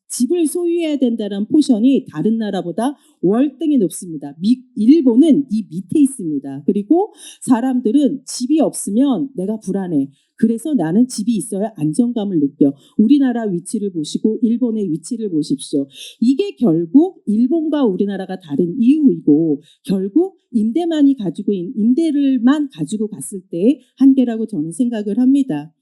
집을 소유해야 된다는 포션이 다른 나라보다 월등히 높습니다. 일본은 이 밑에 있습니다. 그리고 사람들은 집이 없으면 내가 불안해. 그래서 나는 집이 있어야 안정감을 느껴. 우리나라 위치를 보시고 일본의 위치를 보십시오. 이게 결국 일본과 우리나라가 다른 이유이고 결국 임대를만 가지고 갔을 때의 한계라고 저는 생각을 합니다.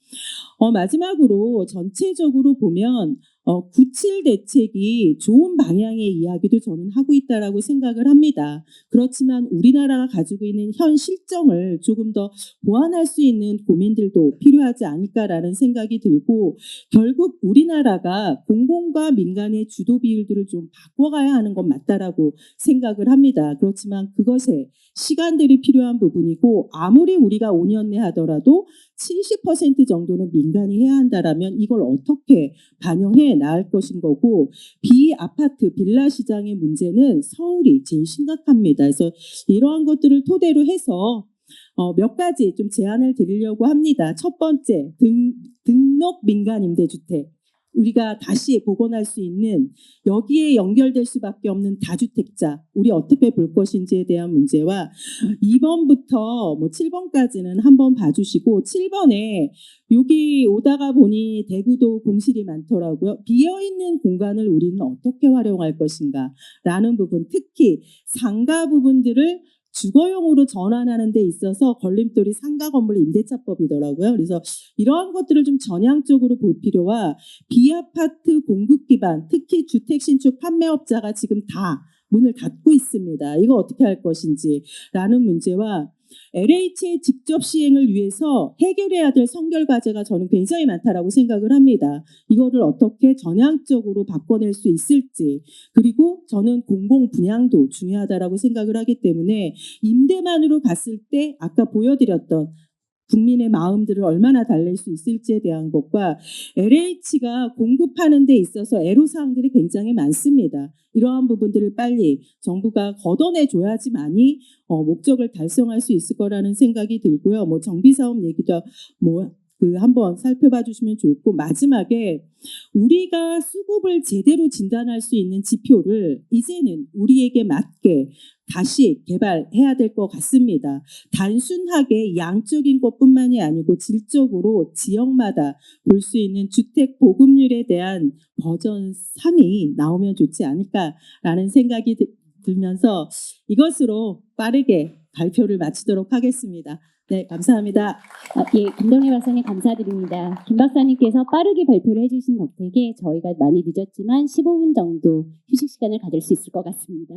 마지막으로 전체적으로 보면 97 대책이 좋은 방향의 이야기도 저는 하고 있다라고 생각을 합니다. 그렇지만 우리나라가 가지고 있는 현 실정을 조금 더 보완할 수 있는 고민들도 필요하지 않을까라는 생각이 들고 결국 우리나라가 공공과 민간의 주도 비율들을 좀 바꿔가야 하는 건 맞다라고 생각을 합니다. 그렇지만 그것에 시간들이 필요한 부분이고 아무리 우리가 5년 내 하더라도 70% 정도는 민간이 해야 한다라면 이걸 어떻게 반영해 나갈 것인 거고 비아파트 빌라 시장의 문제는 서울이 제일 심각합니다. 그래서 이러한 것들을 토대로 해서 몇 가지 좀 제안을 드리려고 합니다. 첫 번째, 등록 민간 임대주택. 우리가 다시 복원할 수 있는 여기에 연결될 수밖에 없는 다주택자 우리 어떻게 볼 것인지에 대한 문제와 2번부터 7번까지는 한번 봐주시고 7번에 여기 오다가 보니 대구도 공실이 많더라고요. 비어있는 공간을 우리는 어떻게 활용할 것인가 라는 부분 특히 상가 부분들을 주거용으로 전환하는 데 있어서 걸림돌이 상가 건물 임대차법이더라고요. 그래서 이러한 것들을 좀 전향적으로 볼 필요와 비아파트 공급 기반, 특히 주택 신축 판매업자가 지금 다 문을 닫고 있습니다. 이거 어떻게 할 것인지라는 문제와 LH의 직접 시행을 위해서 해결해야 될 선결 과제가 저는 굉장히 많다라고 생각을 합니다. 이거를 어떻게 전향적으로 바꿔낼 수 있을지 그리고 저는 공공 분양도 중요하다라고 생각을 하기 때문에 임대만으로 갔을 때 아까 보여드렸던 국민의 마음들을 얼마나 달랠 수 있을지에 대한 것과 LH가 공급하는 데 있어서 애로사항들이 굉장히 많습니다. 이러한 부분들을 빨리 정부가 걷어내줘야지만이 목적을 달성할 수 있을 거라는 생각이 들고요. 정비사업 얘기도 한번 살펴봐 주시면 좋고, 마지막에 우리가 수급을 제대로 진단할 수 있는 지표를 이제는 우리에게 맞게 다시 개발해야 될 것 같습니다. 단순하게 양적인 것뿐만이 아니고 질적으로 지역마다 볼 수 있는 주택 보급률에 대한 버전 3이 나오면 좋지 않을까라는 생각이 들면서 이것으로 빠르게 발표를 마치도록 하겠습니다. 네, 감사합니다. 예, 김동래 박사님 감사드립니다. 김 박사님께서 빠르게 발표를 해주신 덕택에 저희가 많이 늦었지만 15분 정도 휴식 시간을 가질 수 있을 것 같습니다.